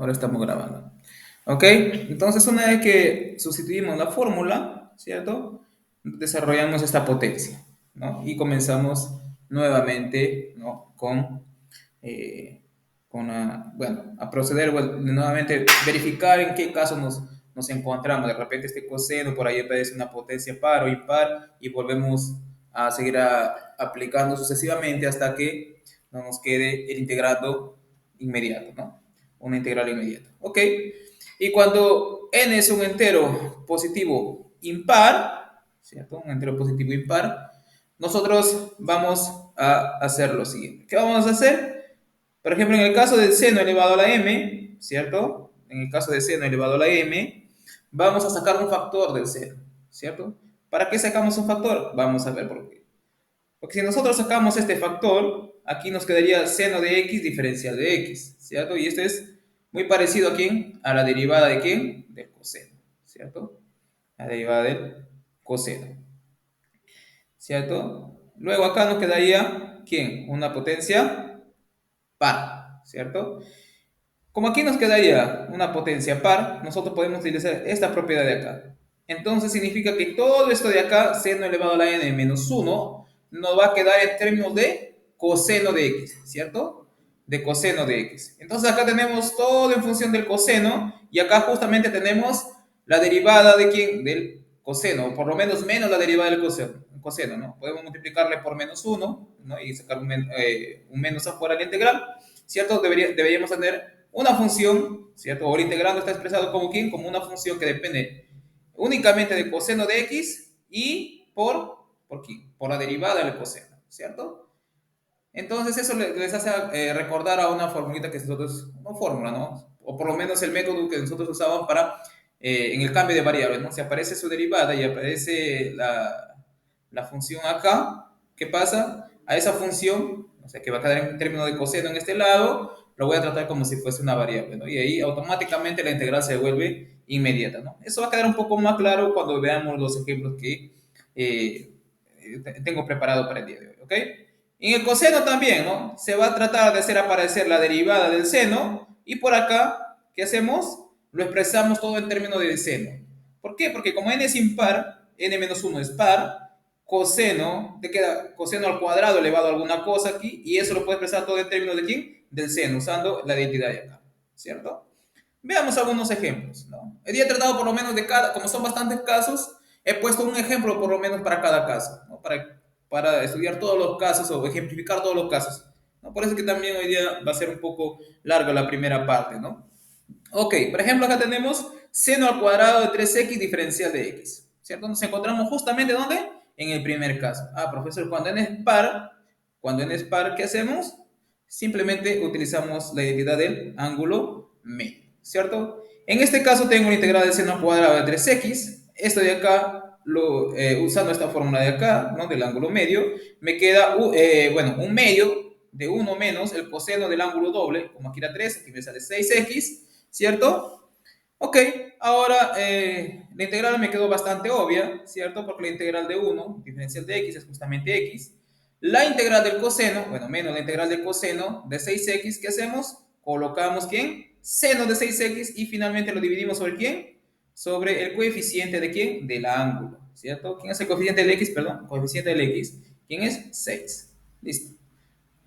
Ahora estamos grabando. ¿Ok? Entonces, una vez que sustituimos la fórmula, ¿cierto? Desarrollamos esta potencia, ¿no? Y comenzamos nuevamente, ¿no? Eh, bueno, a proceder, bueno, nuevamente, verificar en qué caso nos encontramos. De repente este coseno por ahí aparece una potencia par o impar y volvemos a seguir aplicando sucesivamente hasta que no nos quede el integrando inmediato, ¿no? Una integral inmediata. ¿Ok? Y cuando n es un entero positivo impar, ¿cierto? Un entero positivo impar, nosotros vamos a hacer lo siguiente. ¿Qué vamos a hacer? Por ejemplo, en el caso del seno elevado a la m, ¿cierto? En el caso de seno elevado a la m, vamos a sacar un factor del seno, ¿cierto? ¿Para qué sacamos un factor? Vamos a ver por qué. Porque si nosotros sacamos este factor, aquí nos quedaría seno de x diferencial de x, ¿cierto? Y esto es muy parecido a quién? A la derivada de quién? Del coseno, ¿cierto? La derivada del coseno, ¿cierto? Luego acá nos quedaría, ¿quién? Una potencia par, ¿cierto? Como aquí nos quedaría una potencia par, nosotros podemos utilizar esta propiedad de acá. Entonces significa que todo esto de acá, seno elevado a la n menos 1, nos va a quedar en términos de coseno de x, ¿cierto? De coseno de x. Entonces acá tenemos todo en función del coseno y acá justamente tenemos la derivada de quién? Del coseno, o por lo menos menos la derivada del coseno, ¿no? Podemos multiplicarle por menos 1, ¿no? Y sacar un menos afuera de la integral, ¿cierto? Deberíamos tener una función, ¿cierto? O el integrando está expresado como ¿quién? Como una función que depende únicamente del coseno de x y ¿por qué? Por la derivada del coseno, ¿cierto? Entonces eso les hace recordar a una formulita que nosotros, no fórmula, ¿no? O por lo menos el método que nosotros usamos para, en el cambio de variables, ¿no? Si aparece su derivada y aparece la función acá, ¿qué pasa? A esa función, o sea, que va a quedar en términos de coseno en este lado, lo voy a tratar como si fuese una variable, ¿no? Y ahí automáticamente la integral se vuelve inmediata, ¿no? Eso va a quedar un poco más claro cuando veamos los ejemplos que tengo preparado para el día de hoy, ¿ok? En el coseno también, ¿no? Se va a tratar de hacer aparecer la derivada del seno y por acá, ¿qué hacemos? Lo expresamos todo en términos de seno. ¿Por qué? Porque como n es impar, n menos 1 es par, coseno, te queda coseno al cuadrado elevado a alguna cosa aquí y eso lo puedes expresar todo en términos de quién? Del seno, usando la identidad de acá, ¿cierto? Veamos algunos ejemplos, ¿no? He tratado por lo menos de cada, como son bastantes casos, he puesto un ejemplo por lo menos para cada caso, ¿no? Para estudiar todos los casos o ejemplificar todos los casos, ¿no? Por eso que también hoy día va a ser un poco larga la primera parte, ¿no? Ok, por ejemplo, acá tenemos seno al cuadrado de 3x diferencial de x, ¿cierto? Nos encontramos justamente ¿dónde? En el primer caso. Ah, profesor, cuando n es par, ¿qué hacemos? Simplemente utilizamos la identidad del ángulo medio, ¿cierto? En este caso tengo la integral del seno al cuadrado de 3x. Esto de acá, usando esta fórmula de acá, ¿no? Del ángulo medio, me queda, bueno, un medio de 1 menos el coseno del ángulo doble, como aquí era 3, aquí me sale 6x, ¿cierto? Ok, ahora la integral me quedó bastante obvia, ¿cierto? Porque la integral de 1, diferencial de x, es justamente x. La integral del coseno, bueno, menos la integral del coseno de 6x, ¿qué hacemos? Colocamos, ¿quién? Seno de 6x y finalmente lo dividimos sobre ¿quién? Sobre el coeficiente de ¿quién? Del ángulo, ¿cierto? ¿Quién es el coeficiente del x? Perdón, coeficiente del x. ¿Quién es? 6. Listo.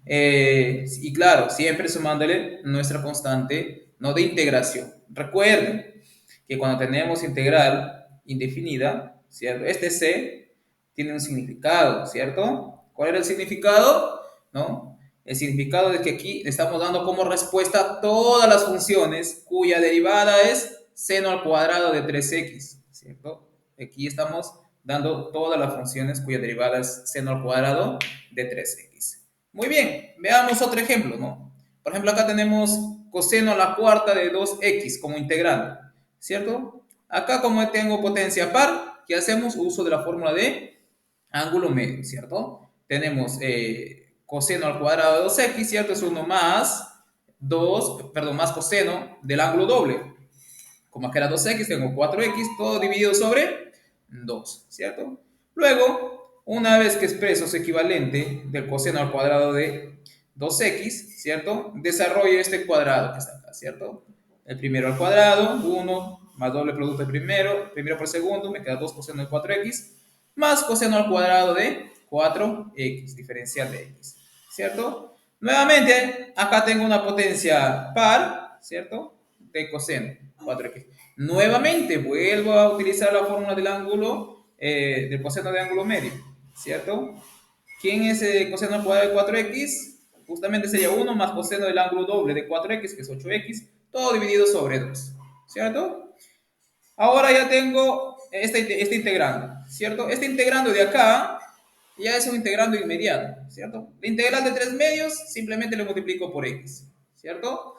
Y claro, siempre sumándole nuestra constante, no de integración. Recuerden que cuando tenemos integral indefinida, ¿cierto? Este c tiene un significado, ¿cierto? ¿Cuál era el significado? ¿No? El significado es que aquí le estamos dando como respuesta todas las funciones cuya derivada es seno al cuadrado de 3x, ¿cierto? Aquí estamos dando todas las funciones cuya derivada es seno al cuadrado de 3x. Muy bien, veamos otro ejemplo, ¿no? Por ejemplo, acá tenemos coseno a la cuarta de 2x como integrando, ¿cierto? Acá como tengo potencia par, ¿qué hacemos? Uso de la fórmula de ángulo medio, ¿cierto? Tenemos coseno al cuadrado de 2x, ¿cierto? Es 1 más 2, perdón, más coseno del ángulo doble. Como acá era 2x, tengo 4x, todo dividido sobre 2, ¿cierto? Luego, una vez que expreso su equivalente del coseno al cuadrado de 2x, ¿cierto? Desarrollo este cuadrado que está acá, ¿cierto? el primero al cuadrado, 1 más doble producto del primero por segundo, me queda 2 coseno de 4x, más coseno al cuadrado de 4x, diferencial de x, ¿cierto? Nuevamente, acá tengo una potencia par, ¿cierto? De coseno, 4x. Nuevamente, vuelvo a utilizar la fórmula del ángulo, del coseno de ángulo medio, ¿cierto? ¿Quién es el coseno al cuadrado de 4x? Justamente sería 1 más coseno del ángulo doble de 4x, que es 8x, todo dividido sobre 2, ¿cierto? Ahora ya tengo este integrando, ¿cierto? Este integrando de acá ya es un integrando inmediato, ¿cierto? La integral de 3 medios simplemente lo multiplico por x, ¿cierto?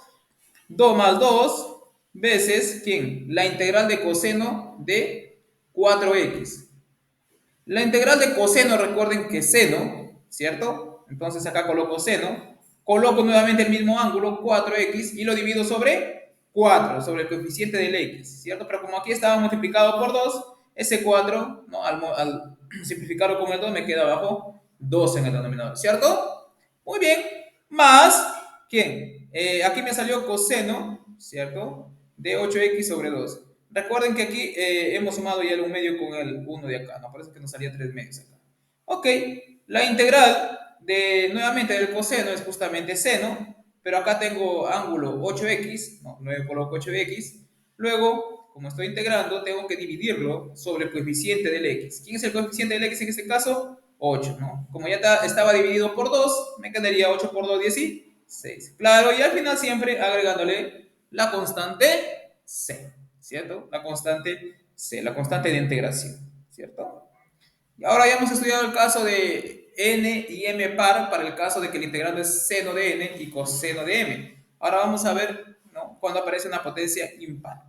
2 más 2 veces, ¿quién? La integral de coseno de 4x. La integral de coseno, recuerden que seno, ¿cierto? Entonces acá coloco seno, coloco nuevamente el mismo ángulo, 4x, y lo divido sobre 4, sobre el coeficiente del x, ¿cierto? Pero como aquí estaba multiplicado por 2, ese 4, ¿no? Al simplificarlo con el 2, me queda abajo 2 en el denominador, ¿cierto? Muy bien, más, ¿quién? Aquí me salió coseno, ¿cierto? De 8x sobre 2. Recuerden que aquí hemos sumado ya el 1 medio con el 1 de acá, ¿no? Por eso que nos salía 3 medios acá. Ok, la integral de, nuevamente, del coseno es justamente seno, pero acá tengo ángulo 8x, no, luego coloco 8x, luego, como estoy integrando, tengo que dividirlo sobre el coeficiente del x. ¿Quién es el coeficiente del x en este caso? 8, ¿no? Como ya estaba dividido por 2, me quedaría 8 por 2, 16. Claro, y al final siempre agregándole la constante c. ¿Cierto? La constante C, la constante de integración, ¿cierto? Y ahora ya hemos estudiado el caso de n y m par para el caso de que el integrando es seno de n y coseno de m. Ahora vamos a ver, ¿no?, cuando aparece una potencia impar.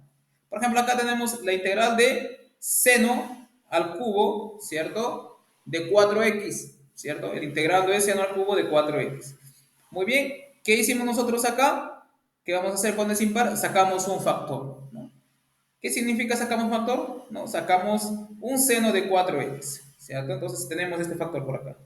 Por ejemplo, acá tenemos la integral de seno al cubo, ¿cierto? De 4x, ¿cierto? El integrando es seno al cubo de 4x. Muy bien, ¿qué hicimos nosotros acá? ¿Qué vamos a hacer cuando es impar? Sacamos un factor, ¿no? ¿Qué significa sacamos factor? No, sacamos un seno de 4x, ¿cierto? Entonces tenemos este factor por acá.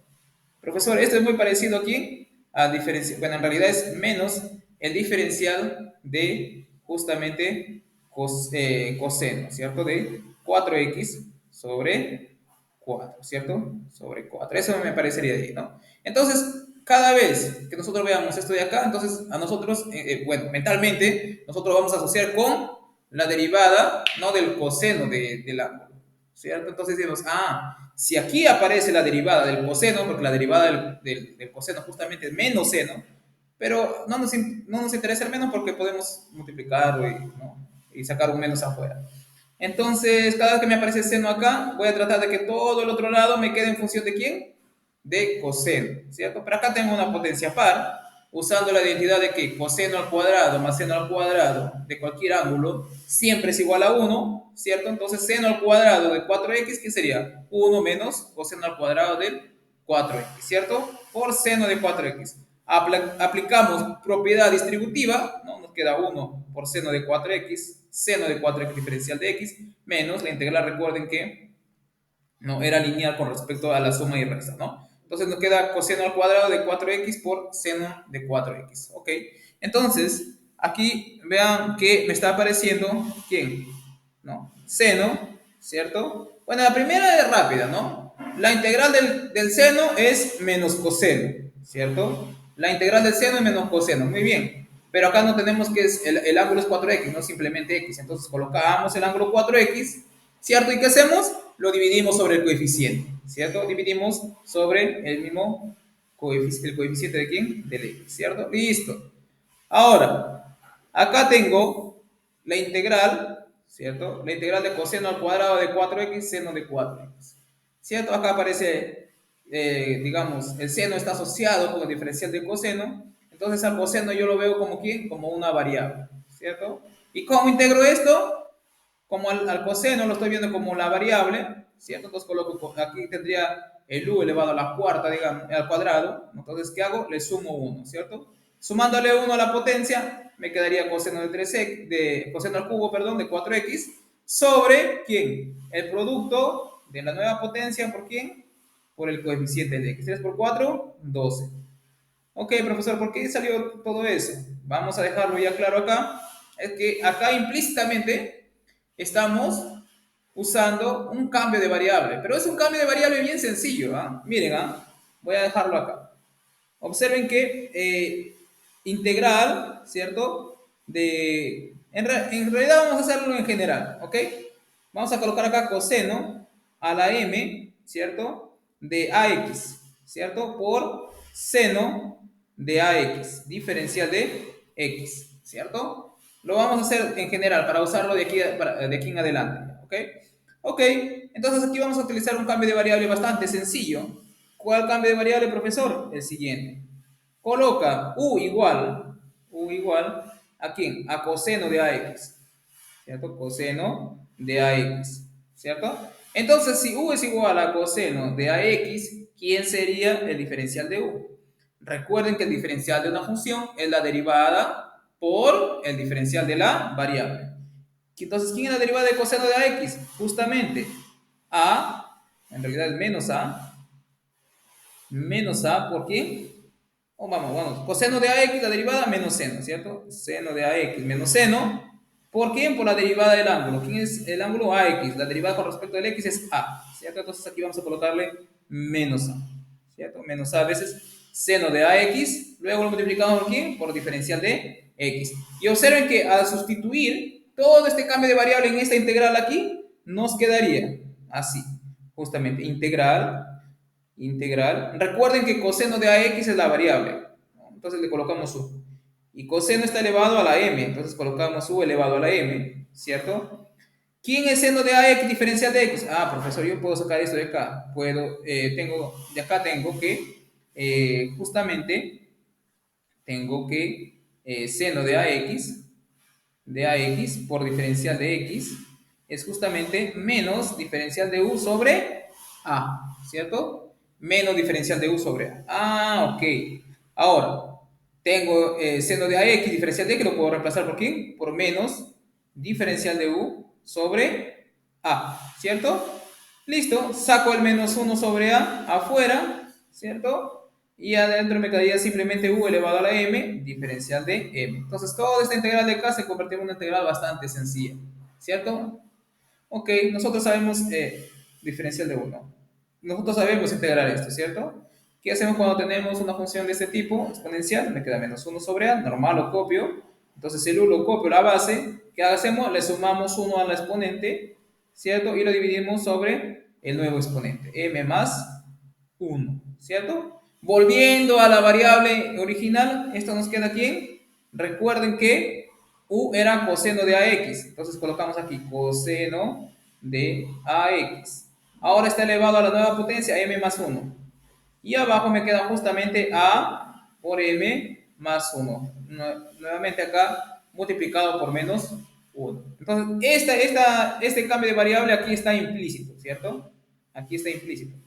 Profesor, esto es muy parecido aquí a diferencial. Bueno, en realidad es menos el diferencial de justamente coseno, ¿cierto? De 4x sobre 4, ¿cierto? Sobre 4. Eso me parecería ahí, ¿no? Entonces, cada vez que nosotros veamos esto de acá, entonces a nosotros, bueno, mentalmente, nosotros vamos a asociar con la derivada, ¿no?, del coseno del ángulo, ¿cierto? Entonces decimos, si aquí aparece la derivada del coseno, porque la derivada del coseno justamente es menos seno, pero no nos interesa el menos porque podemos multiplicarlo ¿no?, y sacar un menos afuera. Entonces, cada vez que me aparece seno acá, voy a tratar de que todo el otro lado me quede en función de ¿quién? De coseno, ¿cierto? Pero acá tengo una potencia par, usando la identidad de que coseno al cuadrado más seno al cuadrado de cualquier ángulo siempre es igual a 1, ¿cierto? Entonces, seno al cuadrado de 4x, ¿qué sería? 1 menos coseno al cuadrado del 4x, ¿cierto? Por seno de 4x. Aplicamos propiedad distributiva, ¿no? Nos queda 1 por seno de 4x, seno de 4x diferencial de x, menos la integral, recuerden que no era lineal con respecto a la suma y resta, ¿no? Entonces nos queda coseno al cuadrado de 4x por seno de 4x, ¿ok? Entonces, aquí vean que me está apareciendo, ¿quién? ¿No? Seno, ¿cierto? Bueno, la primera es rápida, ¿no? La integral del seno es menos coseno, ¿cierto? La integral del seno es menos coseno, muy bien. Pero acá no tenemos que el ángulo es 4x, no simplemente x. Entonces colocamos el ángulo 4x, ¿cierto? ¿Y qué hacemos? Lo dividimos sobre el coeficiente, ¿cierto? Dividimos sobre el mismo coeficiente. ¿El coeficiente de quién? Del x, ¿cierto? Listo. Ahora, acá tengo la integral, ¿cierto? La integral de coseno al cuadrado de 4x, seno de 4x, ¿cierto? Acá aparece, digamos, el seno está asociado con el diferencial de coseno, entonces al coseno yo lo veo como ¿quién? Como una variable, ¿cierto? ¿Y cómo integro esto? Como al coseno lo estoy viendo como la variable, ¿cierto? Entonces coloco, aquí tendría el u elevado a la cuarta, digamos, al cuadrado. Entonces, ¿qué hago? Le sumo 1, ¿cierto? Sumándole 1 a la potencia, me quedaría coseno de 3x, de coseno al cubo, perdón, de 4x, sobre, ¿quién? El producto de la nueva potencia, ¿por quién? Por el coeficiente de x. 3 por 4, 12. Ok, profesor, ¿por qué salió todo eso? Vamos a dejarlo ya claro acá. Es que acá implícitamente estamos usando un cambio de variable, pero es un cambio de variable bien sencillo, ¿ah? Miren, ¿ah? Voy a dejarlo acá. Observen que integral, ¿cierto? En realidad vamos a hacerlo en general, ¿ok? Vamos a colocar acá coseno a la m, ¿cierto? De ax, ¿cierto? Por seno de ax, diferencial de x, ¿cierto? Lo vamos a hacer en general para usarlo de aquí en adelante, ¿ok? Ok, entonces aquí vamos a utilizar un cambio de variable bastante sencillo. ¿Cuál cambio de variable, profesor? El siguiente. Coloca u igual, ¿a quién? A coseno de ax, ¿cierto? Coseno de ax, ¿cierto? Entonces, si u es igual a coseno de ax, ¿quién sería el diferencial de u? Recuerden que el diferencial de una función es la derivada por el diferencial de la variable. Entonces, ¿quién es la derivada de coseno de ax? Justamente a, en realidad es menos a, ¿por qué? Vamos, coseno de ax, la derivada menos seno, ¿cierto? Seno de ax menos seno. ¿Por quién? Por la derivada del ángulo. ¿Quién es el ángulo? Ax. La derivada con respecto al x es a, ¿cierto? Entonces aquí vamos a colocarle menos a, ¿cierto? Menos a veces seno de ax, luego lo multiplicamos por quién? Por diferencial de x. Y observen que al sustituir todo este cambio de variable en esta integral aquí, nos quedaría así, justamente, integral. Recuerden que coseno de ax es la variable, ¿no? Entonces le colocamos u. Y coseno está elevado a la m, entonces colocamos u elevado a la m, ¿cierto? ¿Quién es seno de ax diferencial de x? Ah, profesor, yo puedo sacar esto de acá. De acá tengo que, justamente, tengo que seno de ax por diferencial de x, es justamente menos diferencial de u sobre a, ¿cierto? Menos diferencial de u sobre a. Ah, ok. Ahora, tengo seno de ax diferencial de x, lo puedo reemplazar por quién? Por menos diferencial de u sobre a, ¿cierto? Listo, saco el menos 1 sobre a afuera, ¿cierto? Y adentro me quedaría simplemente u elevado a la m, diferencial de m. Entonces, toda esta integral de acá se convierte en una integral bastante sencilla, ¿cierto? Ok, nosotros sabemos diferencial de 1. Nosotros sabemos integrar esto, ¿cierto? ¿Qué hacemos cuando tenemos una función de este tipo, exponencial? Me queda menos 1 sobre a, normal lo copio. Entonces el u lo copio a la base. ¿Qué hacemos? Le sumamos 1 a la exponente, ¿cierto? Y lo dividimos sobre el nuevo exponente, m más 1, ¿cierto? Volviendo a la variable original, esto nos queda aquí. Recuerden que u era coseno de ax, entonces colocamos aquí coseno de ax. Ahora está elevado a la nueva potencia, m más 1. Y abajo me queda justamente a por m más 1. Nuevamente acá multiplicado por menos 1. Entonces, este cambio de variable aquí está implícito, ¿cierto? Aquí está implícito.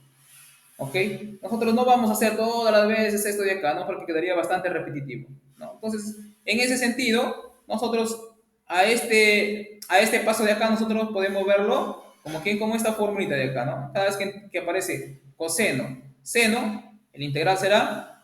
¿Ok? Nosotros no vamos a hacer todas las veces esto de acá, ¿no? Porque quedaría bastante repetitivo, ¿no? Entonces, en ese sentido, nosotros a este paso de acá, nosotros podemos verlo como esta formulita de acá, ¿no? Cada vez que aparece coseno, seno, el integral será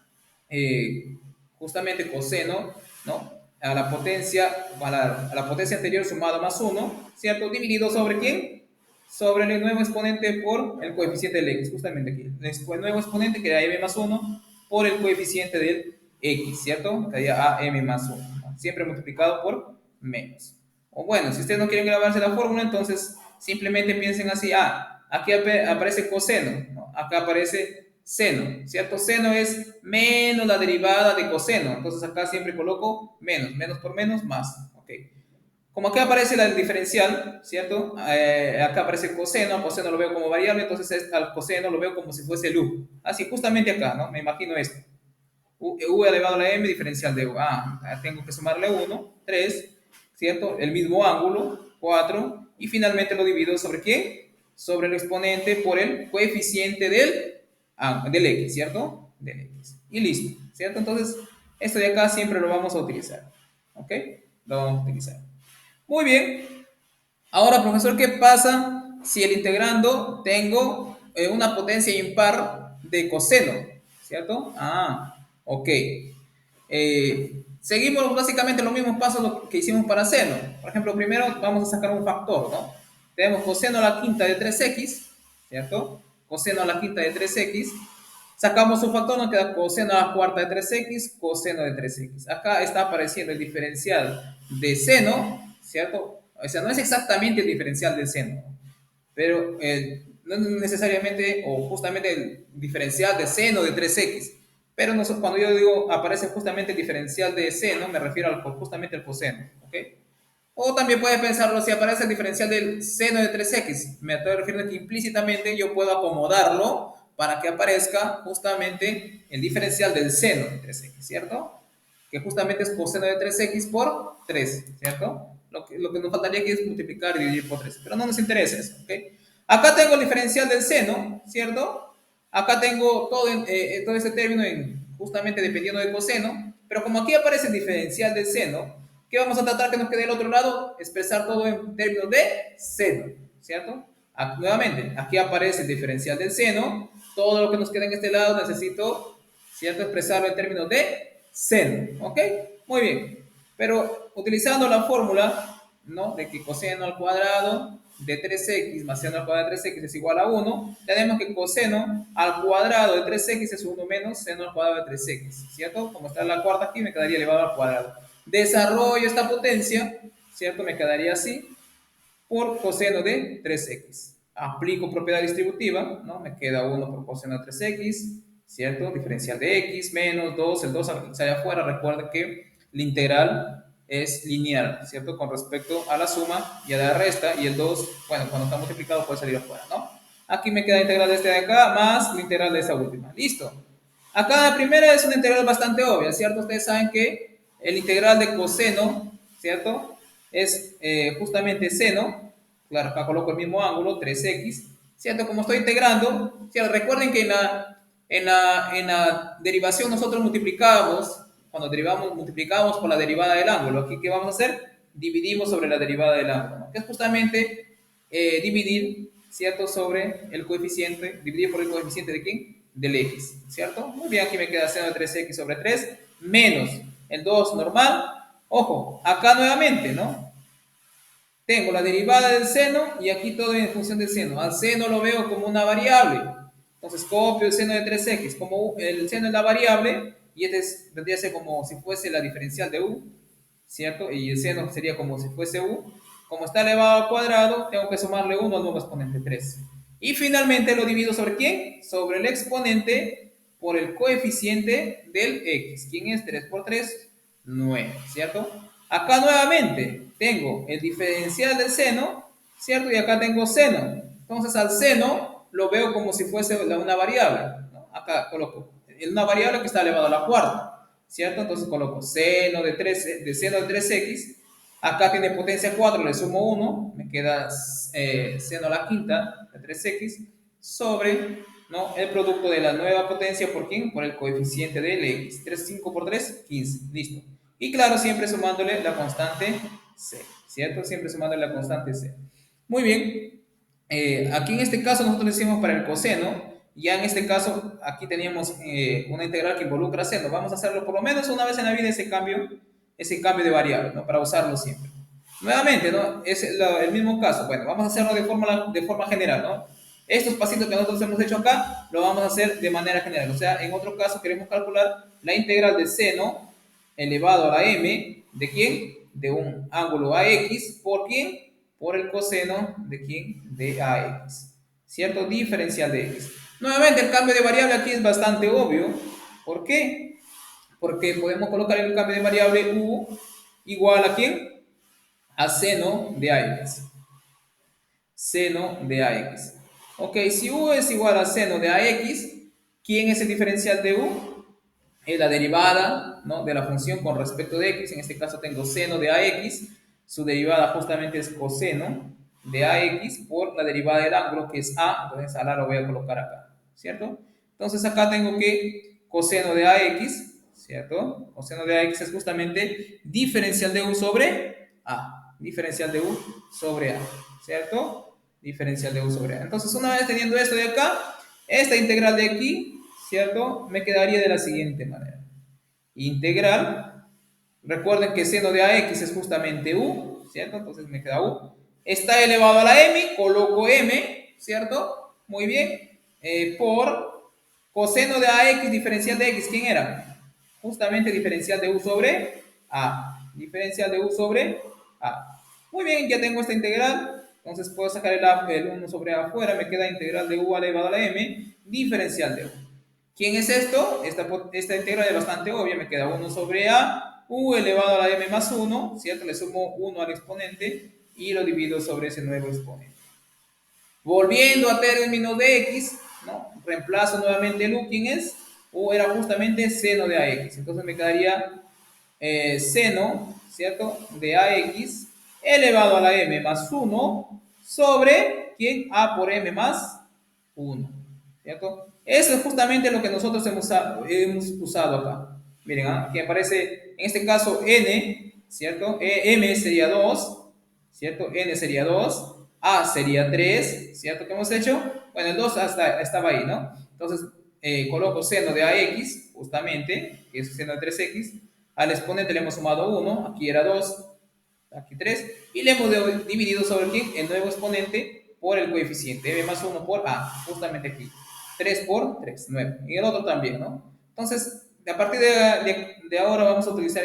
justamente coseno, ¿no? A la potencia, a la potencia anterior sumada más 1, ¿cierto? Dividido sobre ¿quién? Sobre el nuevo exponente por el coeficiente del x, justamente aquí. El nuevo exponente queda m más 1 por el coeficiente del x, ¿cierto? Quedaría a m más 1, ¿no? Siempre multiplicado por menos. O bueno, si ustedes no quieren grabarse la fórmula, entonces simplemente piensen así, aquí aparece coseno, ¿no? Acá aparece seno, ¿cierto? Seno es menos la derivada de coseno, entonces acá siempre coloco menos por menos, más, ¿ok? Como acá aparece el diferencial, ¿cierto? Acá aparece coseno, coseno lo veo como variable, entonces al coseno lo veo como si fuese el u. Así, justamente acá, ¿no? Me imagino esto. U elevado a la m, diferencial de u. Tengo que sumarle 1, 3, ¿cierto? El mismo ángulo, 4, y finalmente lo divido sobre ¿qué? Sobre el exponente por el coeficiente del x, ¿cierto? Del x. Y listo, ¿cierto? Entonces, esto de acá siempre lo vamos a utilizar, ¿ok? Lo vamos a utilizar. Muy bien. Ahora, profesor, ¿qué pasa si el integrando tengo una potencia impar de coseno? ¿Cierto? Ok. Seguimos básicamente los mismos pasos que hicimos para seno. Por ejemplo, primero vamos a sacar un factor, ¿no? Tenemos coseno a la quinta de 3x, ¿cierto? Coseno a la quinta de 3x. Sacamos un factor, nos queda coseno a la cuarta de 3x, coseno de 3x. Acá está apareciendo el diferencial de seno, ¿cierto? O sea, no es exactamente el diferencial del seno, pero no necesariamente o justamente el diferencial de seno de 3x. Pero cuando yo digo aparece justamente el diferencial de seno, me refiero justamente al coseno, ¿ok? O también puedes pensarlo si aparece el diferencial del seno de 3x. Me estoy refiriendo a que implícitamente yo puedo acomodarlo para que aparezca justamente el diferencial del seno de 3x, ¿cierto? Que justamente es coseno de 3x por 3, ¿cierto? Lo que nos faltaría aquí es multiplicar y dividir por 3, pero no nos interesa eso, ¿ok? Acá tengo el diferencial del seno, ¿cierto? Acá tengo todo este término justamente dependiendo del coseno, pero como aquí aparece el diferencial del seno, ¿qué vamos a tratar que nos quede del otro lado? Expresar todo en términos de seno, ¿cierto? Nuevamente, aquí aparece el diferencial del seno, todo lo que nos queda en este lado necesito, ¿cierto? Expresarlo en términos de seno, ¿ok? Muy bien, pero utilizando la fórmula, ¿no? De que coseno al cuadrado de 3x más seno al cuadrado de 3x es igual a 1, tenemos que coseno al cuadrado de 3x es 1 menos seno al cuadrado de 3x, ¿cierto? Como está la cuarta aquí, me quedaría elevado al cuadrado. Desarrollo esta potencia, ¿cierto? Me quedaría así, por coseno de 3x. Aplico propiedad distributiva, ¿no? Me queda 1 por coseno de 3x, ¿cierto? Diferencial de x menos 2, el 2 sale afuera. Recuerden que la integral es lineal, ¿cierto? Con respecto a la suma y a la resta, y el 2, bueno, cuando está multiplicado puede salir afuera, ¿no? Aquí me queda la integral de este de acá más la integral de esa última. Listo. Acá la primera es una integral bastante obvia, ¿cierto? Ustedes saben que el integral de coseno, ¿cierto? Es justamente seno, claro, acá coloco el mismo ángulo, 3x, ¿cierto? Como estoy integrando, ¿cierto? Recuerden que en la derivación nosotros multiplicamos, cuando derivamos, multiplicamos por la derivada del ángulo. Aquí, ¿qué vamos a hacer? Dividimos sobre la derivada del ángulo, ¿no? Que es justamente dividir, ¿cierto? Sobre el coeficiente, dividir por el coeficiente de ¿quién? Del x, ¿cierto? Muy bien, aquí me queda seno de 3x sobre 3 menos el 2 normal. Ojo, acá nuevamente, ¿no? Tengo la derivada del seno y aquí todo en función del seno. Al seno lo veo como una variable. Entonces copio el seno de 3x como el seno es la variable y vendría a ser como si fuese la diferencial de u, ¿cierto? Y el seno sería como si fuese u. Como está elevado al cuadrado, tengo que sumarle 1 al nuevo exponente 3. Y finalmente lo divido sobre ¿quién? Sobre el exponente por el coeficiente del x. ¿Quién es 3 por 3? 9, ¿cierto? Acá nuevamente tengo el diferencial del seno, ¿cierto? Y acá tengo seno. Entonces al seno lo veo como si fuese una variable, ¿no? Acá coloco una variable que está elevada a la cuarta, ¿cierto? Entonces coloco seno de, 3, de seno de 3x. Acá tiene potencia 4, le sumo 1, me queda seno a la quinta de 3x sobre, ¿no? El producto de la nueva potencia, ¿por quién? Por el coeficiente del x. 3, 5 por 3, 15. Listo. Y claro, siempre sumándole la constante c, ¿cierto? Siempre sumándole la constante c. Muy bien. Aquí en este caso nosotros lo hicimos para el coseno. Ya en este caso, aquí teníamos una integral que involucra seno. Vamos a hacerlo por lo menos una vez en la vida ese cambio de variable, ¿no? Para usarlo siempre. Nuevamente, ¿no? Es el mismo caso. Bueno, vamos a hacerlo de forma general, ¿no? Estos pasitos que nosotros hemos hecho acá, lo vamos a hacer de manera general. O sea, en otro caso queremos calcular la integral de seno elevado a la m, ¿de quién? De un ángulo AX, ¿por quién? Por el coseno, ¿de quién? De AX, ¿cierto? Diferencial de X. Nuevamente, el cambio de variable aquí es bastante obvio. ¿Por qué? Porque podemos colocar el cambio de variable u igual a quién? A seno de AX. Seno de AX. Ok, si u es igual a seno de AX, ¿quién es el diferencial de u? Es la derivada, ¿no? De la función con respecto de x. En este caso tengo seno de ax. Su derivada justamente es coseno de ax por la derivada del ángulo que es a. Entonces a la lo voy a colocar acá, ¿cierto? Entonces acá tengo que coseno de ax, ¿cierto? Coseno de ax es justamente diferencial de u sobre a. Diferencial de u sobre a, ¿cierto? Diferencial de u sobre a. Entonces una vez teniendo esto de acá, esta integral de aquí, ¿cierto? Me quedaría de la siguiente manera. Integral Recuerden que seno de AX es justamente U, ¿cierto? Entonces me queda U. Está elevado a la M, coloco M, ¿cierto? Muy bien. Por coseno de AX diferencial de X, ¿quién era? Justamente diferencial de U sobre A. Diferencial de U sobre A. Muy bien, ya tengo esta integral. Entonces puedo sacar el 1 sobre A afuera. Me queda integral de U elevado a la M, diferencial de U. ¿Quién es esto? Esta integral es bastante obvia, me queda 1 sobre a, u elevado a la m más 1, ¿cierto? Le sumo 1 al exponente y lo divido sobre ese nuevo exponente. Volviendo a términos de x, ¿no? Reemplazo nuevamente el u, ¿quién es? U era justamente seno de ax, entonces me quedaría seno, ¿cierto? De ax elevado a la m más 1 sobre, ¿quién? A por m más 1, ¿cierto? Eso es justamente lo que nosotros hemos usado acá. Miren, aquí aparece, en este caso, n, ¿cierto? M sería 2, ¿cierto? N sería 2, A sería 3, ¿cierto? ¿Qué hemos hecho? Bueno, el 2 hasta, estaba ahí, ¿no? Entonces, coloco seno de AX, justamente, que es seno de 3X, al exponente le hemos sumado 1, aquí era 2, aquí 3, y le hemos dividido sobre ¿quién? El nuevo exponente por el coeficiente, m más 1 por a, justamente aquí. 3 por 3, 9. Y el otro también, ¿no? Entonces, a partir de ahora vamos a utilizar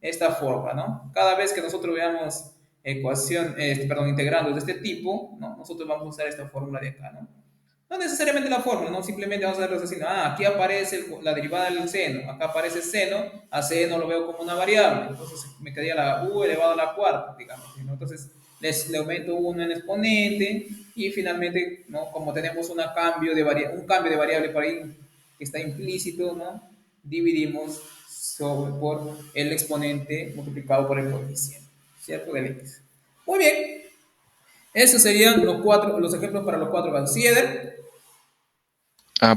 esta forma, ¿no? Cada vez que nosotros veamos perdón, integrandos de este tipo, ¿no? Nosotros vamos a usar esta fórmula de acá, ¿no? No necesariamente la fórmula, ¿no? Simplemente vamos a verlo así, ¿no? Aquí aparece la derivada del seno, acá aparece seno, a seno lo veo como una variable, entonces me quedaría la u elevado a la cuarta, digamos, ¿no? Entonces le aumento 1 en exponente y finalmente, ¿no? Como tenemos un cambio de variable por ahí que está implícito, ¿no? Dividimos por el exponente multiplicado por el coeficiente, ¿cierto? Del x. Muy bien, esos serían los ejemplos para los cuatro casos. ¿Sí, Eder?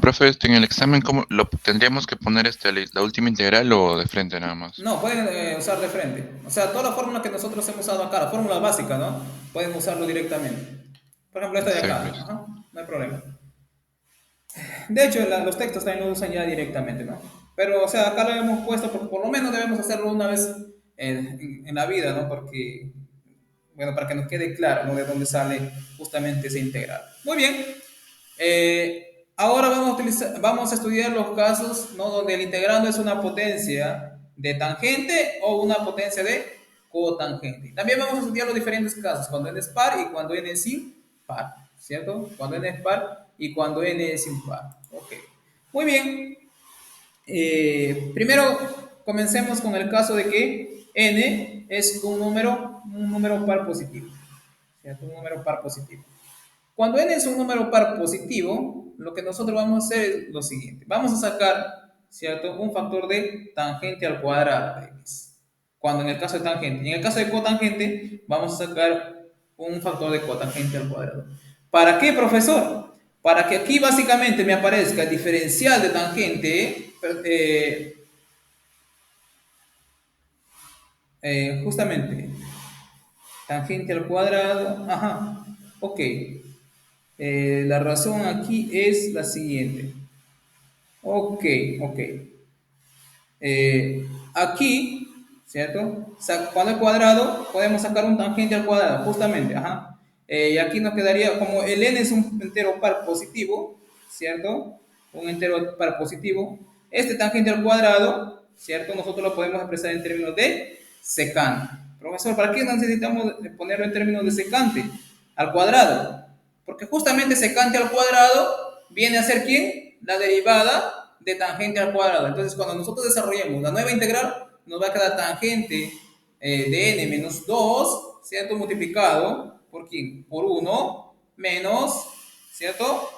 Profe, en el examen, ¿cómo lo tendríamos que poner la última integral o de frente nada más? No, pueden usar de frente. O sea, toda la fórmula que nosotros hemos usado acá, la fórmula básica, ¿no? Pueden usarlo directamente. Por ejemplo, esta de Sí, acá. listo. Ajá, no hay problema. De hecho, los textos también lo usan ya directamente, ¿no? Pero, o sea, acá lo hemos puesto porque por lo menos debemos hacerlo una vez en la vida, ¿no? Porque, bueno, para que nos quede claro, ¿no? De dónde sale justamente ese integral. Muy bien. Ahora vamos a estudiar los casos, ¿no? Donde el integrando es una potencia de tangente o una potencia de cotangente. También vamos a estudiar los diferentes casos, cuando n es par y cuando n es impar, ¿cierto? Cuando n es par y cuando n es impar. Ok. Muy bien. Primero, comencemos con el caso de que n es un número par positivo, ¿cierto? Un número par positivo. Cuando n es un número par positivo, lo que nosotros vamos a hacer es lo siguiente. Vamos a sacar, ¿cierto? Un factor de tangente al cuadrado de x. Cuando en el caso de tangente. Y en el caso de cotangente, vamos a sacar un factor de cotangente al cuadrado. ¿Para qué, profesor? Para que aquí básicamente me aparezca el diferencial de tangente, justamente, tangente al cuadrado. Ajá, ok. La razón aquí es la siguiente. Ok, ok. Aquí, ¿cierto? Cuando al cuadrado, podemos sacar un tangente al cuadrado, justamente, ajá. Y aquí nos quedaría, como el n es un entero par positivo, ¿cierto? Un entero par positivo. Este tangente al cuadrado, ¿cierto? Nosotros lo podemos expresar en términos de secante. Profesor, ¿para qué necesitamos ponerlo en términos de secante? Al cuadrado. Porque justamente secante al cuadrado viene a ser ¿quién? La derivada de tangente al cuadrado. Entonces, cuando nosotros desarrollemos la nueva integral, nos va a quedar tangente de n menos 2, ¿cierto? Multiplicado por quién? Por 1 menos, ¿cierto?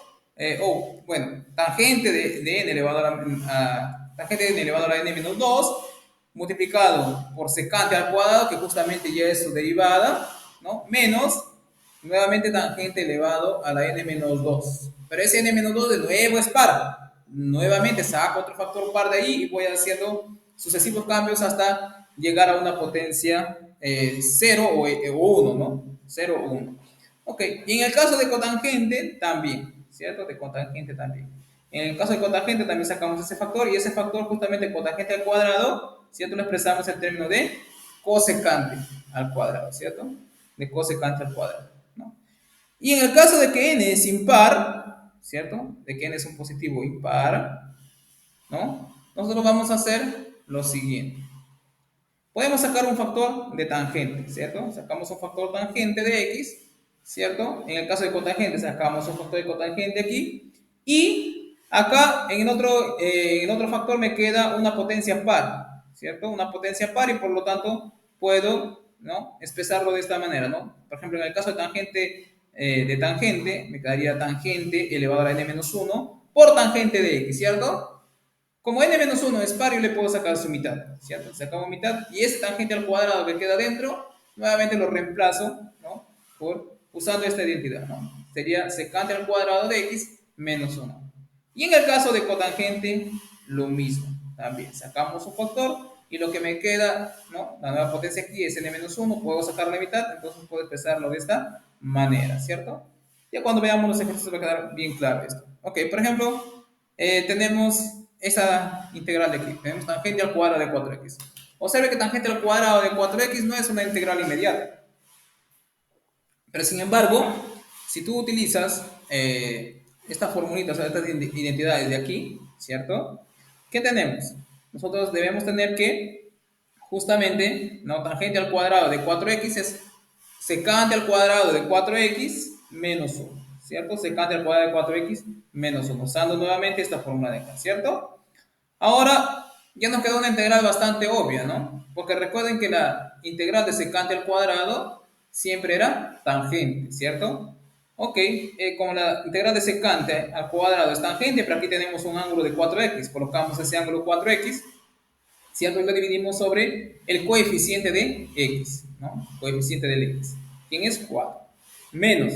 Bueno, tangente de n elevado tangente de n elevado a la n menos 2 multiplicado por secante al cuadrado, que justamente ya es su derivada, ¿no? Menos nuevamente tangente elevado a la n menos 2. Pero ese n menos 2 de nuevo es par. Nuevamente saco otro factor par de ahí y voy haciendo sucesivos cambios hasta llegar a una potencia 0 o 1, ¿no? 0 o 1. Ok, y en el caso de cotangente también, ¿cierto? De cotangente también. En el caso de cotangente también sacamos ese factor y ese factor justamente cotangente al cuadrado ¿cierto? Lo expresamos en términos de cosecante al cuadrado, ¿cierto? De cosecante al cuadrado, ¿no? Y en el caso de que n es impar, ¿cierto? De que n es un positivo impar, ¿no? Nosotros vamos a hacer lo siguiente. Podemos sacar un factor de tangente, ¿cierto? Sacamos un factor tangente de x, ¿cierto? En el caso de cotangente sacamos un factor de cotangente aquí. Y acá en otro factor me queda una potencia par, ¿cierto? Una potencia par y por lo tanto puedo, ¿no? Expresarlo de esta manera, ¿no? Por ejemplo, en el caso de tangente me quedaría tangente elevado a la n menos 1 por tangente de x, ¿cierto? Como n-1 es par, yo le puedo sacar su mitad, ¿cierto? Sacamos mitad y ese tangente al cuadrado que queda dentro, nuevamente lo reemplazo, ¿no? Usando esta identidad, ¿no? Sería secante al cuadrado de x menos 1. Y en el caso de cotangente, lo mismo. También sacamos un factor y lo que me queda, ¿no? La nueva potencia aquí es n-1, puedo sacar la mitad, entonces puedo expresarlo de esta manera, ¿cierto? Ya cuando veamos los ejercicios va a quedar bien claro esto. Ok, por ejemplo, tenemos esa integral de aquí. Tenemos tangente al cuadrado de 4x. Observe que tangente al cuadrado de 4x no es una integral inmediata. Pero sin embargo, si tú utilizas esta formulita, o sea, estas identidades de aquí, ¿cierto? ¿Qué tenemos? Nosotros debemos tener que, justamente, ¿no? Tangente al cuadrado de 4x es secante al cuadrado de 4x menos 1, ¿cierto? Secante al cuadrado de 4x menos 1, usando nuevamente esta fórmula de acá, ¿cierto? Ahora ya nos quedó una integral bastante obvia, ¿no? Porque recuerden que la integral de secante al cuadrado siempre era tangente, ¿cierto? Ok, como la integral de secante al cuadrado es tangente, pero aquí tenemos un ángulo de 4x, colocamos ese ángulo 4x, ¿cierto? Y lo dividimos sobre el coeficiente de x, ¿no? Coeficiente del x, ¿quién es 4? Menos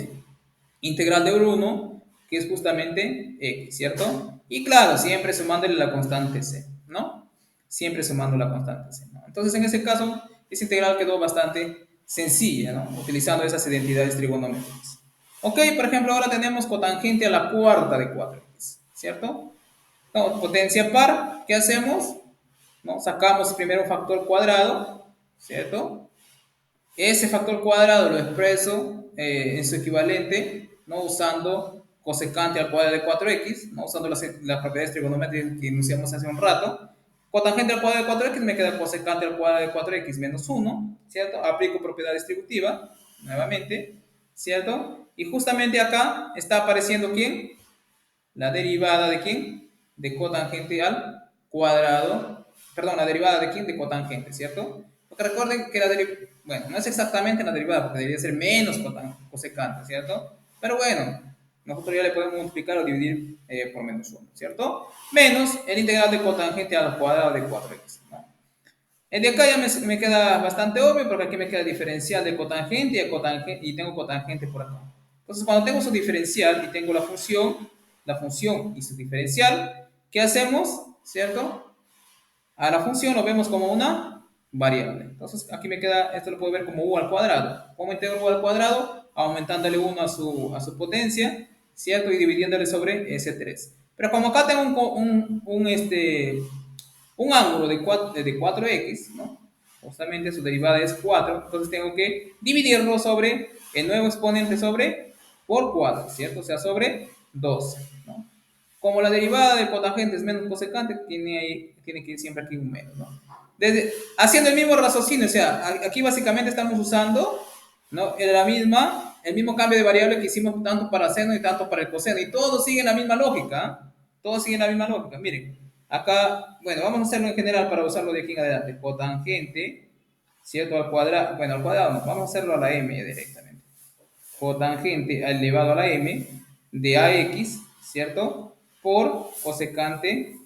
integral de 1, que es justamente x, ¿cierto? Y claro, siempre sumándole la constante c, ¿no? Siempre sumando la constante c, ¿no? Entonces, en ese caso, esa integral quedó bastante sencilla, ¿no? Utilizando esas identidades trigonométricas. Ok, por ejemplo, ahora tenemos cotangente a la cuarta de 4x, ¿cierto? No, potencia par, ¿qué hacemos? ¿No? Sacamos primero un factor cuadrado, ¿cierto? Ese factor cuadrado lo expreso en su equivalente, ¿no? Usando cosecante al cuadrado de 4x, ¿no? Usando las propiedades trigonométricas que iniciamos hace un rato. Cotangente al cuadrado de 4x me queda cosecante al cuadrado de 4x menos 1, ¿cierto? Aplico propiedad distributiva, nuevamente, ¿cierto? Y justamente acá está apareciendo ¿quién? La derivada de ¿quién? De cotangente al cuadrado, perdón, la derivada de ¿quién? De cotangente, ¿cierto? Porque recuerden que la derivada, bueno, no es exactamente la derivada, porque debería ser menos cosecante, ¿cierto? Pero bueno, nosotros ya le podemos multiplicar o dividir por menos 1, ¿cierto? Menos el integral de cotangente al cuadrado de 4x, ¿no? El de acá ya me queda bastante obvio, porque aquí me queda diferencial de cotangente y tengo cotangente por acá. Entonces, cuando tengo su diferencial y tengo la función y su diferencial, ¿qué hacemos? ¿Cierto? A la función lo vemos como una variable. Entonces, aquí me queda, esto lo puedo ver como u al cuadrado. ¿Cómo integro u al cuadrado? Aumentándole 1 a su potencia, ¿cierto? Y dividiéndole sobre ese 3. Pero como acá tengo un ángulo de 4x, ¿no? Justamente su derivada es 4, entonces tengo que dividirlo sobre el nuevo exponente por 4, ¿cierto? O sea, sobre 12, ¿no? Como la derivada del cotangente es menos cosecante, tiene que ir siempre aquí un menos, ¿no? Haciendo el mismo raciocinio, o sea, aquí básicamente estamos usando, ¿no? El mismo cambio de variable que hicimos tanto para seno y tanto para el coseno, y todos siguen la misma lógica, ¿eh? Todos siguen la misma lógica, miren. Acá, bueno, vamos a hacerlo en general para usarlo de aquí en adelante. Cotangente, ¿cierto? Al cuadrado, bueno, al cuadrado no, vamos a hacerlo a la m directamente. Cotangente elevado a la m de ax, ¿cierto? Por cosecante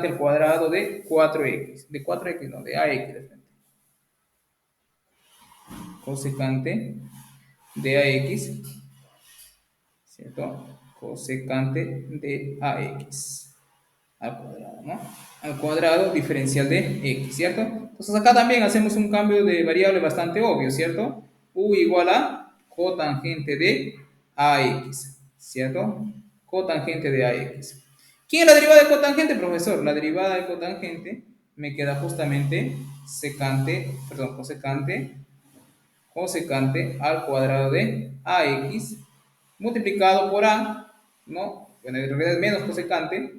al cuadrado de 4x. De 4x, no, de ax de frente. Cosecante de ax, ¿cierto? Cosecante de ax al cuadrado, ¿no? Al cuadrado diferencial de x, ¿cierto? Entonces acá también hacemos un cambio de variable bastante obvio, ¿cierto? U igual a cotangente de ax, ¿cierto? Cotangente de ax. ¿Quién es la derivada del cotangente, profesor? La derivada del cotangente me queda justamente cosecante al cuadrado de ax multiplicado por a, ¿no? Bueno, en realidad es menos cosecante.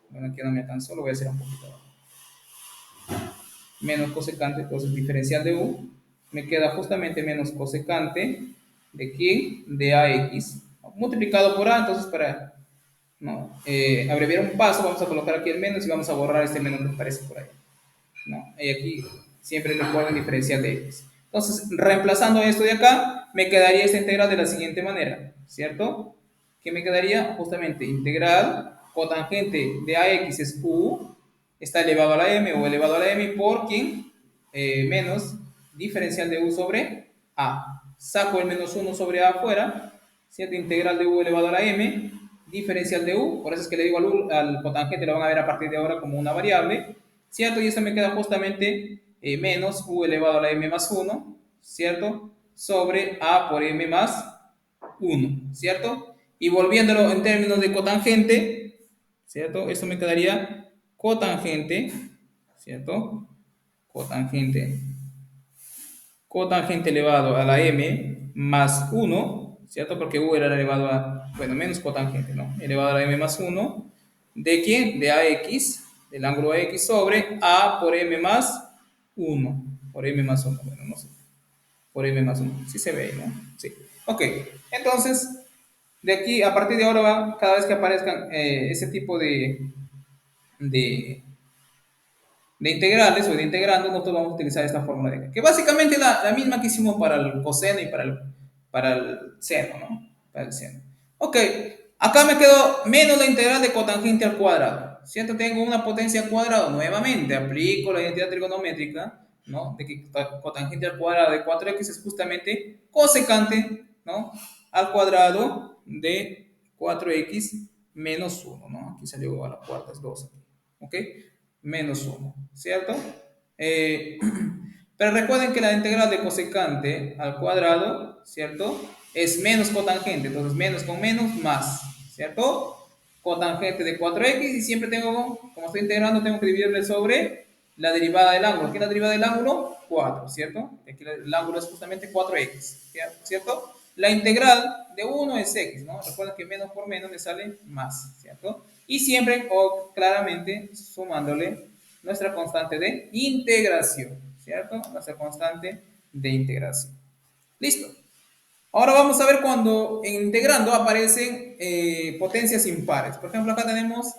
Bueno, aquí no me alcanzó, lo voy a hacer un poquito abajo. Menos cosecante, entonces diferencial de u, me queda justamente menos cosecante de quién, de ax, multiplicado por a, entonces para ¿no? Abreviar un paso, vamos a colocar aquí el menos y vamos a borrar este menos que aparece por ahí, ¿no? Y aquí siempre recuerden diferencial de x. Entonces, reemplazando esto de acá, me quedaría esta integral de la siguiente manera, ¿cierto? Que me quedaría justamente integral cotangente de ax es u, está elevado a la m o elevado a la m por quién, menos diferencial de u sobre a. Saco el menos 1 sobre a afuera, ¿cierto? Integral de u elevado a la m, diferencial de u, por eso es que le digo al cotangente, lo van a ver a partir de ahora como una variable, ¿cierto? Y esto me queda justamente menos u elevado a la m más 1, ¿cierto? Sobre a por m más 1, ¿cierto? Y volviéndolo en términos de cotangente, ¿cierto? Esto me quedaría cotangente, ¿cierto? Cotangente, cotangente elevado a la m más 1, ¿cierto? Porque u era elevado a, bueno, menos cotangente, ¿no? Elevado a la m más 1, ¿de quién? De ax, del ángulo ax sobre a por m más 1, por m más 1, bueno, no sé, por m más 1, sí se ve ahí, ¿no? Sí, ok, entonces, de aquí, a partir de ahora, cada vez que aparezcan ese tipo de, de integrales o de integrandos, nosotros vamos a utilizar esta fórmula de acá, que básicamente es la misma que hicimos para el coseno y para el seno, ¿no? Para el seno. Ok, acá me quedó menos la integral de cotangente al cuadrado, ¿cierto? Tengo una potencia al cuadrado, nuevamente aplico la identidad trigonométrica, ¿no? De que cotangente al cuadrado de 4x es justamente cosecante, ¿no? Al cuadrado de 4x menos 1, ¿no? Aquí salió a la cuarta, es 2, ¿ok? Menos 1, ¿cierto? Pero recuerden que la integral de cosecante al cuadrado, ¿cierto? Es menos cotangente, entonces menos con menos, más, ¿cierto? Cotangente de 4x y siempre tengo, como estoy integrando, tengo que dividirle sobre la derivada del ángulo. ¿Qué es la derivada del ángulo? 4, ¿cierto? Aquí el ángulo es justamente 4x, ¿cierto? La integral de 1 es x, ¿no? Recuerden que menos por menos me sale más, ¿cierto? Y siempre, o claramente, sumándole nuestra constante de integración, ¿cierto? Nuestra constante de integración. Listo. Ahora vamos a ver cuando integrando aparecen potencias impares. Por ejemplo, acá tenemos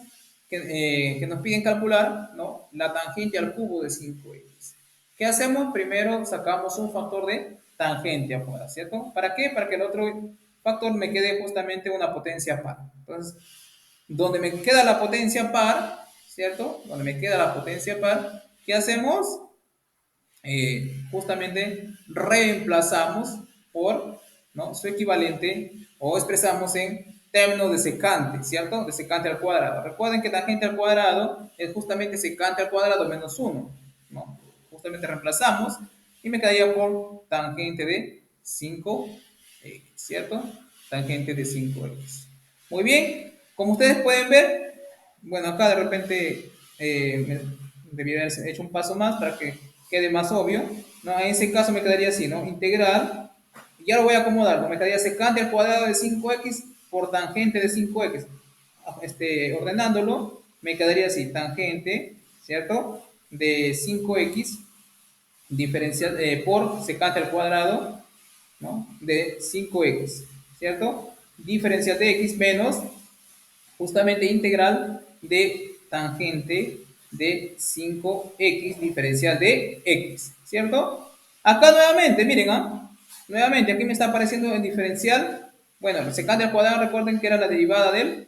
que nos piden calcular, ¿no? La tangente al cubo de 5x. ¿Qué hacemos? Primero sacamos un factor de tangente afuera, ¿cierto? ¿Para qué? Para que el otro factor me quede justamente una potencia par. Entonces, donde me queda la potencia par, ¿cierto? Donde me queda la potencia par, ¿qué hacemos? Justamente reemplazamos por, ¿no? Su equivalente o expresamos en términos de secante, ¿cierto? De secante al cuadrado. Recuerden que tangente al cuadrado es justamente secante al cuadrado menos 1, ¿no? Justamente reemplazamos y me quedaría por tangente de 5x, ¿cierto? Tangente de 5x. Muy bien, como ustedes pueden ver, bueno, acá de repente debería haber hecho un paso más para que quede más obvio, ¿no? En ese caso me quedaría así, ¿no? Integral, y ya lo voy a acomodar, ¿no? Me quedaría secante al cuadrado de 5x por tangente de 5x. Ordenándolo, me quedaría así, tangente, ¿cierto? De 5x diferencial, por secante al cuadrado, ¿no? De 5x, ¿cierto? Diferencial de x menos justamente integral de tangente de 5x diferencial de x, ¿cierto? Acá nuevamente, miren, nuevamente aquí me está apareciendo el diferencial, bueno, el secante al cuadrado, recuerden que era la derivada del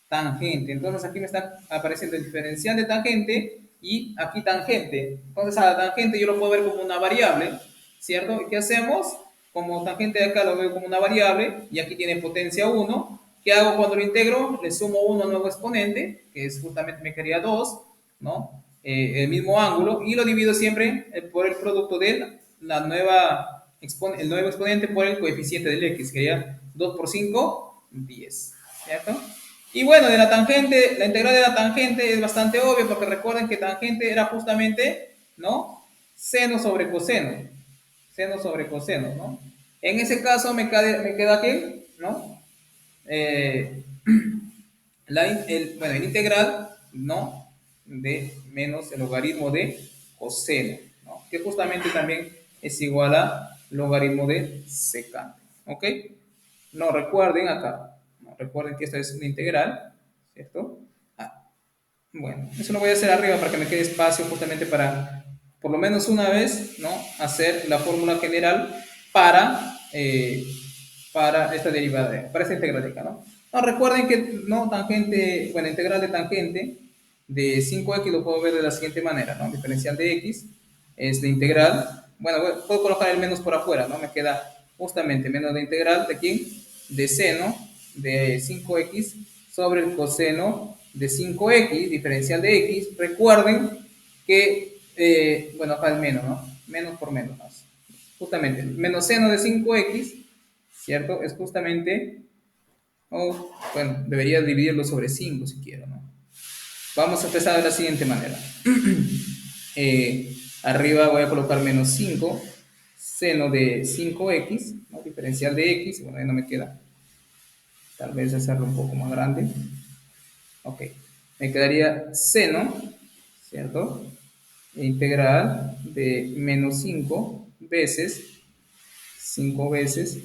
tangente, entonces aquí me está apareciendo el diferencial de tangente y aquí tangente, entonces a la tangente yo lo puedo ver como una variable, ¿cierto? ¿Y qué hacemos? Como tangente de acá lo veo como una variable y aquí tiene potencia 1. ¿Qué hago cuando lo integro? Le sumo 1 nuevo exponente, que es justamente me quedaría 2, ¿no? El mismo ángulo, y lo divido siempre por el producto de la nueva el nuevo exponente por el coeficiente del x, que sería 2 por 5, 10, ¿cierto? Y bueno, de la tangente, la integral de la tangente es bastante obvia porque recuerden que tangente era justamente, ¿no? Seno sobre coseno. Seno sobre coseno, ¿no? En ese caso me queda aquí, ¿no? Eh, bueno, el integral, ¿no? De menos el logaritmo de coseno, ¿no? Que justamente también es igual a logaritmo de secante, ¿ok? No recuerden acá, no recuerden que esto es una integral, ¿cierto? Ah, bueno, eso lo voy a hacer arriba para que me quede espacio justamente para, por lo menos una vez, ¿no? Hacer la fórmula general para esta derivada, para esta integral de acá, ¿no? No, recuerden que, ¿no? Tangente, bueno, integral de tangente de 5x lo puedo ver de la siguiente manera, ¿no? Diferencial de x es de integral, bueno, puedo colocar el menos por afuera, ¿no? Me queda justamente menos de integral de quién, de seno de 5x sobre el coseno de 5x, diferencial de x. Recuerden que, bueno, acá el menos, ¿no? Menos por menos más. Justamente, menos seno de 5x, ¿cierto? Es justamente, oh, bueno, debería dividirlo sobre 5 si quiero, ¿no? Vamos a empezar de la siguiente manera. Arriba voy a colocar menos 5, seno de 5x, ¿no? Diferencial de x, bueno, ahí no me queda. Tal vez hacerlo un poco más grande. Ok, me quedaría seno, ¿cierto? Integral de menos 5 veces, 5 veces,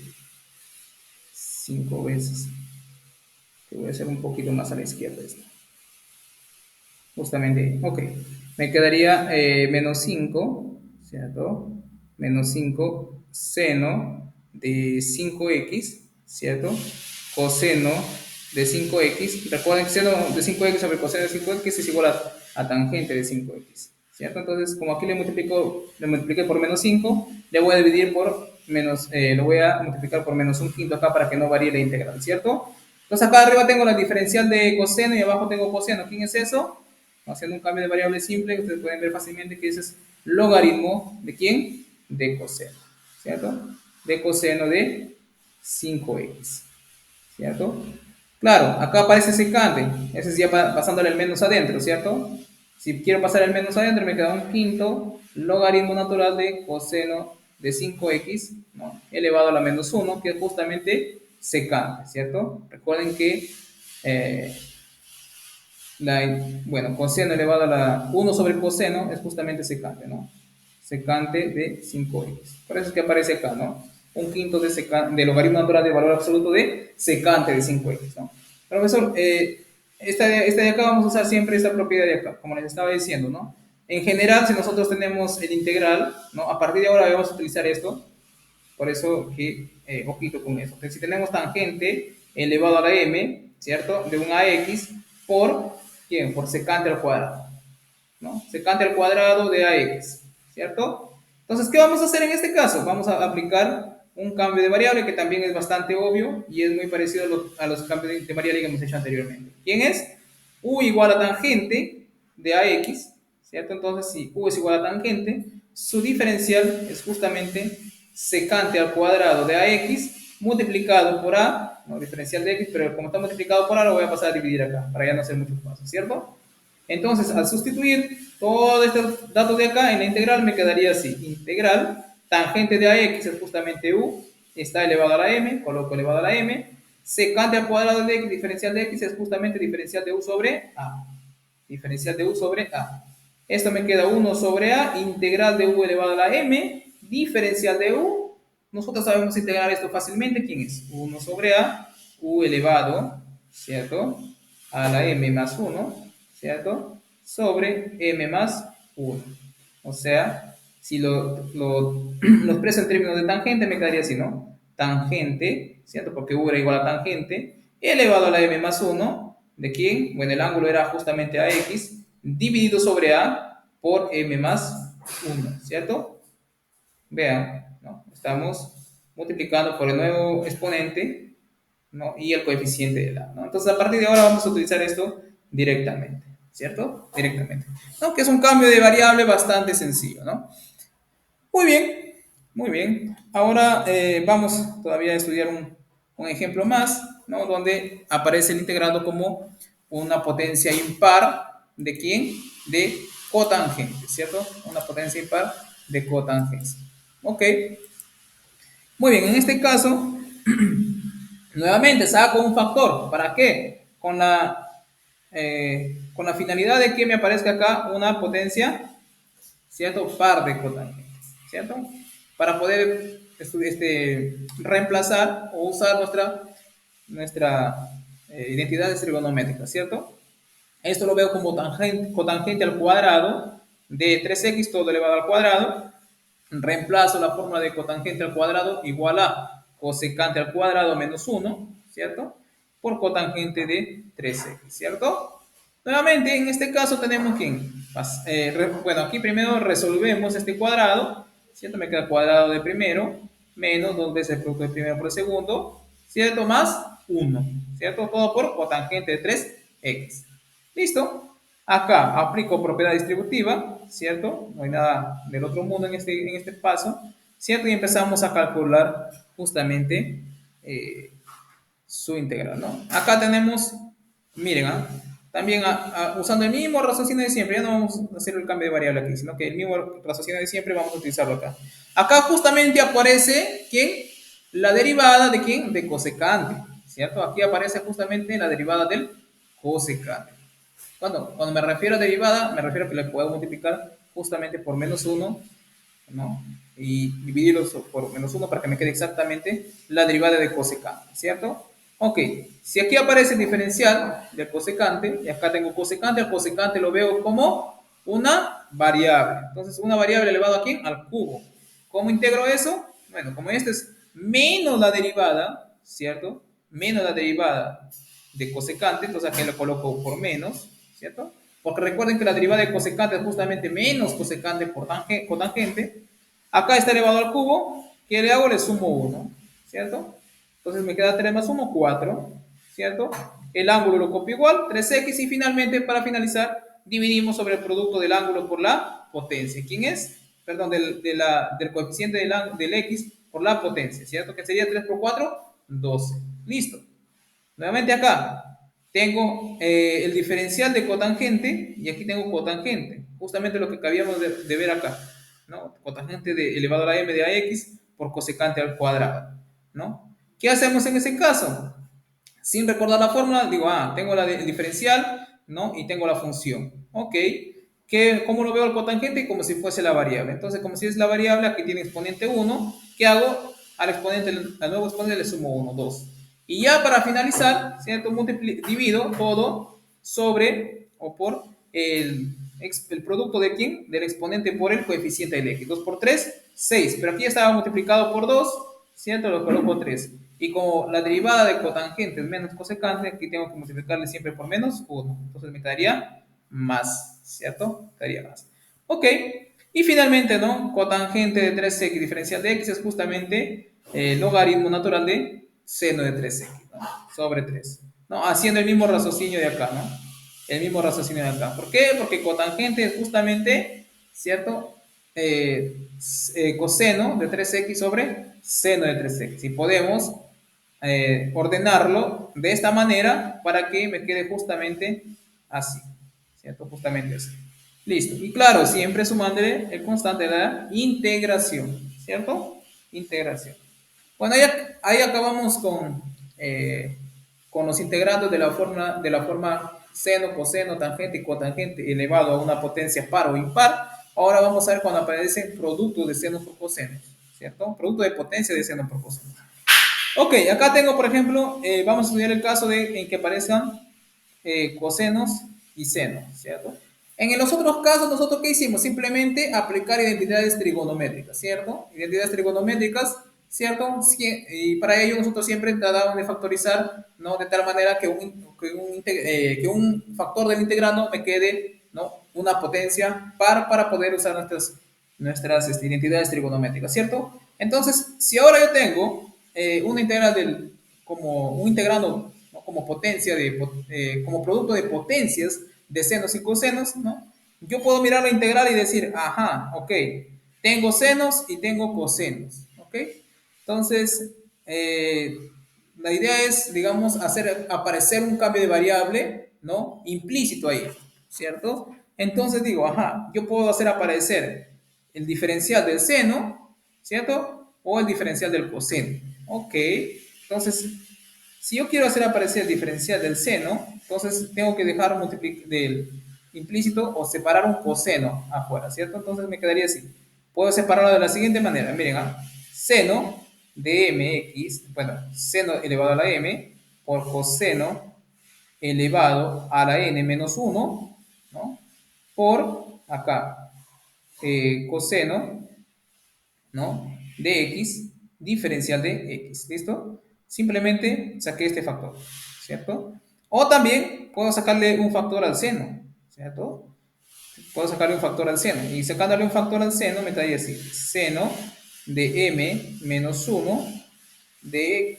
5 veces, que voy a hacer un poquito más a la izquierda esto. Justamente, ok, me quedaría menos 5, ¿cierto? Menos 5 seno de 5x, ¿cierto? Coseno de 5x. Recuerden que seno de 5x sobre coseno de 5x es igual a tangente de 5x, ¿cierto? Entonces, como aquí le multipliqué por menos 5, le voy a dividir por menos, lo voy a multiplicar por menos un quinto acá para que no varíe la integral, ¿cierto? Entonces acá arriba tengo la diferencial de coseno y abajo tengo coseno. ¿Quién es eso? Haciendo un cambio de variable simple, ustedes pueden ver fácilmente que ese es logaritmo de quién? De coseno, ¿cierto? De coseno de 5x, ¿cierto? Claro, acá aparece secante, ese es ya pasándole el menos adentro, ¿cierto? Si quiero pasar el menos adentro, me queda un quinto logaritmo natural de coseno de 5x, ¿no? Elevado a la menos 1, que es justamente secante, ¿cierto? Recuerden que bueno, coseno elevado a la 1 sobre coseno es justamente secante, ¿no? Secante de 5x. Por eso es que aparece acá, ¿no? Un quinto de logaritmo natural de valor absoluto de secante de 5x, ¿no? Profesor, esta de acá vamos a usar siempre esta propiedad de acá, como les estaba diciendo, ¿no? En general, si nosotros tenemos el integral, ¿no? A partir de ahora vamos a utilizar esto, por eso que, ojito con eso. Entonces, si tenemos tangente elevado a la m, ¿cierto? De un ax por, ¿quién? Por secante al cuadrado, ¿no? Secante al cuadrado de ax, ¿cierto? Entonces, ¿qué vamos a hacer en este caso? Vamos a aplicar un cambio de variable que también es bastante obvio y es muy parecido a los cambios de variable que hemos hecho anteriormente. ¿Quién es? U igual a tangente de ax, ¿cierto? Entonces, si u es igual a tangente, su diferencial es justamente secante al cuadrado de ax multiplicado por a, no, diferencial de x, pero como está multiplicado por a, lo voy a pasar a dividir acá, para ya no hacer muchos pasos, ¿cierto? Entonces, al sustituir todos estos datos de acá en la integral, me quedaría así. Integral, tangente de ax es justamente u, está elevado a la m, coloco elevado a la m, secante al cuadrado de x, diferencial de x es justamente diferencial de u sobre a. Diferencial de u sobre a. Esto me queda 1 sobre a, integral de u elevado a la m, diferencial de u. Nosotros sabemos integrar esto fácilmente. ¿Quién es? 1 sobre a, u elevado, ¿cierto? A la m más 1, ¿cierto? Sobre m más 1. O sea, si lo expreso en términos de tangente, me quedaría así, ¿no? Tangente, ¿cierto? Porque u era igual a tangente, elevado a la m más 1, ¿de quién? Bueno, el ángulo era justamente ax, dividido sobre a por m más 1, ¿cierto? Vean, ¿no? Estamos multiplicando por el nuevo exponente, ¿no? Y el coeficiente de la, ¿no? Entonces, a partir de ahora vamos a utilizar esto directamente, ¿cierto? Directamente. ¿No? Que es un cambio de variable bastante sencillo, ¿no? Muy bien, muy bien. Ahora vamos todavía a estudiar un ejemplo más, ¿no? Donde aparece el integrando como una potencia impar de quién? De cotangente, ¿cierto? Una potencia impar de cotangencia. Ok, muy bien, en este caso, nuevamente saco un factor. ¿Para qué? Con la finalidad de que me aparezca acá una potencia, ¿cierto? Par de cotangente, ¿cierto? Para poder reemplazar o usar nuestra identidad trigonométrica, ¿cierto? Esto lo veo como cotangente al cuadrado de 3x todo elevado al cuadrado. Reemplazo la fórmula de cotangente al cuadrado igual a cosecante al cuadrado menos 1, ¿cierto? Por cotangente de 3x, ¿cierto? Nuevamente, en este caso tenemos que, bueno, aquí primero resolvemos este cuadrado, ¿cierto? Me queda el cuadrado de primero menos 2 veces el producto de primero por el segundo, ¿cierto? Más 1, ¿cierto? Todo por cotangente de 3x. ¿Listo? Acá aplico propiedad distributiva, ¿cierto? No hay nada del otro mundo en este paso, ¿cierto? Y empezamos a calcular justamente su integral, ¿no? Acá tenemos, miren, también usando el mismo raciocinio de siempre, ya no vamos a hacer el cambio de variable aquí, sino que el mismo raciocinio de siempre vamos a utilizarlo acá. Acá justamente aparece, ¿quién? La derivada de quién? De cosecante, ¿cierto? Aquí aparece justamente la derivada del cosecante. Cuando me refiero a derivada, me refiero a que le puedo multiplicar justamente por menos 1, ¿no? Y dividirlo por menos 1 para que me quede exactamente la derivada de cosecante, ¿cierto? Ok, si aquí aparece el diferencial del cosecante, y acá tengo cosecante, el cosecante lo veo como una variable. Entonces, una variable elevado aquí al cubo. ¿Cómo integro eso? Bueno, como este es menos la derivada, ¿cierto? Menos la derivada de cosecante, entonces aquí lo coloco por menos, ¿cierto? Porque recuerden que la derivada de cosecante es justamente menos cosecante por cotangente. Acá está elevado al cubo, ¿qué le hago? Le sumo 1, ¿cierto? Entonces me queda 3 más 1, 4, ¿cierto? El ángulo lo copio igual, 3x, y finalmente, para finalizar, dividimos sobre el producto del ángulo por la potencia. ¿Quién es? Perdón, del coeficiente del x por la potencia, ¿cierto? Que sería 3 por 4, 12. Listo. Nuevamente acá tengo el diferencial de cotangente y aquí tengo cotangente, justamente lo que acabamos de ver acá, ¿no? Cotangente elevado a la m de ax por cosecante al cuadrado, ¿no? ¿Qué hacemos en ese caso? Sin recordar la fórmula, digo, tengo el diferencial, ¿no? Y tengo la función, ¿ok? ¿Cómo lo veo el cotangente? Como si fuese la variable. Entonces, como si es la variable, aquí tiene exponente 1, ¿qué hago? Al nuevo exponente le sumo 1, 2. Y ya para finalizar, ¿cierto? Divido todo sobre o por el producto de quién? Del exponente por el coeficiente del x. 2 por 3, 6. Pero aquí estaba multiplicado por 2, ¿cierto? Lo coloco 3. Y como la derivada de cotangente es menos cosecante, aquí tengo que multiplicarle siempre por menos 1. Entonces me quedaría más, ¿cierto? Quedaría más. Ok. Y finalmente, ¿no? Cotangente de 3x diferencial de x es justamente el logaritmo natural de seno de 3x, ¿no? Sobre 3. ¿No? Haciendo el mismo raciocinio de acá, ¿no? El mismo raciocinio de acá. ¿Por qué? Porque cotangente es justamente, ¿cierto? Coseno de 3x sobre seno de 3x. Y podemos ordenarlo de esta manera para que me quede justamente así, ¿cierto? Justamente así. Listo. Y claro, siempre sumándole el constante de la integración, ¿cierto? Integración. Bueno, ahí acabamos con los integrandos de la forma seno, coseno, tangente y cotangente elevado a una potencia par o impar. Ahora vamos a ver cuando aparecen productos de seno por coseno, ¿cierto? Producto de potencia de seno por coseno. Ok, acá tengo, por ejemplo, vamos a estudiar el caso en que aparezcan cosenos y senos, ¿cierto? En los otros casos, ¿nosotros qué hicimos? Simplemente aplicar identidades trigonométricas, ¿cierto? Identidades trigonométricas, ¿cierto? Y para ello nosotros siempre tratamos de factorizar, ¿no? De tal manera que un factor del integrando me quede, ¿no? Una potencia para poder usar nuestras identidades trigonométricas, ¿cierto? Entonces, si ahora yo tengo una integral como un integrando, ¿no? Como potencia como producto de potencias de senos y cosenos, ¿no? Yo puedo mirar la integral y decir, ajá, ok, tengo senos y tengo cosenos, ¿ok? Entonces, la idea es, digamos, hacer aparecer un cambio de variable, ¿no? Implícito ahí, ¿cierto? Entonces digo, ajá, yo puedo hacer aparecer el diferencial del seno, ¿cierto? O el diferencial del coseno. Ok, entonces, si yo quiero hacer aparecer el diferencial del seno, entonces tengo que dejar del implícito o separar un coseno afuera, ¿cierto? Entonces me quedaría así. Puedo separarlo de la siguiente manera. Miren, ¿ah? Seno de mx, bueno, seno elevado a la m por coseno elevado a la n menos 1, ¿no? Por acá, coseno, ¿no? De x, diferencial de x, ¿listo? Simplemente saqué este factor, ¿cierto? O también puedo sacarle un factor al seno, ¿cierto? Puedo sacarle un factor al seno. Y sacándole un factor al seno me trae así. Seno de m menos 1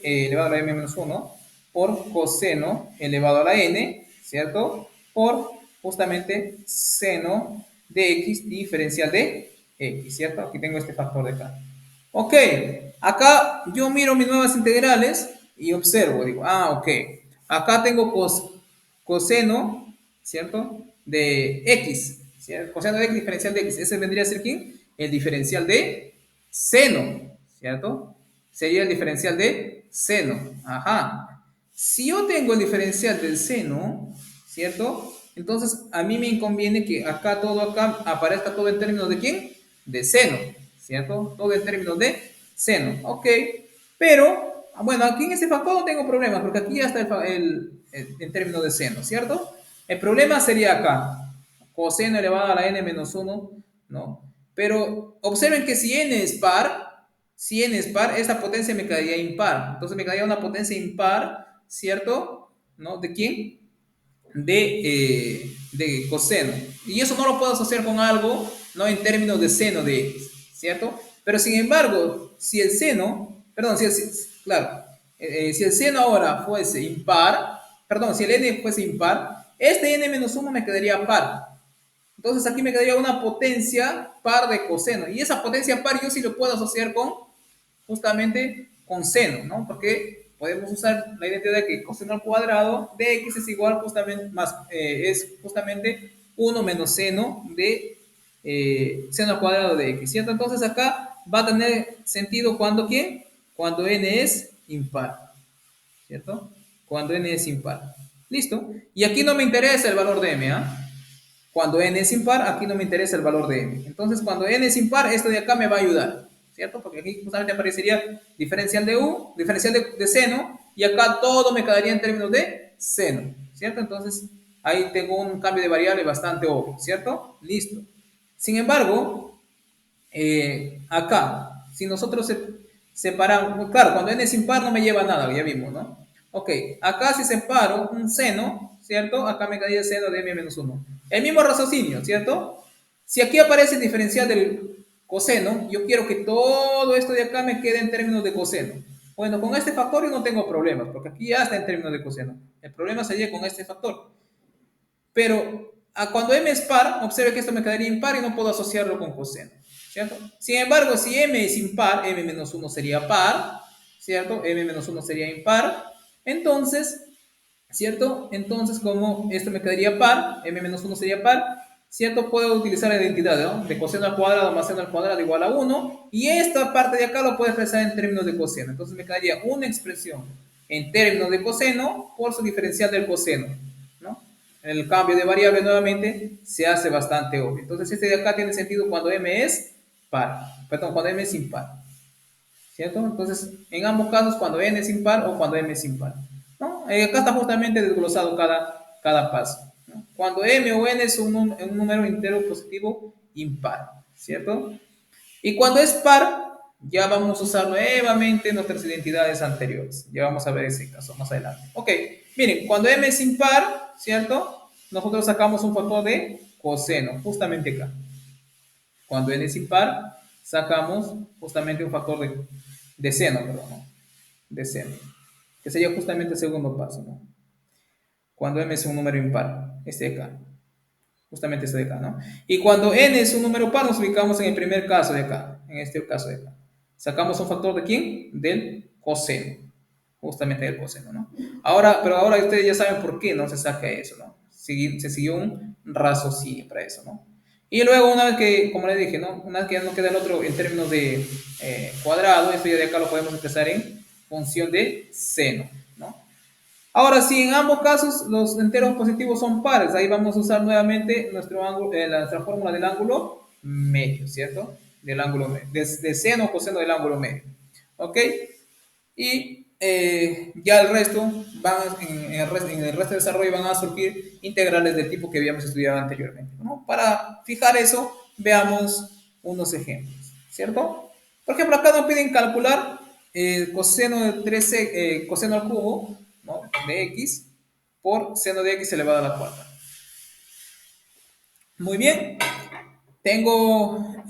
elevado a la m menos 1 por coseno elevado a la n, ¿cierto? Por justamente seno de x diferencial de x, ¿cierto? Aquí tengo este factor de acá. Ok, acá yo miro mis nuevas integrales y observo, digo, ah, ok, acá tengo coseno, ¿cierto? De x, ¿cierto? Coseno de x diferencial de x, ese vendría a ser ¿quién? El diferencial de seno, ¿cierto? Sería el diferencial de seno, ajá. Si yo tengo el diferencial del seno, ¿cierto? Entonces a mí me conviene que acá todo acá aparezca todo en términos de ¿quién? De seno, ¿cierto? Todo en términos de seno, ok. Pero, bueno, aquí en este factor no tengo problemas, porque aquí ya está en términos de seno, ¿cierto? El problema sería acá, coseno elevado a la n menos 1, ¿no? Pero observen que si n es par, esta potencia me quedaría impar. Entonces me quedaría una potencia impar, ¿cierto? ¿No? ¿De quién? De coseno. Y eso no lo puedo asociar con algo, ¿no? En términos de seno de x, ¿cierto? Pero sin embargo, si el seno, perdón, claro, si el seno ahora fuese impar, perdón, si el n fuese impar, este n menos 1 me quedaría par. Entonces aquí me quedaría una potencia par de coseno. Y esa potencia par yo sí lo puedo asociar con justamente con seno, ¿no? Porque podemos usar la identidad de que coseno al cuadrado de x es igual justamente, es justamente 1 menos seno de seno al cuadrado de x, ¿cierto? Entonces acá va a tener sentido cuando ¿qué? Cuando n es impar, ¿cierto? Cuando n es impar. ¿Listo? Y aquí no me interesa el valor de m, ¿ah? Cuando n es impar, aquí no me interesa el valor de m. Entonces, cuando n es impar, esto de acá me va a ayudar, ¿cierto? Porque aquí justamente aparecería diferencial de u, diferencial de seno, y acá todo me quedaría en términos de seno, ¿cierto? Entonces, ahí tengo un cambio de variable bastante obvio, ¿cierto? Listo. Sin embargo, acá, si nosotros separamos, claro, cuando n es impar no me lleva a nada, ya vimos, ¿no? Ok, acá si separo un seno, ¿cierto? Acá me quedaría el seno de m menos 1. El mismo raciocinio, ¿cierto? Si aquí aparece el diferencial del coseno, yo quiero que todo esto de acá me quede en términos de coseno. Bueno, con este factor yo no tengo problemas, porque aquí ya está en términos de coseno. El problema sería con este factor. Pero cuando m es par, observe que esto me quedaría impar y no puedo asociarlo con coseno, ¿cierto? Sin embargo, si m es impar, m menos 1 sería par, ¿cierto? M menos 1 sería impar. Entonces, ¿cierto? Entonces, como esto me quedaría par, m menos 1 sería par, ¿cierto? Puedo utilizar la identidad, ¿no? De coseno al cuadrado más seno al cuadrado igual a 1, y esta parte de acá lo puedo expresar en términos de coseno. Entonces me quedaría una expresión en términos de coseno por su diferencial del coseno, ¿no? El cambio de variable nuevamente se hace bastante obvio. Entonces este de acá tiene sentido cuando m es par, perdón, cuando m es impar, ¿cierto? Entonces, en ambos casos, cuando n es impar o cuando m es impar, ¿no? Acá está justamente desglosado cada paso, ¿no? Cuando m o n es un número entero positivo impar, ¿cierto? Y cuando es par, ya vamos a usar nuevamente nuestras identidades anteriores. Ya vamos a ver ese caso más adelante. Ok, miren, cuando m es impar, ¿cierto? Nosotros sacamos un factor de coseno, justamente acá. Cuando n es impar, sacamos justamente un factor de seno, perdón, ¿no? De seno, que sería justamente el segundo paso, ¿no? Cuando m es un número impar, este de acá, justamente este de acá, ¿no? Y cuando n es un número par, nos ubicamos en el primer caso de acá, en este caso de acá. Sacamos un factor de quién? Del coseno, justamente del coseno, ¿no? Ahora, pero ahora ustedes ya saben por qué no se saca eso, ¿no? Se siguió un raciocinio para eso, ¿no? Y luego, una vez que, como les dije, ¿no? Una vez que ya no queda el otro en términos de cuadrado, esto ya de acá lo podemos expresar en función de seno, ¿no? Ahora, si en ambos casos los enteros positivos son pares, ahí vamos a usar nuevamente nuestro ángulo, nuestra fórmula del ángulo medio, ¿cierto? Del ángulo medio, de seno o coseno del ángulo medio, ¿ok? Y ya el resto, en el resto de desarrollo van a surgir integrales del tipo que habíamos estudiado anteriormente, ¿no? Para fijar eso, veamos unos ejemplos, ¿cierto? Por ejemplo, acá nos piden calcular el coseno de 13, coseno al cubo, ¿no? De x por seno de x elevado a la cuarta. Muy bien, tengo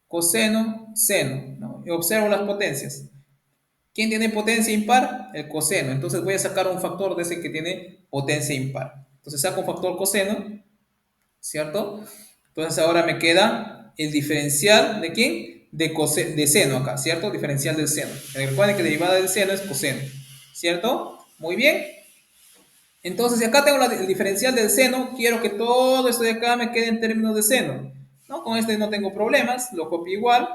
coseno, seno, ¿no? Y observo las potencias. ¿Quién tiene potencia impar? El coseno. Entonces voy a sacar un factor de ese que tiene potencia impar. Entonces saco un factor coseno, ¿cierto? Entonces ahora me queda el diferencial de quién? De seno acá, ¿cierto? Diferencial del seno. Recuerden que derivada del seno es coseno, ¿cierto? Muy bien. Entonces, si acá tengo el diferencial del seno, quiero que todo esto de acá me quede en términos de seno, ¿no? Con este no tengo problemas, lo copio igual,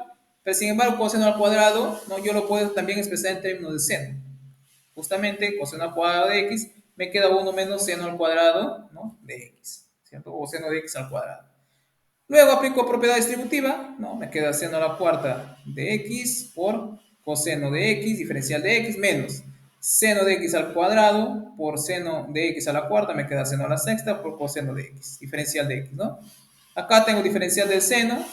pero sin embargo, coseno al cuadrado, ¿no? Yo lo puedo también expresar en términos de seno. Justamente, coseno al cuadrado de x, me queda 1 menos seno al cuadrado, ¿no? De x, ¿cierto? O seno de x al cuadrado. Luego aplico propiedad distributiva, ¿no? Me queda seno a la cuarta de x por coseno de x, diferencial de x, menos seno de x al cuadrado por seno de x a la cuarta, me queda seno a la sexta por coseno de x, diferencial de x, ¿no? Acá tengo diferencial del seno,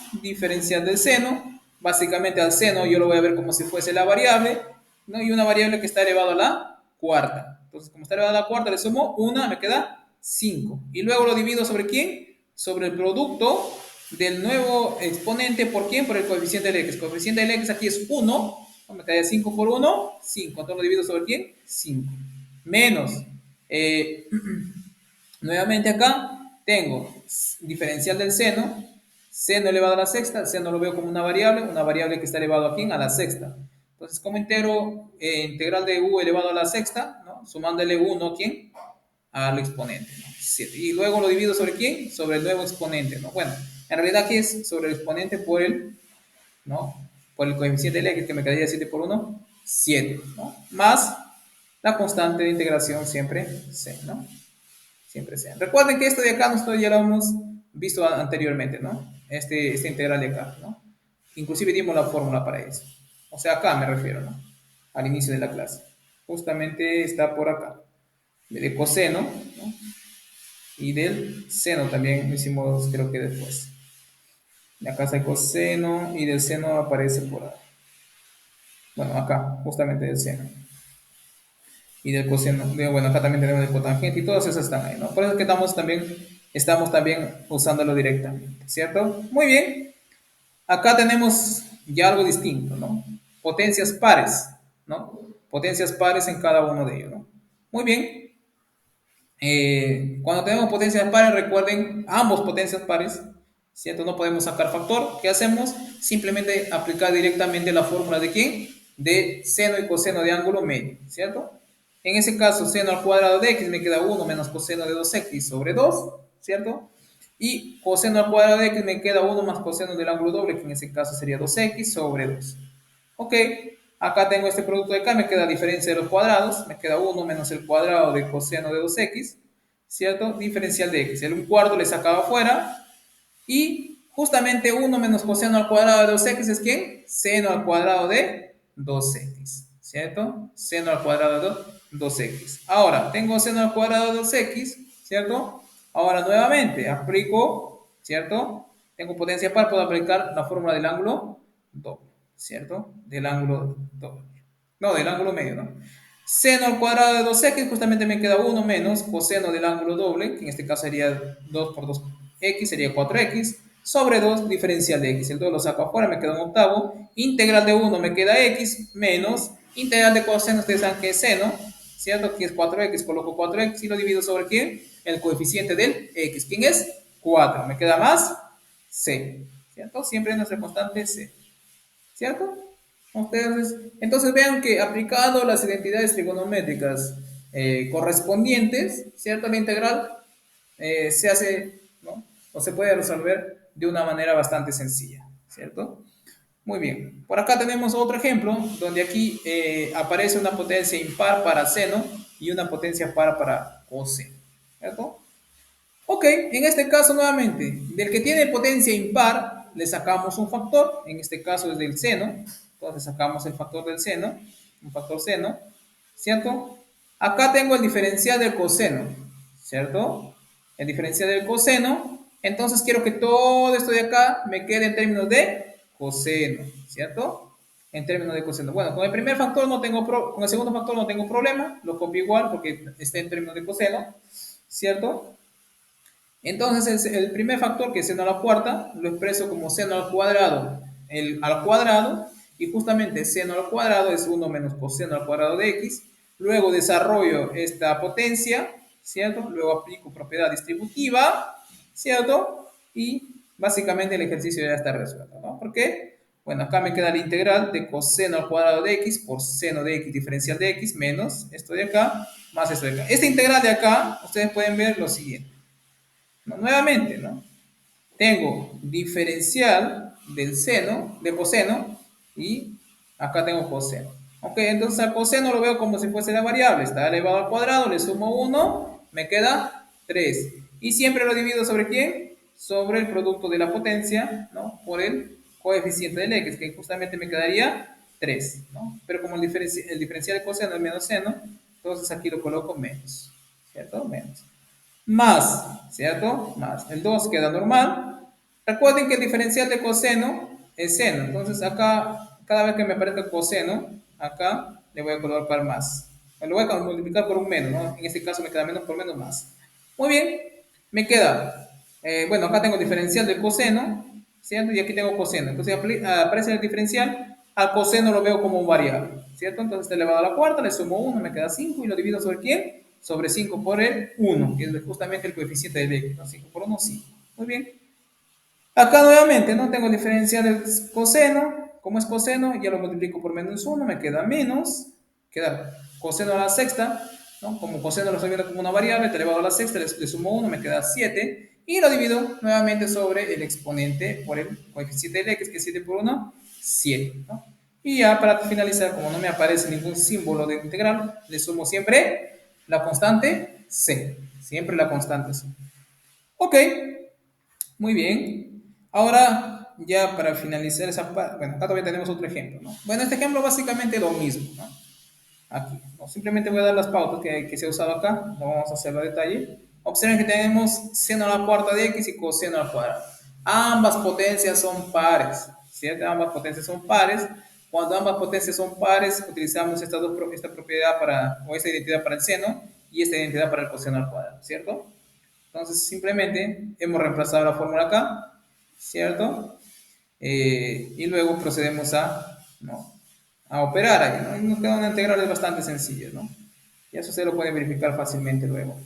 básicamente al seno yo lo voy a ver como si fuese la variable, ¿no? Y una variable que está elevado a la cuarta. Entonces, como está elevado a la cuarta, le sumo 1, me queda 5. Y luego lo divido sobre quién? Sobre el producto del nuevo exponente, ¿por quién? Por el coeficiente del x. El coeficiente del x aquí es 1, me queda 5 por 1, 5. Entonces lo divido sobre quién? 5. Menos, nuevamente acá tengo diferencial del seno, seno elevado a la sexta, el seno lo veo como una variable que está elevado aquí a la sexta. Entonces, como integral de u elevado a la sexta, ¿no? Sumándole 1, ¿quién? Al exponente, ¿no? 7. Y luego lo divido sobre quién? Sobre el nuevo exponente, ¿no? Bueno, en realidad aquí es sobre el exponente por el, ¿no? Por el coeficiente del x, que me quedaría 7 por 1, 7, ¿no? Más la constante de integración siempre c, ¿no? Siempre c. Recuerden que esto de acá nosotros ya lo hemos visto anteriormente, ¿no? Este integral de acá, ¿no? Inclusive dimos la fórmula para eso. O sea, acá me refiero, ¿no? Al inicio de la clase. Justamente está por acá. De coseno, ¿no? Y del seno también lo hicimos, creo que después. De acá está el coseno y del seno aparece por ahí. Bueno, acá, justamente del seno. Y del coseno. Bueno, acá también tenemos el cotangente y todas esas están ahí, ¿no? Por eso es que estamos también usándolo directamente, ¿cierto? Muy bien. Acá tenemos ya algo distinto, ¿no? Potencias pares, ¿no? Potencias pares en cada uno de ellos, ¿no? Muy bien. Cuando tenemos potencias pares, recuerden, ambos potencias pares, ¿cierto? No podemos sacar factor. ¿Qué hacemos? Simplemente aplicar directamente la fórmula de ¿quién? De seno y coseno de ángulo medio, ¿cierto? En ese caso, seno al cuadrado de x me queda 1 menos coseno de 2x sobre 2, ¿cierto? Y coseno al cuadrado de x me queda 1 más coseno del ángulo doble, que en ese caso sería 2x sobre 2. Ok, acá tengo este producto de acá, me queda diferencia de los cuadrados, me queda 1 menos el cuadrado de coseno de 2x, ¿cierto? Diferencial de x, el 1/4 le sacaba afuera, y justamente 1 menos coseno al cuadrado de 2x es ¿quién? Seno al cuadrado de 2x, ¿cierto? Seno al cuadrado de 2x. Ahora, tengo seno al cuadrado de 2x, ¿cierto? Ahora nuevamente aplico, ¿cierto? Tengo potencia par, puedo aplicar la fórmula del ángulo doble, ¿cierto? Del ángulo doble. No, del ángulo medio, ¿no? Seno al cuadrado de 2x, justamente me queda 1 menos coseno del ángulo doble, que en este caso sería 2 por 2x, sería 4x, sobre 2 diferencial de x. El 2 lo saco afuera, me queda un octavo. Integral de 1 me queda x, menos integral de coseno, ustedes saben que es seno, ¿cierto? Aquí es 4x, coloco 4x y lo divido sobre ¿quién? El coeficiente del x. ¿Quién es? 4. Me queda más c, ¿cierto? Siempre nuestra constante c, ¿cierto? Entonces vean que aplicando las identidades trigonométricas correspondientes, ¿cierto? La integral se hace, ¿no? O se puede resolver de una manera bastante sencilla, ¿cierto? Muy bien. Por acá tenemos otro ejemplo donde aquí aparece una potencia impar para seno y una potencia par para coseno, ¿cierto? Ok, en este caso nuevamente, del que tiene potencia impar, le sacamos un factor, en este caso es del seno, entonces sacamos el factor del seno, un factor seno, ¿cierto? Acá tengo el diferencial del coseno, ¿cierto? El diferencial del coseno, entonces quiero que todo esto de acá me quede en términos de coseno, ¿cierto? En términos de coseno. Bueno, con el primer factor no tengo con el segundo factor no tengo problema, lo copio igual porque está en términos de coseno, ¿cierto? Entonces, el primer factor, que es seno a la cuarta, lo expreso como seno al cuadrado, al cuadrado, y justamente seno al cuadrado es 1 menos coseno al cuadrado de x. Luego desarrollo esta potencia, ¿cierto? Luego aplico propiedad distributiva, ¿cierto? Y básicamente el ejercicio ya está resuelto, ¿no? ¿Por qué? Bueno, acá me queda la integral de coseno al cuadrado de x por seno de x diferencial de x menos esto de acá más esto de acá. Esta integral de acá, ustedes pueden ver lo siguiente. ¿No? Nuevamente, ¿no? Tengo diferencial del seno, de coseno, y acá tengo coseno. Ok, entonces al coseno lo veo como si fuese la variable, está elevado al cuadrado, le sumo 1, me queda 3. Y siempre lo divido sobre quién? Sobre el producto de la potencia, ¿no? Por el coeficiente del x, que justamente me quedaría 3, ¿no? Pero como el diferencial de coseno es menos seno, entonces aquí lo coloco menos, ¿cierto? Menos más, ¿cierto? Más. El 2 queda normal. Recuerden que el diferencial de coseno es seno. Entonces acá, cada vez que me aparezca coseno, acá le voy a colocar más. Lo voy a multiplicar por un menos, ¿no? En este caso me queda menos por menos más. Muy bien, me queda, bueno, acá tengo diferencial de coseno, ¿cierto? Y aquí tengo coseno. Entonces aparece el diferencial, al coseno lo veo como un variable, ¿cierto? Entonces está elevado a la cuarta, le sumo 1, me queda 5 y lo divido sobre quién? Sobre 5 por el 1, que es justamente el coeficiente de x, ¿no? 5 por 1, 5. Muy bien. Acá nuevamente, ¿no? Tengo el diferencial del coseno. Como es coseno, ya lo multiplico por menos 1, me queda menos. Queda coseno a la sexta, ¿no? Como coseno lo estoy viendo como una variable, te elevado a la sexta, le sumo 1, me queda 7. Y lo divido nuevamente sobre el exponente por el coeficiente de x, que es 7 por 1, 7, ¿no? Y ya para finalizar, como no me aparece ningún símbolo de integral, le sumo siempre la constante c. Siempre la constante c. Ok, muy bien. Ahora, ya para finalizar esa parte, bueno, acá todavía tenemos otro ejemplo, ¿no? Bueno, este ejemplo básicamente lo mismo, ¿no? Aquí, ¿no? Simplemente voy a dar las pautas que se ha usado acá, no vamos a hacerlo a detalle. Observen que tenemos seno a la cuarta de x y coseno al cuadrado. Ambas potencias son pares, ¿cierto? Ambas potencias son pares. Cuando ambas potencias son pares, utilizamos esta propiedad para, o esta identidad para el seno y esta identidad para el coseno al cuadrado, ¿cierto? Entonces, simplemente hemos reemplazado la fórmula acá, ¿cierto? Y luego procedemos a, ¿no? A operar ahí, ¿no? Y nos queda una integral bastante sencilla, ¿no? Y eso se lo puede verificar fácilmente luego,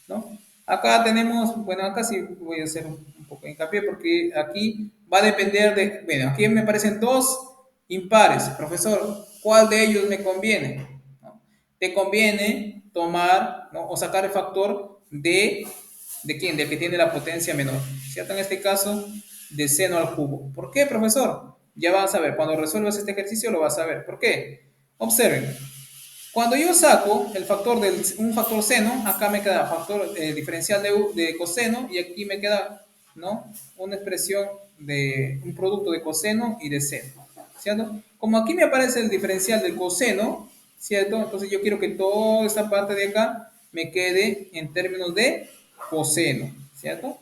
¿no? Acá tenemos, bueno, acá sí voy a hacer un poco de hincapié porque aquí va a depender de, bueno, aquí me parecen dos impares. Profesor, ¿cuál de ellos me conviene? ¿No? Te conviene tomar, ¿no? O sacar el factor ¿de quién? Del que tiene la potencia menor, ¿cierto? En este caso, de seno al cubo. ¿Por qué, profesor? Ya vas a ver, cuando resuelvas este ejercicio lo vas a ver. ¿Por qué? Observen, cuando yo saco un factor seno, acá me queda factor diferencial de coseno y aquí me queda, ¿no? Una expresión de un producto de coseno y de seno, ¿cierto? Como aquí me aparece el diferencial del coseno, ¿cierto? Entonces yo quiero que toda esta parte de acá me quede en términos de coseno, ¿cierto?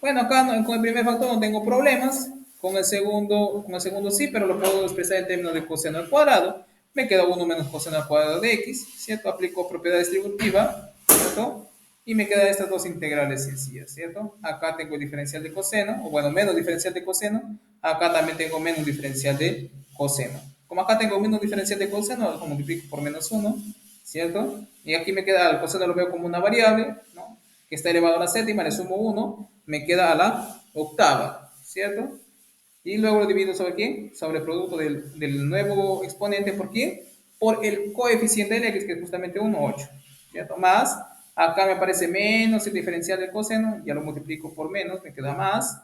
Bueno, acá con el primer factor no tengo problemas, con el segundo sí, pero lo puedo expresar en términos de coseno al cuadrado. Me queda 1 menos coseno al cuadrado de x, ¿cierto? Aplico propiedad distributiva, ¿cierto? Y me quedan estas dos integrales sencillas, ¿cierto? Acá tengo el diferencial de coseno, o bueno, menos diferencial de coseno. Acá también tengo menos diferencial de coseno. Como acá tengo menos diferencial de coseno, lo multiplico por menos 1, ¿cierto? Y aquí me queda, el coseno lo veo como una variable, ¿no? Que está elevado a la séptima, le sumo 1, me queda a la octava, ¿cierto? Y luego lo divido sobre quién, sobre el producto del nuevo exponente por quién, por el coeficiente del x, que es justamente 1, 8, ¿cierto? Más, acá me aparece menos el diferencial del coseno, ya lo multiplico por menos, me queda más.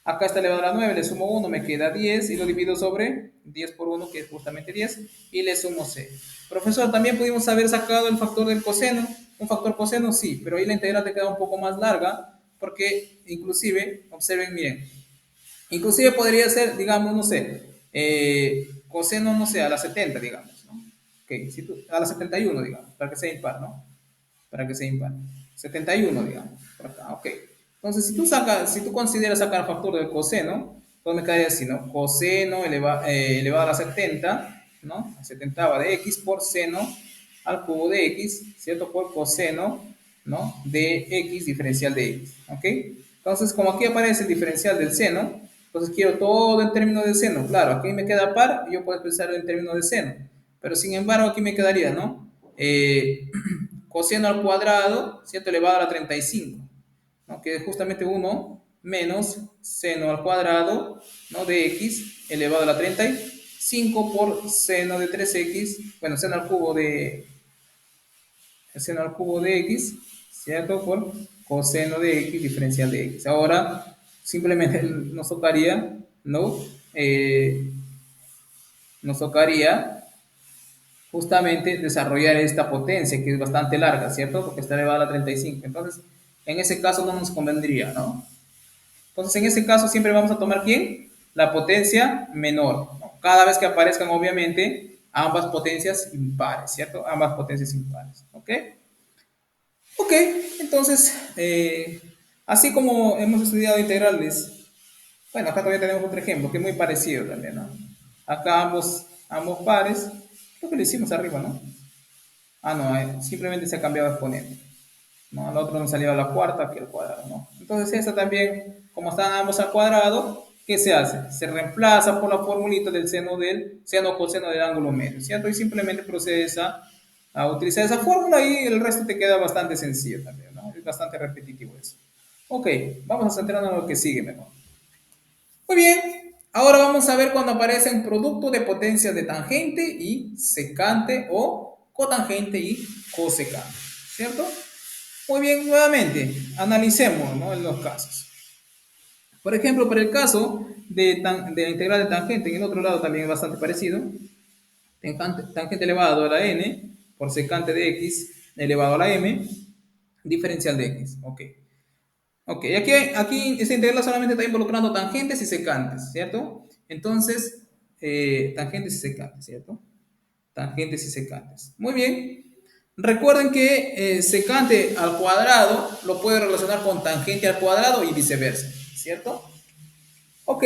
Acá está elevado a la 9, le sumo 1, me queda 10 y lo divido sobre 10 por 1, que es justamente 10, y le sumo 6. Profesor, también pudimos haber sacado el factor del coseno, un factor coseno sí, pero ahí la integral te queda un poco más larga, porque inclusive, observen, miren, inclusive podría ser, digamos, no sé, coseno, no sé, a la 70, digamos, ¿no? Ok, si tú, a la 71, digamos, para que sea impar, ¿no? Para que sea impar. 71, digamos, por acá, ok. Entonces, si tú consideras sacar factor del coseno, pues me quedaría así, ¿no? Coseno elevado a la 70, ¿no? A 70 de x por seno al cubo de x, ¿cierto? Por coseno, ¿no? De x diferencial de x, ¿ok? Entonces, como aquí aparece el diferencial del seno, entonces quiero todo en términos de seno. Claro, aquí me queda par, yo puedo expresarlo en términos de seno. Pero sin embargo, aquí me quedaría, ¿no? Coseno al cuadrado, ¿cierto? Elevado a la 35, ¿no? Que es justamente 1 menos seno al cuadrado, ¿no? De x elevado a la 35 por seno de 3x, bueno, seno al cubo de x, ¿cierto? Por coseno de x diferencial de x. Ahora, simplemente nos tocaría, ¿no? Eh, nos tocaría justamente desarrollar esta potencia que es bastante larga, ¿cierto? Porque está elevada a la 35. Entonces, en ese caso no nos convendría, ¿no? Entonces, en ese caso siempre vamos a tomar ¿quién? La potencia menor, ¿no? Cada vez que aparezcan, obviamente, ambas potencias impares, ¿cierto? Ambas potencias impares, ¿ok? Ok, entonces, así como hemos estudiado integrales, bueno, acá todavía tenemos otro ejemplo que es muy parecido también, ¿no? Acá ambos pares, creo que lo hicimos arriba, ¿no? Ah, no, simplemente se ha cambiado de exponente, ¿no? Al otro nos salió a la cuarta que el cuadrado, ¿no? Entonces, esta también, como están ambos al cuadrado, ¿qué se hace? Se reemplaza por la formulita del seno coseno del ángulo medio, ¿cierto? Y simplemente procedes a utilizar esa fórmula y el resto te queda bastante sencillo también, ¿no? Es bastante repetitivo eso. Ok, vamos a centrarnos en lo que sigue mejor. Muy bien, ahora vamos a ver cuando aparecen producto de potencias de tangente y secante o cotangente y cosecante, ¿cierto? Muy bien, nuevamente, analicemos, ¿no? En los casos. Por ejemplo, para el caso de la integral de tangente, en el otro lado también es bastante parecido. Tangente elevado a la n por secante de x elevado a la m, diferencial de x. Ok. Ok, aquí esta integral solamente está involucrando tangentes y secantes, ¿cierto? Entonces, tangentes y secantes, ¿cierto? Tangentes y secantes. Muy bien. Recuerden que secante al cuadrado lo puedo relacionar con tangente al cuadrado y viceversa, ¿cierto? Ok,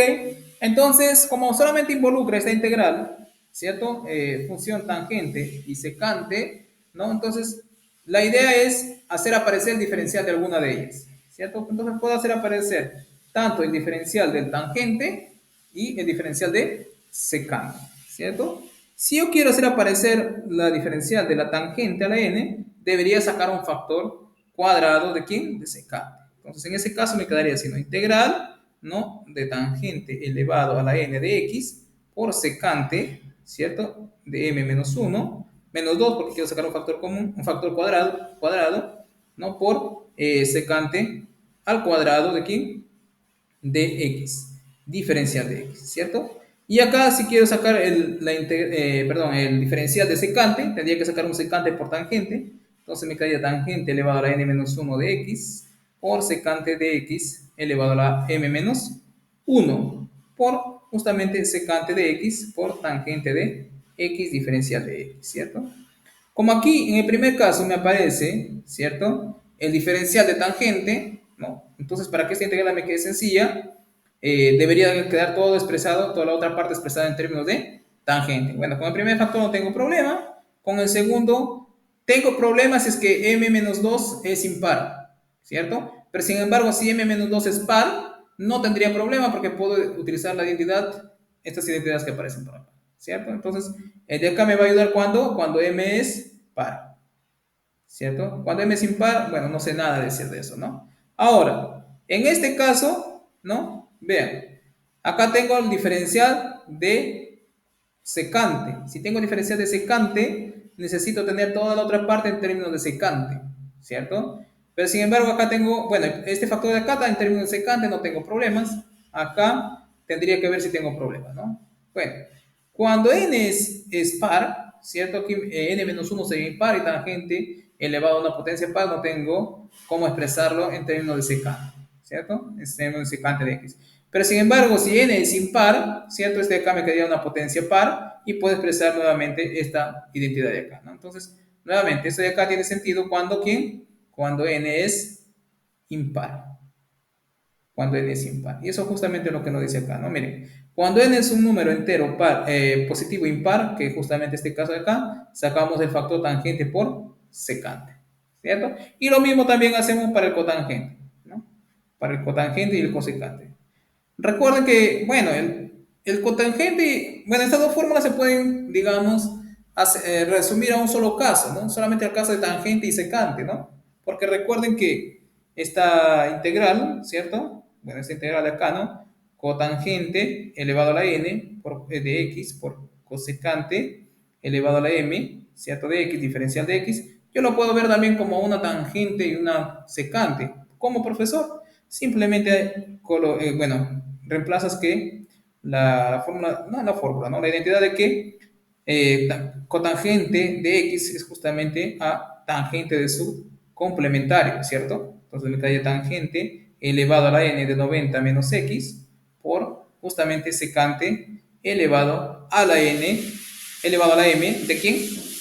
entonces, como solamente involucra esta integral, ¿cierto? Función tangente y secante, ¿no? Entonces, la idea es hacer aparecer el diferencial de alguna de ellas, ¿cierto? Entonces, puedo hacer aparecer tanto el diferencial del tangente y el diferencial de secante, ¿cierto? Si yo quiero hacer aparecer la diferencial de la tangente a la n, debería sacar un factor cuadrado de quién? De secante. Entonces, en ese caso me quedaría siendo integral, ¿no? De tangente elevado a la n de x por secante, ¿cierto? De m menos 1, menos 2 porque quiero sacar un factor común, un factor cuadrado, ¿no? Por secante al cuadrado de quién? De x, diferencial de x, ¿cierto? Y acá si quiero sacar el diferencial de secante, tendría que sacar un secante por tangente, entonces me quedaría tangente elevado a la n menos 1 de x por secante de x elevado a la m menos 1 por justamente secante de x por tangente de x diferencial de x, ¿cierto? Como aquí en el primer caso me aparece, ¿cierto? El diferencial de tangente, ¿no? Entonces, para que esta integral me quede sencilla, debería quedar todo expresado, toda la otra parte expresada en términos de tangente. Bueno, con el primer factor no tengo problema. Con el segundo, tengo problemas si es que m menos 2 es impar, ¿cierto? Pero sin embargo, si m menos 2 es par, no tendría problema porque puedo utilizar la identidad, estas identidades que aparecen por acá, ¿cierto? Entonces, el de acá me va a ayudar cuando m es par, ¿cierto? Cuando m es impar, bueno, no sé nada decir de eso, ¿no? Ahora, en este caso, ¿no? Vean, Acá tengo el diferencial de secante. Si tengo diferencial de secante, necesito tener toda la otra parte en términos de secante, ¿cierto? Pero sin embargo, acá tengo, bueno, este factor de acá está en términos de secante, no tengo problemas. Acá tendría que ver si tengo problemas, ¿no? Bueno, cuando n es par, ¿cierto? Aquí n-1 sería impar y tangente elevado a una potencia par, no tengo cómo expresarlo en términos de secante, ¿cierto? En términos de secante de x. Pero sin embargo, si n es impar, ¿cierto? Este de acá me quedaría una potencia par y puedo expresar nuevamente esta identidad de acá, ¿no? Entonces, nuevamente, esto de acá tiene sentido cuando, ¿quién? Cuando n es impar. Cuando n es impar. Y eso es justamente lo que nos dice acá, ¿no? Miren, cuando n es un número entero par, positivo impar, que justamente este caso de acá, sacamos el factor tangente por secante, ¿cierto? Y lo mismo también hacemos para el cotangente, ¿no? Para el cotangente y el cosecante. Recuerden que, bueno, el cotangente, bueno, estas dos fórmulas se pueden, digamos, resumir a un solo caso, ¿no? Solamente al caso de tangente y secante, ¿no? Porque recuerden que esta integral, ¿cierto? Bueno, esta integral de acá, ¿no? Cotangente elevado a la n de x por cosecante elevado a la m, ¿cierto? De x, diferencial de x. Yo lo puedo ver también como una tangente y una secante. ¿Cómo, profesor? Simplemente, bueno, reemplazas que la fórmula, no la fórmula, ¿no? La identidad de que cotangente de x es justamente a tangente de su complementario, ¿cierto? Entonces me quedaría tangente elevado a la n de 90 menos x por justamente secante elevado a la n, elevado a la m, ¿de quién?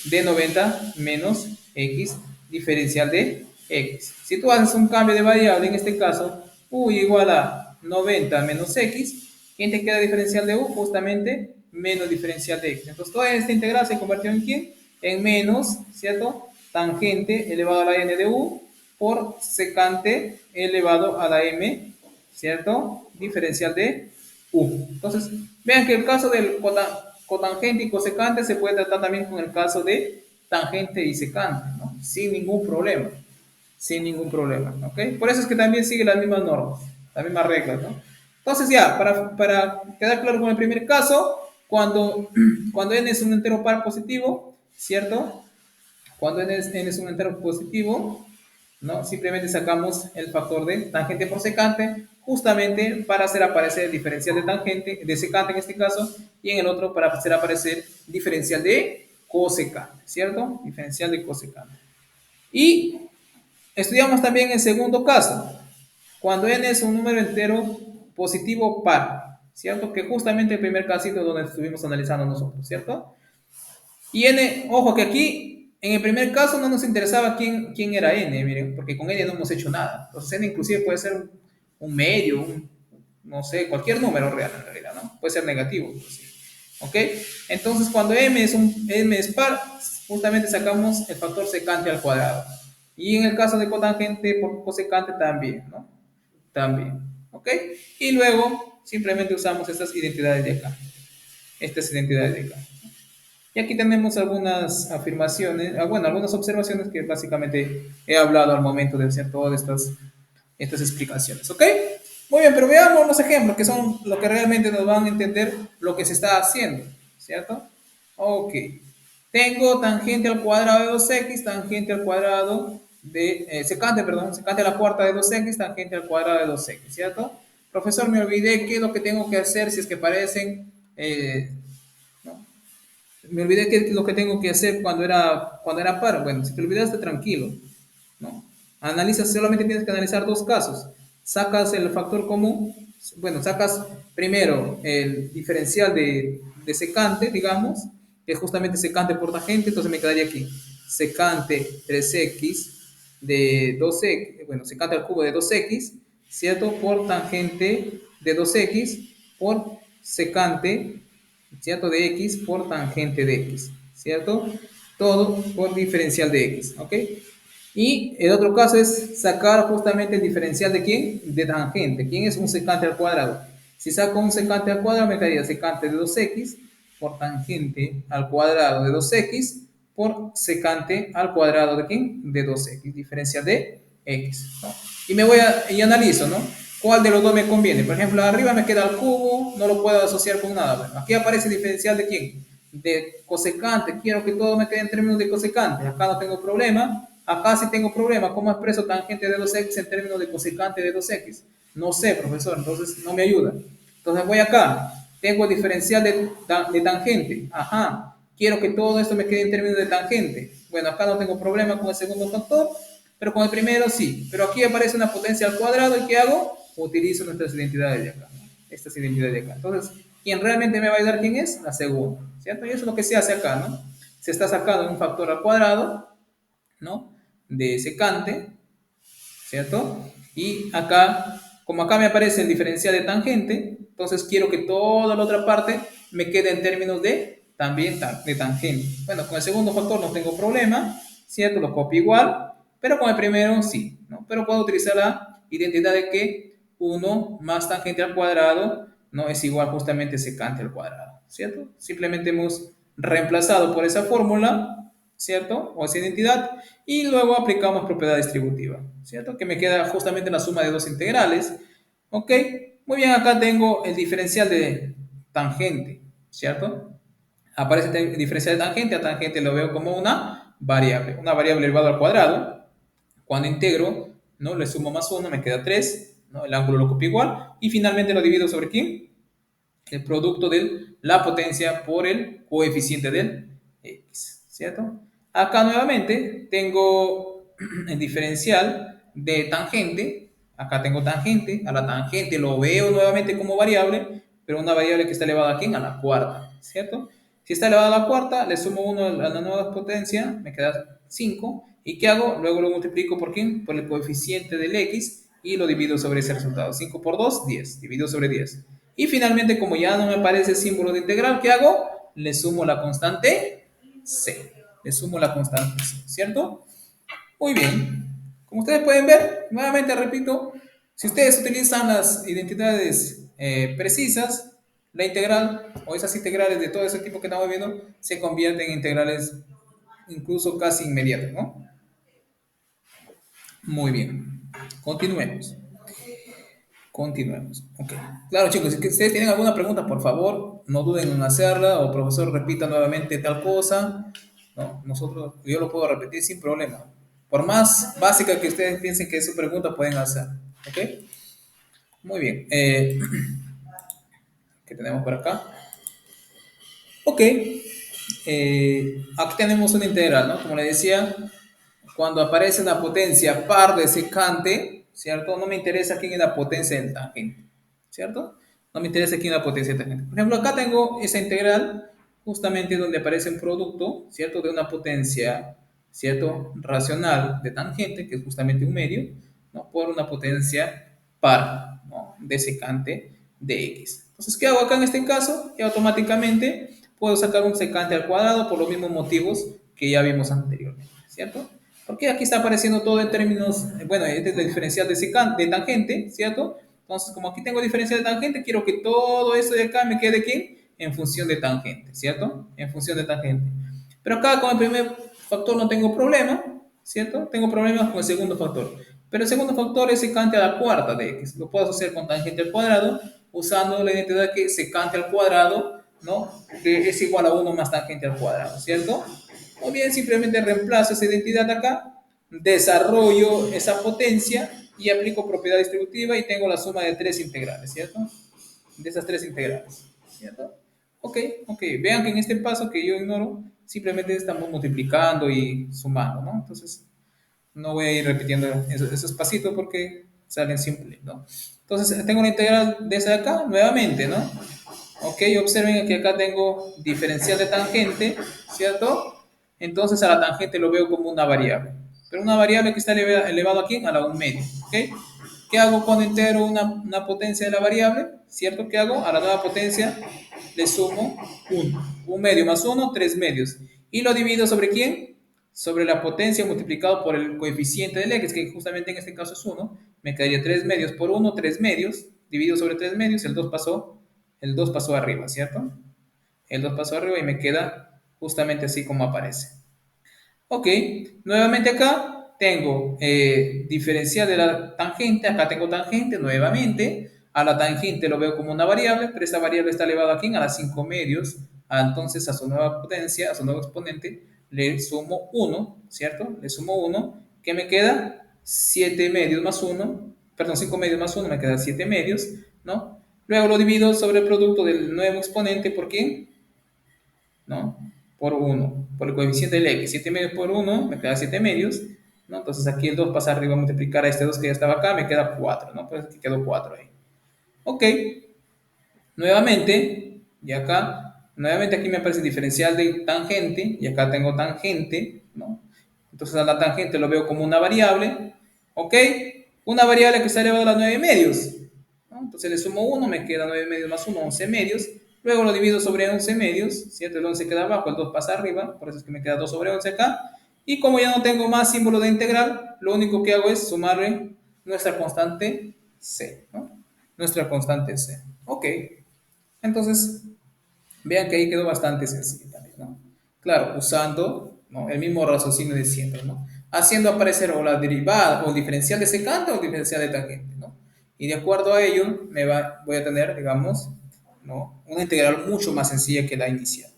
De 90 menos x diferencial de x. Si tú haces un cambio de variable, en este caso, u igual a 90 menos x, ¿quién te queda diferencial de u? Justamente menos diferencial de x. Entonces, toda esta integral se convirtió en ¿quién? En menos, ¿cierto? Tangente elevado a la n de u por secante elevado a la m, ¿cierto? Diferencial de u. Entonces, vean que el caso del cotangente y cosecante se puede tratar también con el caso de tangente y secante, ¿no? Sin ningún problema. Sin ningún problema, ¿ok? Por eso es que también sigue las mismas normas, las mismas reglas, ¿no? Entonces ya, para quedar claro con el primer caso, cuando n es un entero par positivo, ¿cierto? Cuando n es un entero positivo, ¿no? Simplemente sacamos el factor de tangente por secante, justamente para hacer aparecer el diferencial de tangente, de secante en este caso, y en el otro para hacer aparecer diferencial de cosecante, ¿cierto? Diferencial de cosecante. Y estudiamos también el segundo caso, cuando n es un número entero positivo par, ¿cierto? Que justamente el primer casito donde estuvimos analizando nosotros, ¿cierto? Y n, ojo que aquí, en el primer caso no nos interesaba quién era n, miren, porque con n no hemos hecho nada. Entonces n inclusive puede ser un medio, no sé, cualquier número real en realidad, ¿no? Puede ser negativo, inclusive. ¿Ok? Entonces cuando m es par, justamente sacamos el factor secante al cuadrado. Y en el caso de cotangente por cosecante también, ¿no? También. ¿Ok? Y luego simplemente usamos estas identidades de acá. Estas identidades de acá. Y aquí tenemos algunas afirmaciones, bueno, algunas observaciones que básicamente he hablado al momento de hacer todas estas explicaciones, ¿ok? Muy bien, pero veamos los ejemplos que son lo que realmente nos van a entender lo que se está haciendo, ¿cierto? Ok. Tengo tangente al cuadrado de 2x, tangente al cuadrado de, secante, perdón, secante a la cuarta de 2x, tangente al cuadrado de 2x, ¿cierto? Profesor, me olvidé qué es lo que tengo que hacer si es que parecen, ¿no? Me olvidé qué es lo que tengo que hacer cuando era par. Bueno, si te olvidaste, tranquilo, ¿no? Analizas, solamente tienes que analizar dos casos. Sacas el factor común, bueno, sacas primero el diferencial de secante, digamos, que es justamente secante por tangente, entonces me quedaría aquí, secante 3x de 2x, bueno, secante al cubo de 2x, ¿cierto? Por tangente de 2x por secante, ¿cierto? De x por tangente de x, ¿cierto? Todo por diferencial de x, ¿ok? Y el otro caso es sacar justamente el diferencial de quién? De tangente. ¿Quién es un secante al cuadrado? Si saco un secante al cuadrado, me quedaría secante de 2x por tangente al cuadrado de 2x por secante al cuadrado de quién? De 2x, diferencial de x, ¿no? Y analizo, ¿no? ¿Cuál de los dos me conviene? Por ejemplo, arriba me queda el cubo, no lo puedo asociar con nada. Bueno, aquí aparece el diferencial de quién? De cosecante. Quiero que todo me quede en términos de cosecante. Acá no tengo problema. Acá sí tengo problema. ¿Cómo expreso tangente de 2x en términos de cosecante de 2x? No sé, profesor, entonces no me ayuda. Entonces voy acá. Tengo el diferencial de tangente. Ajá. Quiero que todo esto me quede en términos de tangente. Bueno, acá no tengo problema con el segundo factor, pero con el primero sí. Pero aquí aparece una potencia al cuadrado y ¿qué hago? Utilizo nuestras identidades de acá, ¿no? Estas identidades de acá. Entonces, ¿quién realmente me va a ayudar? ¿Quién es? La segunda, ¿cierto? Y eso es lo que se hace acá, ¿no? Se está sacando un factor al cuadrado, ¿no? De secante, ¿cierto? Y acá, como acá me aparece el diferencial de tangente, entonces quiero que toda la otra parte me quede en términos de también de tangente. Bueno, con el segundo factor no tengo problema, ¿cierto? Lo copio igual, pero con el primero sí, ¿no? Pero puedo utilizar la identidad de que 1 más tangente al cuadrado no es igual justamente secante al cuadrado, ¿cierto? Simplemente hemos reemplazado por esa fórmula, ¿cierto? O esa identidad, y luego aplicamos propiedad distributiva, ¿cierto? Que me queda justamente la suma de dos integrales, ¿ok? Muy bien, acá tengo el diferencial de tangente, ¿cierto? Aparece el diferencial de tangente, a tangente lo veo como una variable elevada al cuadrado. Cuando integro, ¿no? Le sumo más 1, me queda 3, ¿no? El ángulo lo copio igual, y finalmente lo divido sobre ¿quién? El producto de la potencia por el coeficiente del x, ¿cierto? Acá nuevamente tengo el diferencial de tangente. Acá tengo tangente. A la tangente lo veo nuevamente como variable, pero una variable que está elevada aquí a la cuarta, ¿cierto? Si está elevada a la cuarta, le sumo 1 a la nueva potencia, me queda 5. ¿Y qué hago? Luego lo multiplico por quién? Por el coeficiente del x y lo divido sobre ese resultado. 5 por 2, 10. Divido sobre 10. Y finalmente, como ya no me aparece el símbolo de integral, ¿qué hago? Le sumo la constante c. Le sumo la constante c, ¿cierto? Muy bien. Como ustedes pueden ver, nuevamente repito, si ustedes utilizan las identidades precisas, la integral o esas integrales de todo ese tipo que estamos viendo se convierten en integrales incluso casi inmediatas, ¿no? Muy bien. Continuemos. Continuemos. Ok. Claro, chicos, si ustedes tienen alguna pregunta, por favor, no duden en hacerla o profesor repita nuevamente tal cosa. No, yo lo puedo repetir sin problema. Por más básica que ustedes piensen que es su pregunta, pueden hacer. Ok. Muy bien. ¿Qué tenemos por acá? Ok. Aquí tenemos una integral, ¿no? Como le decía, cuando aparece una potencia par de secante, ¿cierto? No me interesa quién es la potencia del tangente, ¿cierto? No me interesa quién es la potencia del tangente. Por ejemplo, acá tengo esa integral justamente donde aparece un producto, ¿cierto? De una potencia, ¿cierto? Racional de tangente, que es justamente un medio, ¿no? Por una potencia par, ¿no? De secante de x. Entonces, ¿qué hago acá en este caso? Que automáticamente puedo sacar un secante al cuadrado por los mismos motivos que ya vimos anteriormente, ¿cierto? Porque aquí está apareciendo todo en términos, bueno, este es el diferencial de tangente, ¿cierto? Entonces, como aquí tengo diferencial de tangente, quiero que todo esto de acá me quede ¿quién? En función de tangente, ¿cierto? En función de tangente. Pero acá con el primer factor no tengo problema, ¿cierto? Tengo problemas con el segundo factor. Pero el segundo factor es secante a la cuarta de x. Lo puedo hacer con tangente al cuadrado usando la identidad que secante al cuadrado, ¿no? Que es igual a 1 más tangente al cuadrado, ¿cierto? O bien simplemente reemplazo esa identidad acá, desarrollo esa potencia y aplico propiedad distributiva y tengo la suma de tres integrales, ¿cierto? De esas tres integrales, ¿cierto? Ok, ok. Vean que en este paso que yo ignoro, simplemente estamos multiplicando y sumando, ¿no? Entonces, no voy a ir repitiendo esos pasitos porque salen simples, ¿no? Entonces, tengo una integral de esa de acá, nuevamente, ¿no? Ok, observen que acá tengo diferencial de tangente, ¿cierto? Entonces a la tangente lo veo como una variable. Pero una variable que está elevado aquí a la 1 medio, ¿ok? ¿Qué hago cuando integro una potencia de la variable? ¿Cierto? ¿Qué hago? A la nueva potencia le sumo 1. 1 medio más 1, 3 medios. ¿Y lo divido sobre quién? Sobre la potencia multiplicado por el coeficiente del x, que justamente en este caso es 1. Me quedaría 3 medios por 1, 3 medios. Divido sobre 3 medios, el 2 pasó arriba, ¿cierto? El 2 pasó arriba y me queda justamente así como aparece. Ok, nuevamente acá tengo diferencial de la tangente, acá tengo tangente nuevamente, a la tangente lo veo como una variable, pero esta variable está elevada aquí a las 5 medios, entonces a su nueva potencia, a su nuevo exponente, le sumo 1, ¿cierto? Le sumo 1, ¿qué me queda? 7 medios más 1, perdón, 5 medios más 1, me queda 7 medios, ¿no? Luego lo divido sobre el producto del nuevo exponente, ¿por quién? ¿No? Por 1, por el coeficiente del x, 7 medios por 1, me queda 7 medios, ¿no? Entonces aquí el 2 pasa arriba a multiplicar a este 2 que ya estaba acá, me queda 4, ¿no? Pues aquí quedó 4 ahí. Ok, nuevamente, y acá, nuevamente aquí me aparece el diferencial de tangente, y acá tengo tangente, ¿no? Entonces a la tangente lo veo como una variable, ¿ok? Una variable que está elevada a las 9 medios, ¿no? Entonces le sumo 1, me queda 9 medios más 1, 11 medios, luego lo divido sobre 11 medios, ¿cierto? El 11 queda abajo, el 2 pasa arriba, por eso es que me queda 2 sobre 11 acá, y como ya no tengo más símbolo de integral, lo único que hago es sumarle nuestra constante c, ¿no? Nuestra constante c. Ok, entonces vean que ahí quedó bastante sencillo también, ¿no? Claro, usando, ¿no?, el mismo raciocinio de siempre, ¿no? Haciendo aparecer o la derivada o el diferencial de secante o el diferencial de tangente, ¿no? Y de acuerdo a ello voy a tener, digamos, ¿no?, una integral mucho más sencilla que la inicial.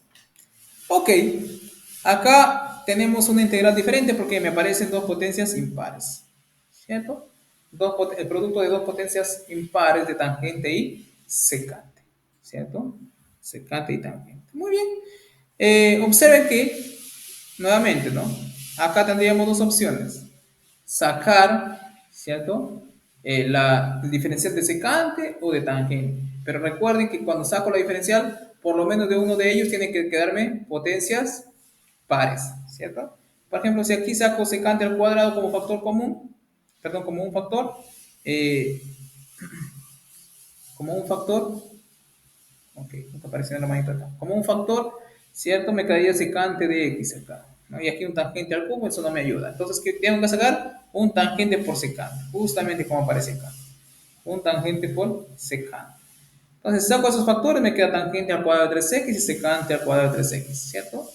Ok, acá tenemos una integral diferente porque me aparecen dos potencias impares, ¿cierto? El producto de dos potencias impares de tangente y secante, ¿cierto? Secante y tangente. Muy bien. Observen que, nuevamente, ¿no? Acá tendríamos dos opciones. Sacar, ¿cierto? El diferencial de secante o de tangente. Pero recuerden que cuando saco la diferencial, por lo menos de uno de ellos tiene que quedarme potencias pares, ¿cierto? Por ejemplo, si aquí saco secante al cuadrado como factor común, perdón, eh, como un factor, ok, está apareciendo la manita acá, como un factor, ¿cierto? Me quedaría secante de x acá, ¿no? Y aquí un tangente al cubo, eso no me ayuda. Entonces, ¿qué tengo que sacar? Un tangente por secante, justamente como aparece acá. Un tangente por secante. Entonces, saco esos factores, me queda tangente al cuadrado de 3x y secante al cuadrado de 3x, ¿cierto?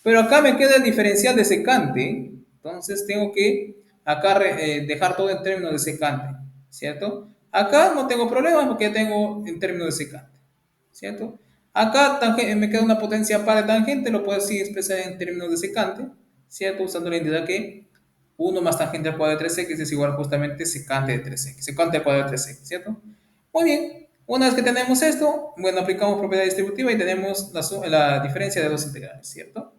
Pero acá me queda el diferencial de secante, entonces tengo que acá dejar todo en términos de secante, ¿cierto? Acá no tengo problemas porque ya tengo en términos de secante, ¿cierto? Acá me queda una potencia par de tangente, lo puedo así expresar en términos de secante, ¿cierto? Usando la identidad que 1 más tangente al cuadrado de 3x es igual justamente secante de 3x, secante al cuadrado de 3x, ¿cierto? Muy bien, una vez que tenemos esto, bueno, aplicamos propiedad distributiva y tenemos la diferencia de dos integrales, ¿cierto?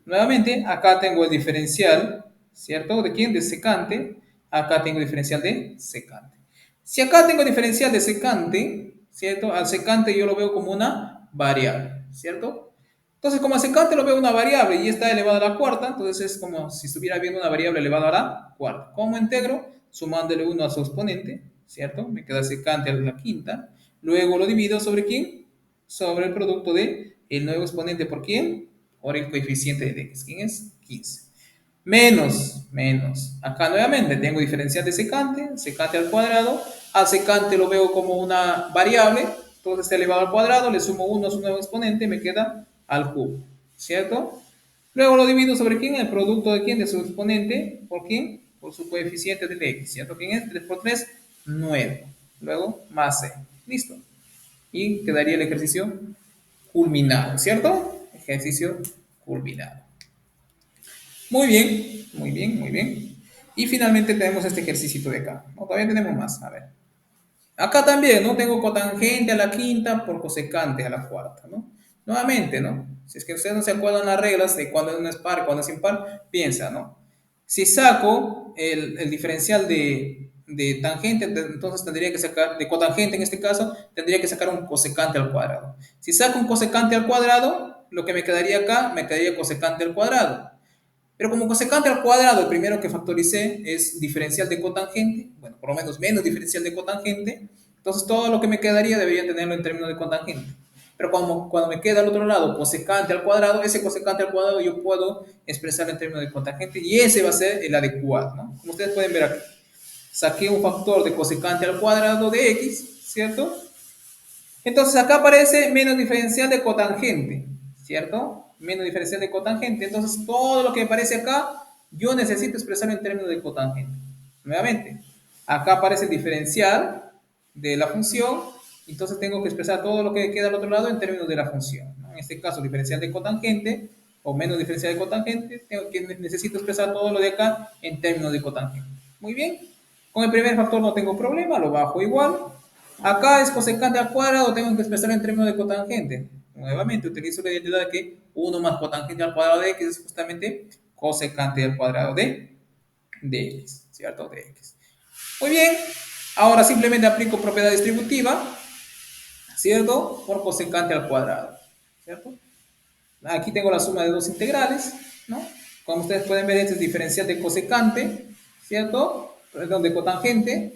Nuevamente, acá tengo el diferencial, ¿cierto? ¿De quién? De secante. Acá tengo diferencial de secante. Si acá tengo diferencial de secante, ¿cierto? Al secante yo lo veo como una variable, ¿cierto? Entonces, como al secante lo veo una variable y está elevada a la cuarta, entonces es como si estuviera viendo una variable elevada a la cuarta. ¿Cómo integro? Sumándole 1 a su exponente, ¿cierto? Me queda secante a la quinta. Luego lo divido sobre quién? Sobre el producto de el nuevo exponente por quién? Por el coeficiente de x. ¿Quién es? 15. Menos. Acá nuevamente tengo diferencial de secante, secante al cuadrado. Al secante lo veo como una variable, entonces está elevado al cuadrado, le sumo 1 a su nuevo exponente y me queda al cubo, ¿cierto? Luego lo divido sobre quién, el producto de quién, de su exponente, ¿por quién? Por su coeficiente de x, ¿cierto? ¿Quién es? 3 por 3, 9. Luego más c. Listo. Y quedaría el ejercicio culminado, ¿cierto? Ejercicio culminado. Muy bien, muy bien, muy bien. Y finalmente tenemos este ejercicio de acá. ¿No? Todavía tenemos más. A ver. Acá también, ¿no? Tengo cotangente a la quinta por cosecante a la cuarta, ¿no? Nuevamente, ¿no? Si es que ustedes no se acuerdan las reglas de cuando uno es par, cuando es impar, piensa, ¿no? Si saco el diferencial de tangente, entonces tendría que sacar, de cotangente en este caso, tendría que sacar un cosecante al cuadrado. Si saco un cosecante al cuadrado, lo que me quedaría acá, me quedaría cosecante al cuadrado. Pero como cosecante al cuadrado, el primero que factoricé es diferencial de cotangente, bueno, por lo menos diferencial de cotangente, entonces todo lo que me quedaría debería tenerlo en términos de cotangente. Pero cuando me queda al otro lado cosecante al cuadrado, ese cosecante al cuadrado yo puedo expresarlo en términos de cotangente y ese va a ser el adecuado, ¿no? Como ustedes pueden ver aquí, saqué un factor de cosecante al cuadrado de x, ¿cierto? Entonces acá aparece menos diferencial de cotangente, ¿cierto? Menos diferencial de cotangente. Entonces todo lo que aparece acá yo necesito expresarlo en términos de cotangente. Nuevamente, acá aparece el diferencial de la función, entonces tengo que expresar todo lo que queda al otro lado en términos de la función, ¿no? En este caso, diferencial de cotangente o menos diferencial de cotangente, necesito expresar todo lo de acá en términos de cotangente. Muy bien, con el primer factor no tengo problema, lo bajo igual. Acá es cosecante al cuadrado, tengo que expresar en términos de cotangente. Nuevamente utilizo la identidad de que 1 más cotangente al cuadrado de x es justamente cosecante al cuadrado de x, ¿cierto? De x. Muy bien, ahora simplemente aplico propiedad distributiva, ¿cierto? Por cosecante al cuadrado, ¿cierto? Aquí tengo la suma de dos integrales, ¿no? Como ustedes pueden ver, este es diferencial de cosecante, ¿cierto? Perdón, de cotangente,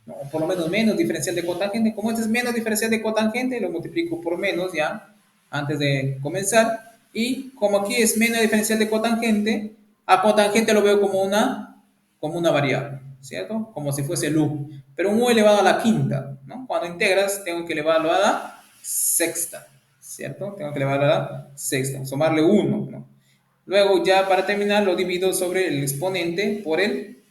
no, por lo menos diferencial de cotangente. Como este es menos diferencial de cotangente, lo multiplico por menos ya, antes de comenzar. Y como aquí es menos diferencial de cotangente, a cotangente lo veo como una variable, ¿cierto? Como si fuese el u. Pero un u elevado a la quinta, ¿no? Cuando integras, tengo que elevarlo a la sexta, ¿cierto? Tengo que elevarlo a la sexta, sumarle 1, ¿no? Luego, ya para terminar, lo divido sobre el exponente por el,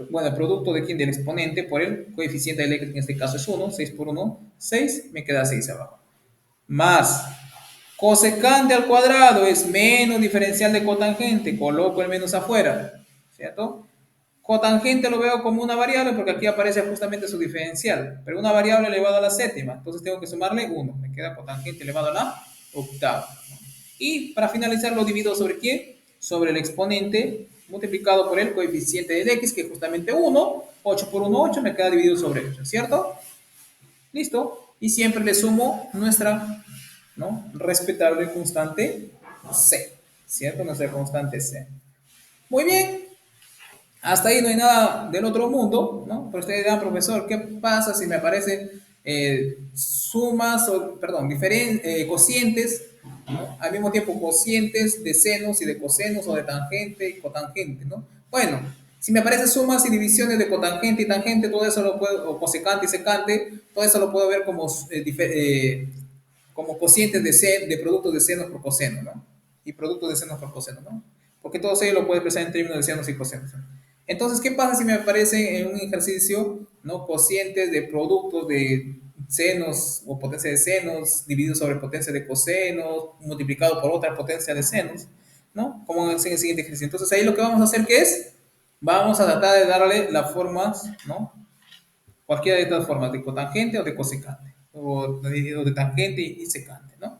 bueno, el producto de quién del exponente por el coeficiente del x, que en este caso es 1, 6 por 1, 6, me queda 6 abajo. Más cosecante al cuadrado es menos diferencial de cotangente, coloco el menos afuera, ¿cierto? Cotangente lo veo como una variable porque aquí aparece justamente su diferencial, pero una variable elevada a la séptima, entonces tengo que sumarle 1, me queda cotangente elevado a la octava. Y para finalizar lo divido sobre ¿quién? Sobre el exponente multiplicado por el coeficiente del x, que es justamente 1, 8 por 1, 8, me queda dividido sobre 8, ¿cierto? Listo. Y siempre le sumo nuestra, ¿no?, respetable constante c, ¿cierto? Nuestra constante c. Muy bien. Hasta ahí no hay nada del otro mundo, ¿no? Pero ustedes dirán, profesor, ¿qué pasa si me aparecen sumas, o, perdón, cocientes, ¿no? Al mismo tiempo cocientes de senos y de cosenos o de tangente y cotangente, ¿no? Bueno, si me aparecen sumas y divisiones de cotangente y tangente, todo eso lo puedo, o cosecante y secante, todo eso lo puedo ver como cocientes de productos de senos por coseno, ¿no? Y productos de senos por coseno, ¿no? Porque todo ello lo puedo expresar en términos de senos y cosenos, ¿no? Entonces, ¿qué pasa si me aparecen en un ejercicio, ¿no?, cocientes de productos de senos o potencia de senos dividido sobre potencia de cosenos multiplicado por otra potencia de senos, ¿no? Como en el siguiente ejercicio. Entonces, ahí lo que vamos a hacer, ¿qué es? Vamos a tratar de darle las formas, ¿no? Cualquiera de estas formas, de cotangente o de cosecante, o de tangente y secante, ¿no?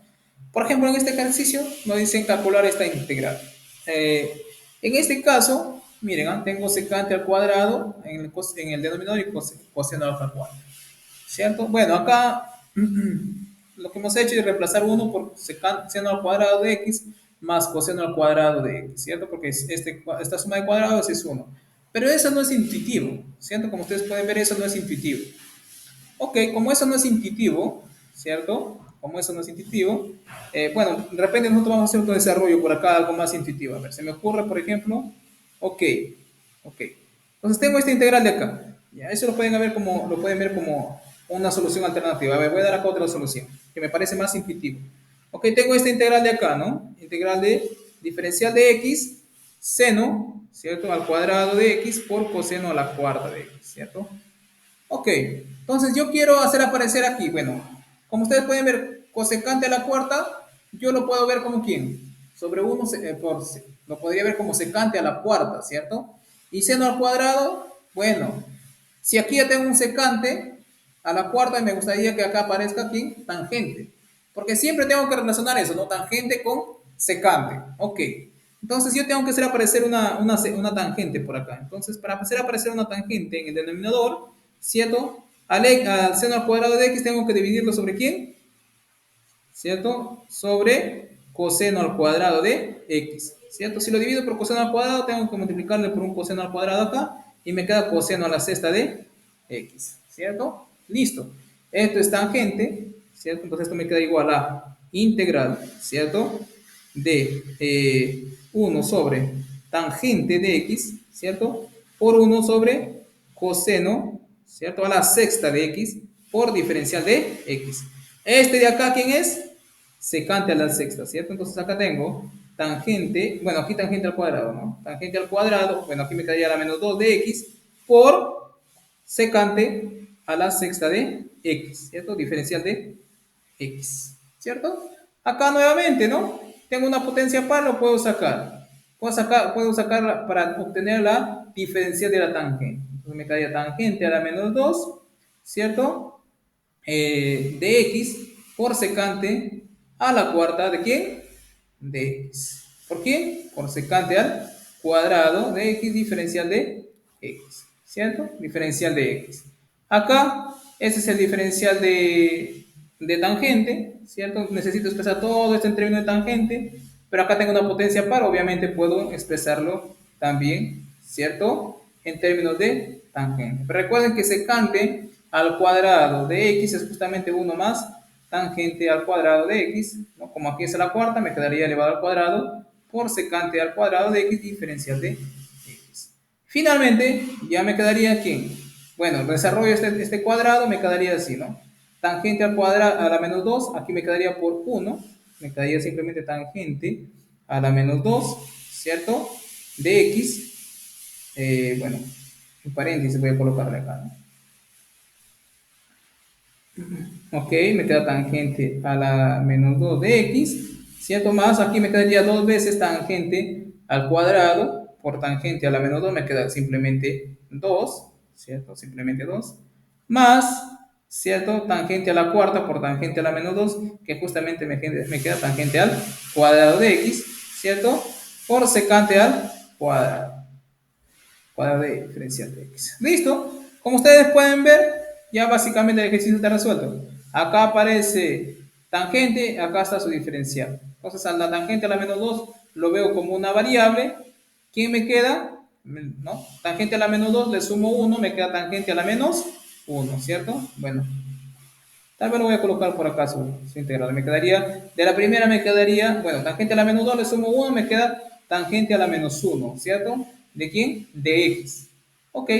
Por ejemplo, en este ejercicio nos dicen calcular esta integral. En este caso, miren, tengo secante al cuadrado en el denominador y coseno al cuadrado, ¿cierto? Bueno, acá lo que hemos hecho es reemplazar 1 por seno al cuadrado de x más coseno al cuadrado de x, ¿cierto? Porque esta suma de cuadrados es 1. Pero eso no es intuitivo, ¿cierto? Como ustedes pueden ver, eso no es intuitivo. Ok, como eso no es intuitivo, ¿cierto? Como eso no es intuitivo, bueno, de repente nosotros vamos a hacer otro desarrollo por acá, algo más intuitivo. A ver, se me ocurre, por ejemplo, ok, ok. Entonces tengo esta integral de acá. Ya, eso lo pueden ver como una solución alternativa. A ver, voy a dar acá otra solución, que me parece más intuitivo. Ok, tengo esta integral de acá, ¿no? Integral de diferencial de x, seno, ¿cierto? Al cuadrado de x por coseno a la cuarta de x, ¿cierto? Ok, entonces yo quiero hacer aparecer aquí, bueno, como ustedes pueden ver, cosecante a la cuarta, yo lo puedo ver como quién, sobre 1 lo podría ver como secante a la cuarta, ¿cierto? Y seno al cuadrado, bueno, si aquí ya tengo un secante a la cuarta, me gustaría que acá aparezca aquí tangente, porque siempre tengo que relacionar eso, ¿no? Tangente con secante, ok. Entonces yo tengo que hacer aparecer una tangente por acá. Entonces, para hacer aparecer una tangente en el denominador, ¿cierto? Al seno al cuadrado de x tengo que dividirlo sobre ¿quién? ¿Cierto? Sobre coseno al cuadrado de x, ¿cierto? Si lo divido por coseno al cuadrado, tengo que multiplicarle por un coseno al cuadrado acá y me queda coseno a la sexta de x, ¿cierto? Listo. Esto es tangente, ¿cierto? Entonces esto me queda igual a integral, ¿cierto? De 1 sobre tangente de x, ¿cierto? Por 1 sobre coseno, ¿cierto? A la sexta de x por diferencial de x. Este de acá, ¿quién es? Secante a la sexta, ¿cierto? Entonces acá tengo tangente, bueno, aquí tangente al cuadrado, ¿no? Tangente al cuadrado, bueno, aquí me quedaría la menos 2 de x por secante a la sexta de x, ¿cierto? Diferencial de x, ¿cierto? Acá nuevamente, ¿no? Tengo una potencia par, lo puedo sacar. Puedo sacar para obtener la diferencial de la tangente. Entonces me quedaría tangente a la menos 2, ¿cierto? De x por secante a la cuarta de ¿quién? De x. ¿Por qué? Por secante al cuadrado de x diferencial de x, ¿cierto? Diferencial de x. Acá, ese es el diferencial de tangente, ¿cierto? Necesito expresar todo esto en términos de tangente, pero acá tengo una potencia par, obviamente puedo expresarlo también, ¿cierto? En términos de tangente. Pero recuerden que secante al cuadrado de x es justamente 1 más tangente al cuadrado de x, ¿no? Como aquí es a la cuarta, me quedaría elevado al cuadrado por secante al cuadrado de x diferencial de x. Finalmente, ya me quedaría aquí. Bueno, desarrollo este cuadrado, me quedaría así, ¿no? Tangente al cuadrado a la menos 2, aquí me quedaría por 1, me quedaría simplemente tangente a la menos 2, ¿cierto? De x, bueno, en paréntesis voy a colocarle acá, ¿no? Ok, me queda tangente a la menos 2 de x, ¿cierto? Más aquí me quedaría dos veces tangente al cuadrado, por tangente a la menos 2 me queda simplemente 2, ¿cierto? Simplemente 2, más, ¿cierto? Tangente a la cuarta por tangente a la menos 2, que justamente me queda tangente al cuadrado de x, ¿cierto? Por secante al cuadrado de diferencial de x. ¿Listo? Como ustedes pueden ver, ya básicamente el ejercicio está resuelto. Acá aparece tangente, acá está su diferencial. Entonces, a la tangente a la menos 2 lo veo como una variable. ¿Quién me queda? ¿No? Tangente a la menos 2 le sumo 1, me queda tangente a la menos 1, ¿cierto? Bueno, tal vez lo voy a colocar por acá su integral. Me quedaría, de la primera me quedaría, bueno, tangente a la menos 2 le sumo 1, me queda tangente a la menos 1, ¿cierto? ¿De quién? De x. Ok.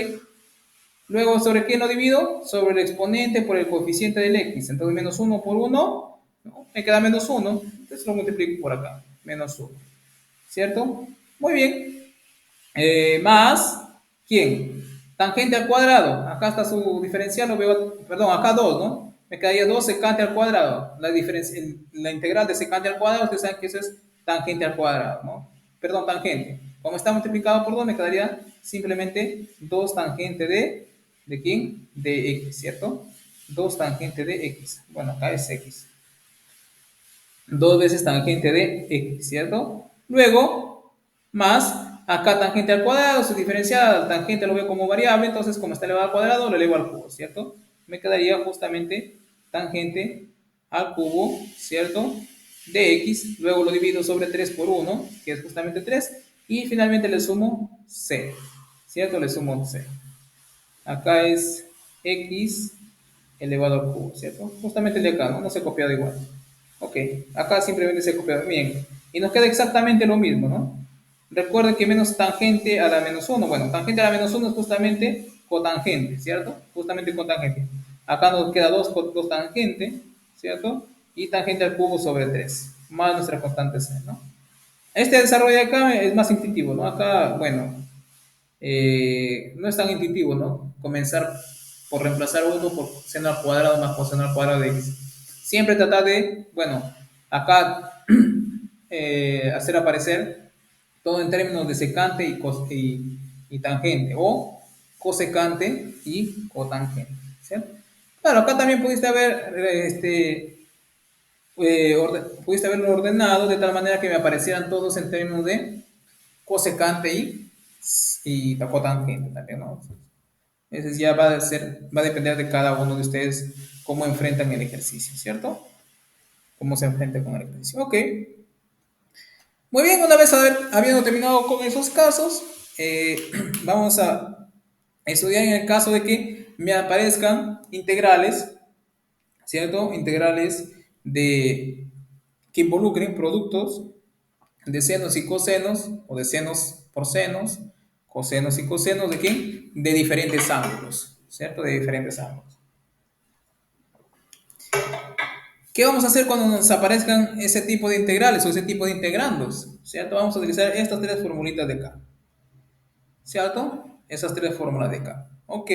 Luego, ¿sobre quién lo divido? Sobre el exponente por el coeficiente del x. Entonces, menos 1 por 1, ¿no? Me queda menos 1. Entonces lo multiplico por acá. Menos 1. ¿Cierto? Muy bien. Más, ¿quién? Tangente al cuadrado. Acá está su diferencial, lo veo, perdón, acá 2, ¿no? Me quedaría 2 secante al cuadrado. La integral de secante al cuadrado, ustedes saben que eso es tangente al cuadrado, ¿no? Perdón, tangente. Como está multiplicado por 2, me quedaría simplemente 2 tangente ¿de quién? De x, ¿cierto? 2 tangente de x. Bueno, acá es x. 2 veces tangente de x, ¿cierto? Luego, más, acá tangente al cuadrado, su diferencial, tangente lo veo como variable, entonces como está elevado al cuadrado, lo elevo al cubo, ¿cierto? Me quedaría justamente tangente al cubo, ¿cierto? De x, luego lo divido sobre 3 por 1, que es justamente 3, y finalmente le sumo c, ¿cierto? Le sumo c. Acá es x elevado al cubo, ¿cierto? Justamente el de acá, ¿no? No se ha copiado igual. Ok, acá simplemente se ha copiado. Bien, y nos queda exactamente lo mismo, ¿no? Recuerden que menos tangente a la menos 1. Bueno, tangente a la menos 1 es justamente cotangente, ¿cierto? Justamente cotangente. Acá nos queda 2 tangente, ¿cierto? Y tangente al cubo sobre 3, más nuestra constante c, ¿no? Este desarrollo de acá es más intuitivo, ¿no? Acá, bueno, no es tan intuitivo, ¿no? Comenzar por reemplazar 1 por seno al cuadrado más coseno al cuadrado de x. Siempre tratar de, bueno, acá hacer aparecer todo en términos de secante y tangente, o cosecante y cotangente, ¿cierto? Claro, acá también pudiste haber, pudiste haberlo ordenado de tal manera que me aparecieran todos en términos de cosecante y cotangente también, ¿no? Eso ya va a depender de cada uno de ustedes cómo enfrentan el ejercicio, ¿cierto? Cómo se enfrentan con el ejercicio. Ok. Muy bien, una vez habiendo terminado con esos casos, vamos a estudiar en el caso de que me aparezcan integrales, ¿cierto? Integrales que involucren productos de senos y cosenos, o de senos por senos, cosenos y cosenos, ¿de quién? De diferentes ángulos, ¿cierto? De diferentes ángulos. ¿Qué vamos a hacer cuando nos aparezcan ese tipo de integrales o ese tipo de integrandos? ¿Cierto? Vamos a utilizar estas tres formulitas de acá. ¿Cierto? Esas tres fórmulas de acá. Ok.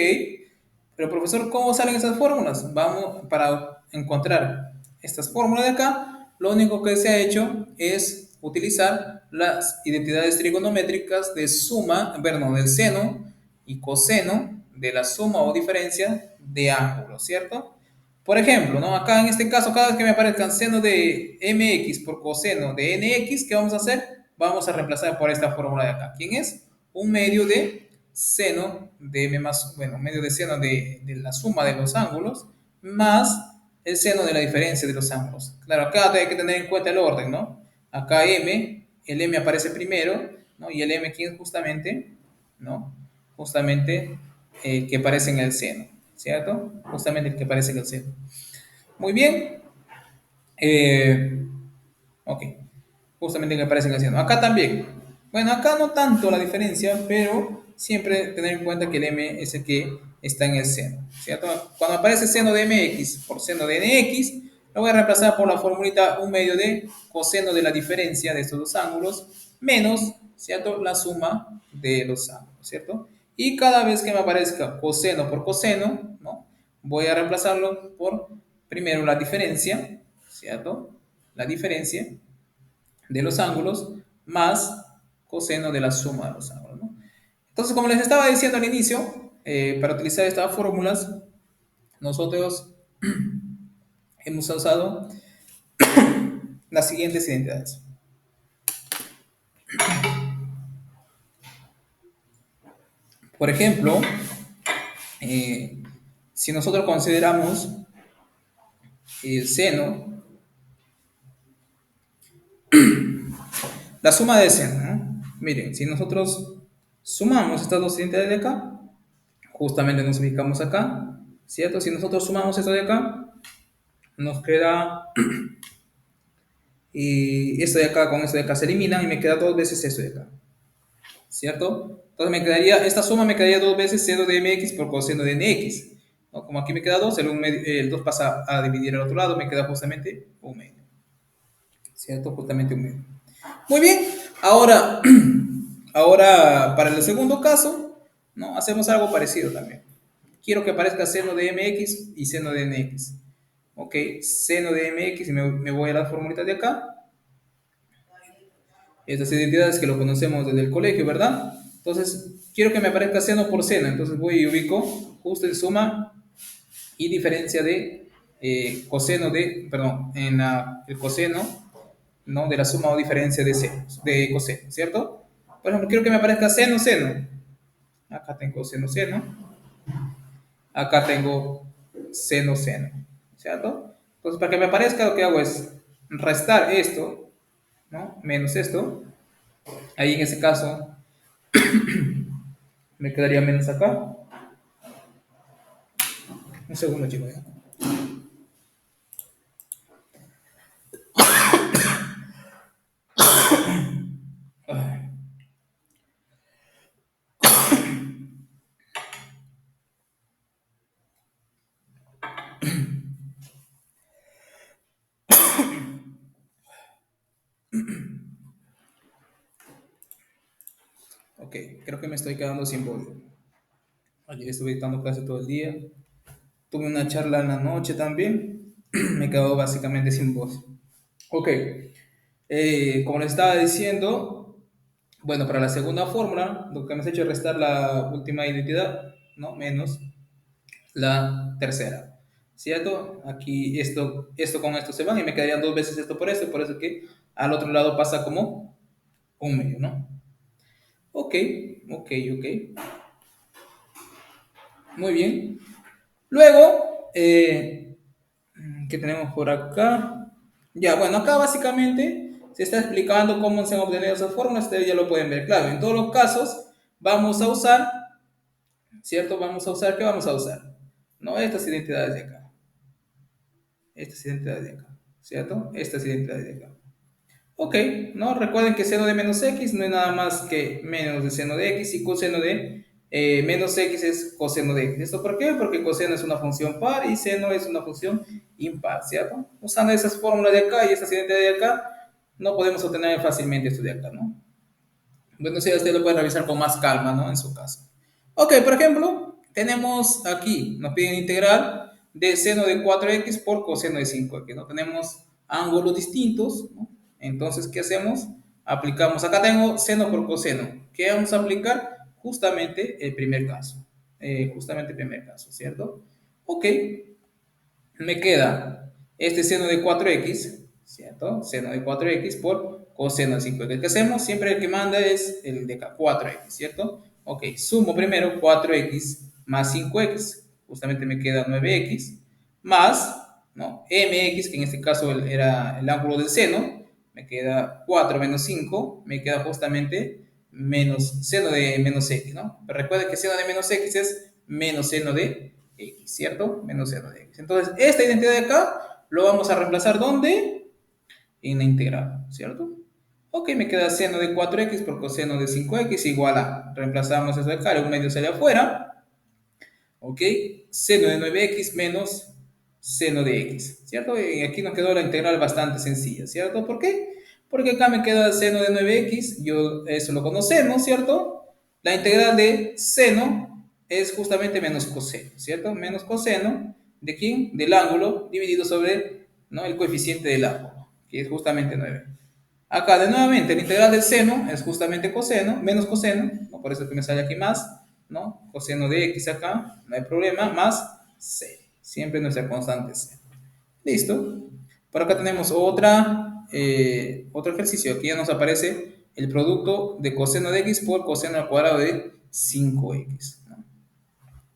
Pero profesor, ¿cómo salen esas fórmulas? Vamos, para encontrar estas fórmulas de acá, lo único que se ha hecho es utilizar las identidades trigonométricas de suma, perdón, del seno y coseno de la suma o diferencia de ángulos, ¿cierto? Por ejemplo, ¿no? Acá en este caso, cada vez que me aparezcan seno de mx por coseno de nx, ¿qué vamos a hacer? Vamos a reemplazar por esta fórmula de acá. ¿Quién es? Un medio de seno de m más, bueno, medio de seno de la suma de los ángulos más el seno de la diferencia de los ángulos. Claro, acá hay que tener en cuenta el orden, ¿no? Acá m, el m aparece primero, ¿no? Y el m, ¿quién justamente? ¿No? Justamente el que aparece en el seno, ¿cierto? Justamente el que aparece en el seno. Muy bien. Eh, ok. Justamente el que aparece en el seno. Acá también. Bueno, acá no tanto la diferencia, pero siempre tener en cuenta que el m es el que está en el seno, ¿cierto? Cuando aparece seno de mx por seno de nx, lo voy a reemplazar por la formulita 1 medio de coseno de la diferencia de estos dos ángulos menos, ¿cierto? La suma de los ángulos, ¿cierto? Y cada vez que me aparezca coseno por coseno, ¿no? Voy a reemplazarlo por primero la diferencia, ¿cierto? La diferencia de los ángulos más coseno de la suma de los ángulos, ¿no? Entonces, como les estaba diciendo al inicio, para utilizar estas fórmulas, nosotros hemos usado las siguientes identidades. Por ejemplo, si nosotros consideramos el seno, la suma de seno, ¿no? Miren, si nosotros sumamos estas dos identidades de acá, justamente nos ubicamos acá, ¿cierto? Si nosotros sumamos esto de acá, nos queda y esto de acá con esto de acá se eliminan y me queda dos veces esto de acá, ¿cierto? Entonces me quedaría, esta suma me quedaría dos veces seno de mx por coseno de nx, ¿no? Como aquí me queda 2, el 2 pasa a dividir al otro lado, me queda justamente un medio, ¿cierto? Justamente un medio. Muy bien, ahora, ahora para el segundo caso, ¿no? Hacemos algo parecido también. Quiero que aparezca seno de mx y seno de nx. Ok, seno de mx y me voy a las formulitas de acá. Estas identidades que lo conocemos desde el colegio, ¿verdad? Entonces, quiero que me aparezca seno por seno, entonces voy y ubico justo en suma y diferencia de coseno de, perdón, en el coseno, ¿no? De la suma o diferencia de senos, de coseno, ¿cierto? Por ejemplo, quiero que me aparezca seno, seno. Acá tengo seno, seno. Acá tengo seno, seno, ¿cierto? Entonces, para que me aparezca, lo que hago es restar esto, ¿no? Menos esto. Ahí en ese caso me quedaría menos acá. Un segundo, chicos. ¿Ya? Ok, creo que me estoy quedando sin voz. Ayer estuve dando clase todo el día. Tuve una charla en la noche también. Me quedo básicamente sin voz. Ok, como les estaba diciendo, bueno, para la segunda fórmula, lo que hemos hecho es restar la última identidad, ¿no? Menos la tercera, ¿cierto? Aquí esto con esto se van y me quedarían dos veces esto, por eso que al otro lado pasa como un medio, ¿no? Ok, ok, ok. Muy bien. Luego, ¿qué tenemos por acá? Ya, bueno, acá básicamente se está explicando cómo se han obtenido esas fórmulas, ustedes ya lo pueden ver. Claro, en todos los casos vamos a usar, ¿cierto? Vamos a usar, ¿qué vamos a usar? No, estas identidades de acá. Estas identidades de acá, ¿cierto? Estas identidades de acá. Ok, ¿no? Recuerden que seno de menos x no es nada más que menos de seno de x y coseno de menos x es coseno de x. ¿Esto por qué? Porque coseno es una función par y seno es una función impar, ¿cierto? Usando esas fórmulas de acá y estas identidades de acá, no podemos obtener fácilmente esto de acá, ¿no? Bueno, si usted lo puede revisar con más calma, ¿no? En su caso. Ok, por ejemplo, tenemos aquí, nos piden integral de seno de 4x por coseno de 5x, ¿no? Tenemos ángulos distintos, ¿no? Entonces, ¿qué hacemos? Aplicamos, acá tengo seno por coseno. ¿Qué vamos a aplicar? Justamente el primer caso. Justamente el primer caso, ¿cierto? Ok, me queda este seno de 4x, ¿cierto? Seno de 4x por coseno de 5x. ¿Qué hacemos? Siempre el que manda es el de acá, 4x, ¿cierto? Ok, sumo primero 4x más 5x, justamente me queda 9x, más, ¿no? mx, que en este caso era el ángulo del seno, me queda 4 menos 5, me queda justamente menos seno de menos x, ¿no? Pero recuerden que seno de menos x es menos seno de x, ¿cierto? Menos seno de x. Entonces, esta identidad de acá lo vamos a reemplazar ¿dónde? En la integral, ¿cierto? Ok, me queda seno de 4x por coseno de 5x igual a, reemplazamos eso de acá, un medio sale afuera, ok, seno de 9x menos seno de x, ¿cierto? Y aquí nos quedó la integral bastante sencilla, ¿cierto? ¿Por qué? Porque acá me queda seno de 9x, yo eso lo conocemos, ¿cierto? La integral de seno es justamente menos coseno, ¿cierto? Menos coseno, ¿de quién? Del ángulo dividido sobre, ¿no? El coeficiente del ángulo, que es justamente 9. Acá, de nuevamente, la integral del seno es justamente coseno, menos coseno, ¿no? Por eso que me sale aquí más, ¿no? Coseno de x acá, no hay problema, más c. Siempre nuestra constante c. Listo. Por acá tenemos otro ejercicio. Aquí ya nos aparece el producto de coseno de x por coseno al cuadrado de 5x, ¿no?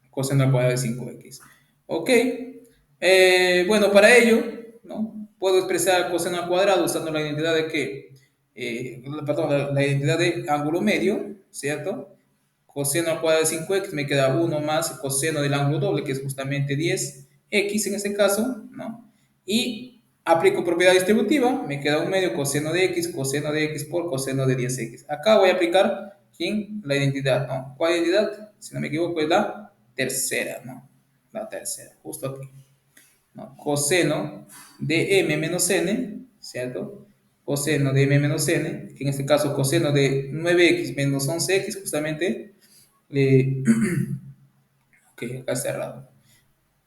Coseno al cuadrado de 5x. Ok. Bueno, para ello, ¿no? Puedo expresar coseno al cuadrado usando la identidad de que, perdón, la identidad de ángulo medio, ¿cierto? Coseno al cuadrado de 5x me queda 1 más coseno del ángulo doble, que es justamente 10x en este caso, ¿no? Y aplico propiedad distributiva, me queda un medio coseno de x por coseno de 10x. Acá voy a aplicar, ¿quién? La identidad, ¿no? ¿Cuál identidad? Si no me equivoco, es la tercera, ¿no? La tercera, justo aquí, ¿no? Coseno de m menos n, ¿cierto? Coseno de m menos n, que en este caso coseno de 9x menos 11x, justamente, ok, acá está cerrado.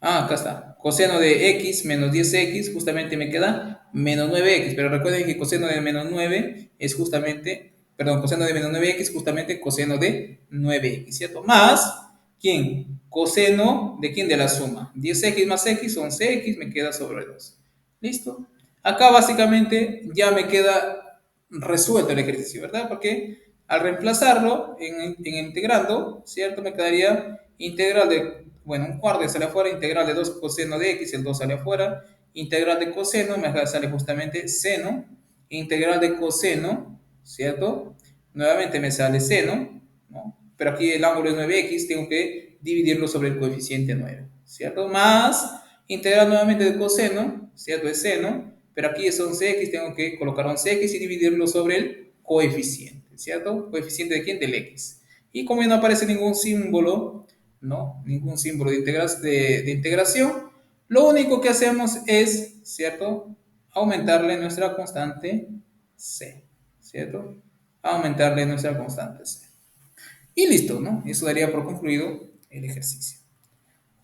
Ah, acá está. Coseno de x menos 10x, justamente me queda menos 9x, pero recuerden que coseno de menos 9 es justamente, perdón, coseno de menos 9x, justamente coseno de 9x, ¿cierto? Más, ¿quién? Coseno de quién, de la suma. 10x más x, 11x, me queda sobre 2. ¿Listo? Acá básicamente ya me queda resuelto el ejercicio, ¿verdad? Porque al reemplazarlo en integrando, ¿cierto? Me quedaría integral de, bueno, un cuarto sale afuera, integral de 2 coseno de x, el 2 sale afuera, integral de coseno, me sale justamente seno, integral de coseno, ¿cierto? Nuevamente me sale seno, ¿no? Pero aquí el ángulo es 9x, tengo que dividirlo sobre el coeficiente 9, ¿cierto? Más integral nuevamente de coseno, ¿cierto? Es seno, pero aquí es 11x, tengo que colocar 11x y dividirlo sobre el coeficiente, ¿cierto? ¿Coeficiente de quién? Del x. Y como ya no aparece ningún símbolo, ¿no? Ningún símbolo de integración, lo único que hacemos es, ¿cierto? Aumentarle nuestra constante c, ¿cierto? Aumentarle nuestra constante c. Y listo, ¿no? Eso daría por concluido el ejercicio.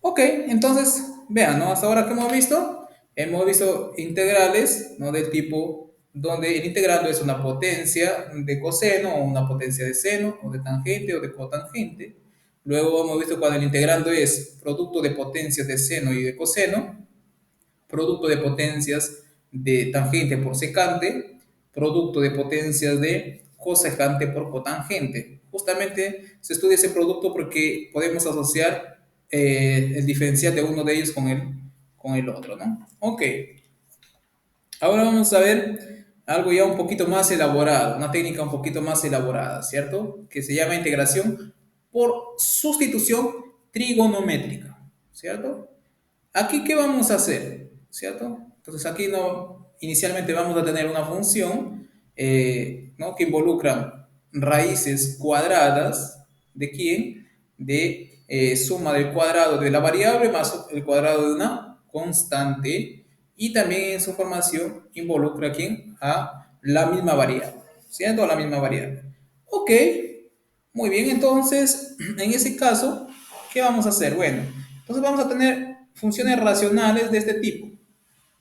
Ok, entonces, vean, ¿no? Hasta ahora que hemos visto integrales, ¿no? Del tipo donde el integrando es una potencia de coseno o una potencia de seno o de tangente o de cotangente. Luego hemos visto cuando el integrando es producto de potencias de seno y de coseno, producto de potencias de tangente por secante, producto de potencias de cosecante por cotangente. Justamente se estudia ese producto porque podemos asociar el diferencial de uno de ellos con el otro, ¿no? Ok, ahora vamos a ver algo ya un poquito más elaborado, una técnica un poquito más elaborada, ¿cierto? Que se llama integración por sustitución trigonométrica, ¿cierto? Aquí, ¿qué vamos a hacer? ¿Cierto? Entonces, aquí no, inicialmente vamos a tener una función, ¿no? Que involucra raíces cuadradas, ¿de quién? de suma del cuadrado de la variable más el cuadrado de una constante, y también en su formación involucra ¿quién? A la misma variable, ¿cierto? A la misma variable. Ok, muy bien, entonces, en ese caso, ¿qué vamos a hacer? Bueno, entonces vamos a tener funciones racionales de este tipo,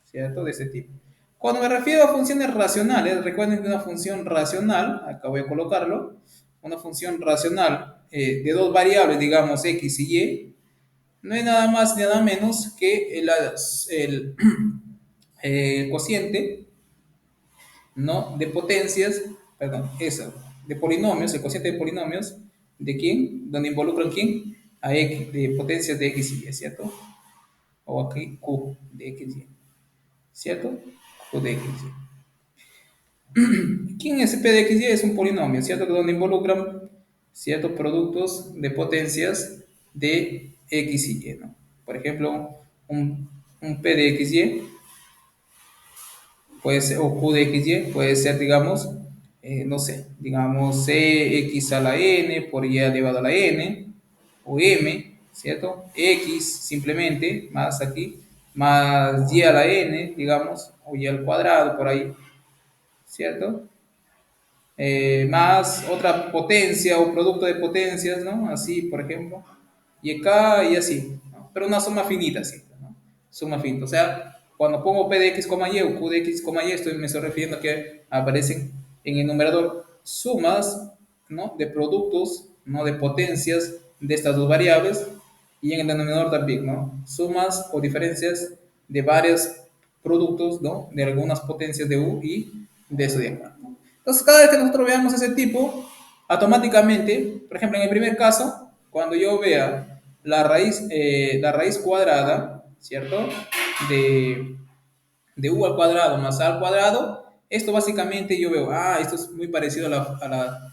¿cierto? De este tipo. Cuando me refiero a funciones racionales, recuerden que una función racional, acá voy a colocarlo, una función racional de dos variables, digamos x y y, no es nada más ni nada menos que el cociente, ¿no? De potencias, perdón, eso, de polinomios, el cociente de polinomios, ¿de quién? Donde involucran quién? A x, de potencias de x y y, ¿cierto? O aquí q de x y, ¿cierto? Q de x y. ¿Quién es P de x y? Es un polinomio, ¿cierto? Donde involucran ciertos productos de potencias de x y y, ¿no? Por ejemplo, un P de x y puede ser, o Q de x y puede ser, digamos, no sé, digamos cx a la n por y elevado a la n, o m, ¿cierto? X simplemente, más aquí, más y a la n, digamos, o y al cuadrado por ahí, ¿cierto? Más otra potencia o producto de potencias, ¿no? Así, por ejemplo, y acá y así, ¿no? Pero una suma finita, sí, ¿no? Suma finita. O sea, cuando pongo P de x, y o Q de x, y me estoy refiriendo a que aparecen en el numerador sumas, ¿no? De productos, ¿no? De potencias de estas dos variables, y en el denominador también, ¿no? Sumas o diferencias de varios productos, ¿no? De algunas potencias de U y de eso de acá, ¿no? Entonces, cada vez que nosotros veamos ese tipo, automáticamente, por ejemplo, en el primer caso, cuando yo vea la raíz cuadrada, ¿cierto? De, de u al cuadrado más a al cuadrado, esto básicamente yo veo, esto es muy parecido a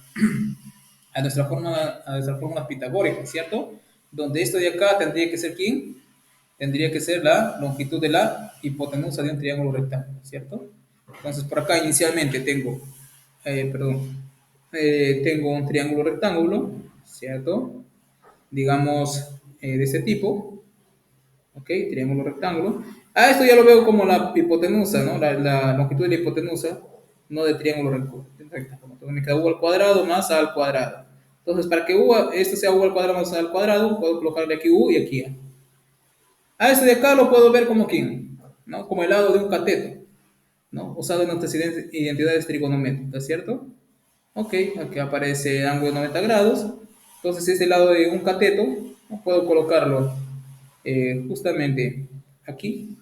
nuestra fórmula pitagórica, ¿cierto? Donde esto de acá tendría que ser ¿quién? Tendría que ser la longitud de la hipotenusa de un triángulo rectángulo, ¿cierto? Entonces, por acá inicialmente perdón, tengo un triángulo rectángulo, ¿cierto? Digamos, de este tipo, ¿ok? Triángulo rectángulo. Esto ya lo veo como la hipotenusa, ¿no? La longitud de la hipotenusa, no de triángulo rectángulo. Entonces me queda u al cuadrado más a al cuadrado. Entonces, para que esto sea u al cuadrado más a al cuadrado, puedo colocarle aquí u y aquí a. Esto de acá lo puedo ver como quién, ¿no? Como el lado de un cateto, ¿no? Usado en nuestras identidades trigonométricas, ¿cierto? Ok, aquí aparece ángulo de 90 grados. Entonces, este lado de un cateto, ¿no? Puedo colocarlo justamente aquí,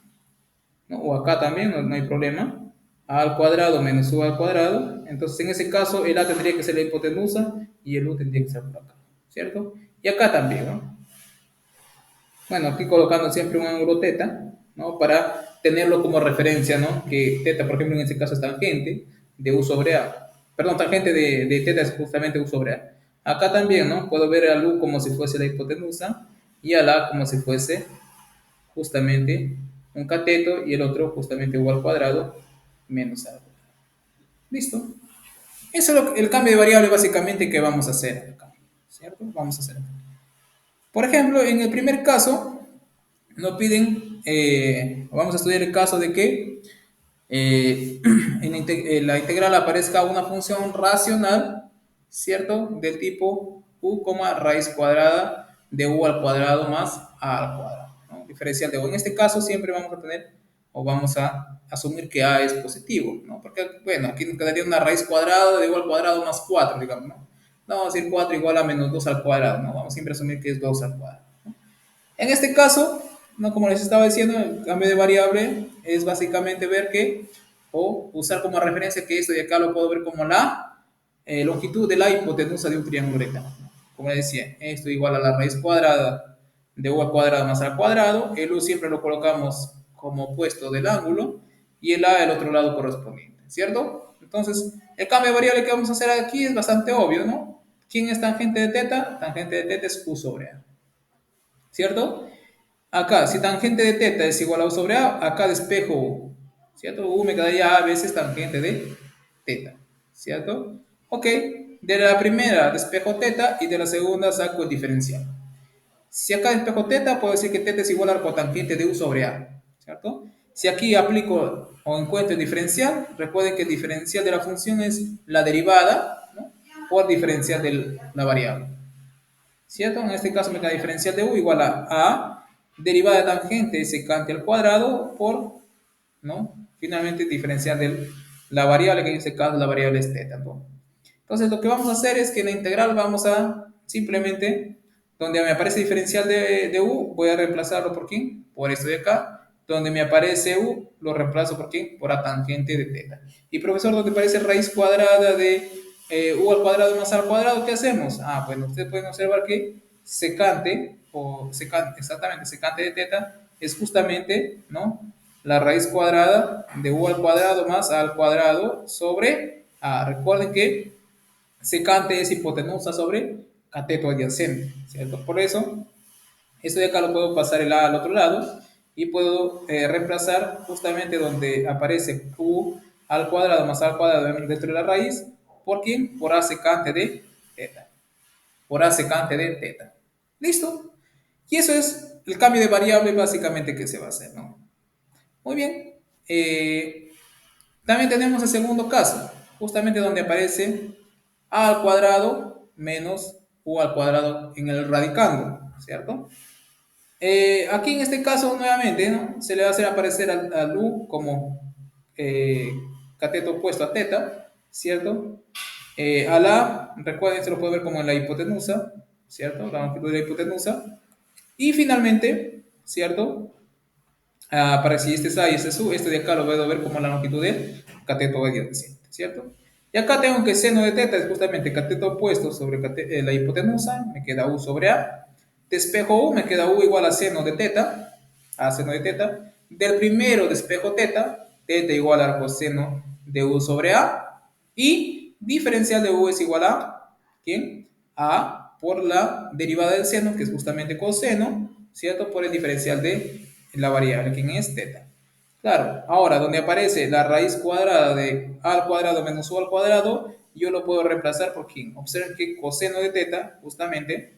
¿no? O acá también, no hay problema. A al cuadrado menos u al cuadrado. Entonces, en ese caso, el a tendría que ser la hipotenusa y el u tendría que ser por acá, ¿cierto? Y acá también, ¿no? Bueno, aquí colocando siempre un ángulo teta, ¿no? Para tenerlo como referencia, ¿no? Que teta, por ejemplo, en este caso es tangente de u sobre a. Perdón, tangente de teta es justamente u sobre a. Acá también, ¿no? Puedo ver al u como si fuese la hipotenusa y al a como si fuese justamente un cateto y el otro justamente u al cuadrado menos a. ¿Listo? Eso es el cambio de variable básicamente que vamos a hacer acá, ¿cierto? Vamos a hacer acá. Por ejemplo, en el primer caso, nos piden, vamos a estudiar el caso de que en la integral aparezca una función racional, ¿cierto? Del tipo u, raíz cuadrada de u al cuadrado más a al cuadrado, ¿no? Diferencial de u. En este caso siempre vamos a tener, o vamos a asumir que a es positivo, ¿no? Porque, bueno, aquí nos quedaría una raíz cuadrada de u al cuadrado más 4, digamos, ¿no? No vamos a decir 4 igual a menos 2 al cuadrado, ¿no? Vamos siempre a asumir que es 2 al cuadrado. En este caso, ¿no? Como les estaba diciendo, el cambio de variable es básicamente ver que, o usar como referencia que esto de acá lo puedo ver como la longitud de la hipotenusa de un triángulo rectángulo. Como les decía, esto igual a la raíz cuadrada de u al cuadrado más al cuadrado. El u siempre lo colocamos como opuesto del ángulo y el a el otro lado correspondiente, ¿cierto? Entonces, el cambio de variable que vamos a hacer aquí es bastante obvio, ¿no? ¿Quién es tangente de teta? Tangente de teta es u sobre a, ¿cierto? Acá, si tangente de teta es igual a u sobre a, acá despejo u, ¿cierto? U me quedaría a veces tangente de teta, ¿cierto? Ok, de la primera despejo teta y de la segunda saco el diferencial. Si acá despejo teta, puedo decir que teta es igual al cotangente de u sobre a, ¿cierto? Si aquí aplico o encuentro el diferencial, recuerden que el diferencial de la función es la derivada, ¿no?, por diferencial de la variable, ¿cierto? En este caso me queda diferencial de u igual a derivada de tangente secante al cuadrado por, ¿no?, finalmente diferencial de la variable, que en este caso la variable es teta, ¿no? Entonces lo que vamos a hacer es que en la integral vamos a simplemente, donde me aparece diferencial de u, voy a reemplazarlo por quién, por esto de acá. Donde me aparece u, lo reemplazo por quién, por a tangente de teta. Y profesor, donde aparece raíz cuadrada de u al cuadrado más al cuadrado, ¿qué hacemos? Ah, bueno, ustedes pueden observar que secante, o secante, exactamente, secante de teta, es justamente, ¿no?, la raíz cuadrada de u al cuadrado más a al cuadrado sobre a. Recuerden que secante es hipotenusa sobre cateto adyacente, ¿cierto? Por eso, esto de acá lo puedo pasar el a al otro lado y puedo reemplazar justamente donde aparece u al cuadrado más a al cuadrado dentro de la raíz. ¿Por quién? Por a secante de teta. Por a secante de teta. ¿Listo? Y eso es el cambio de variable básicamente que se va a hacer, ¿no? Muy bien. También tenemos el segundo caso, justamente donde aparece a al cuadrado menos u al cuadrado en el radicando, ¿cierto? Aquí en este caso, nuevamente, ¿no?, se le va a hacer aparecer al u como eh, cateto opuesto a teta, ¿cierto? A la, recuerden, se lo puede ver como en la hipotenusa, ¿cierto? La longitud de la hipotenusa. Y finalmente, ¿cierto? Para si este es A y este es U, este de acá lo voy a ver como la longitud del cateto adyacente, ¿cierto? Y acá tengo que seno de teta es justamente cateto opuesto sobre la hipotenusa, me queda U sobre A. Despejo U, me queda U igual a seno de teta, a seno de teta. Del primero despejo teta, teta igual al coseno de U sobre A. Y diferencial de U es igual a, ¿quién? A por la derivada del seno, que es justamente coseno, ¿cierto? Por el diferencial de la variable, que es teta. Claro, ahora donde aparece la raíz cuadrada de a al cuadrado menos u al cuadrado, yo lo puedo reemplazar por quién. Observen que coseno de teta, justamente,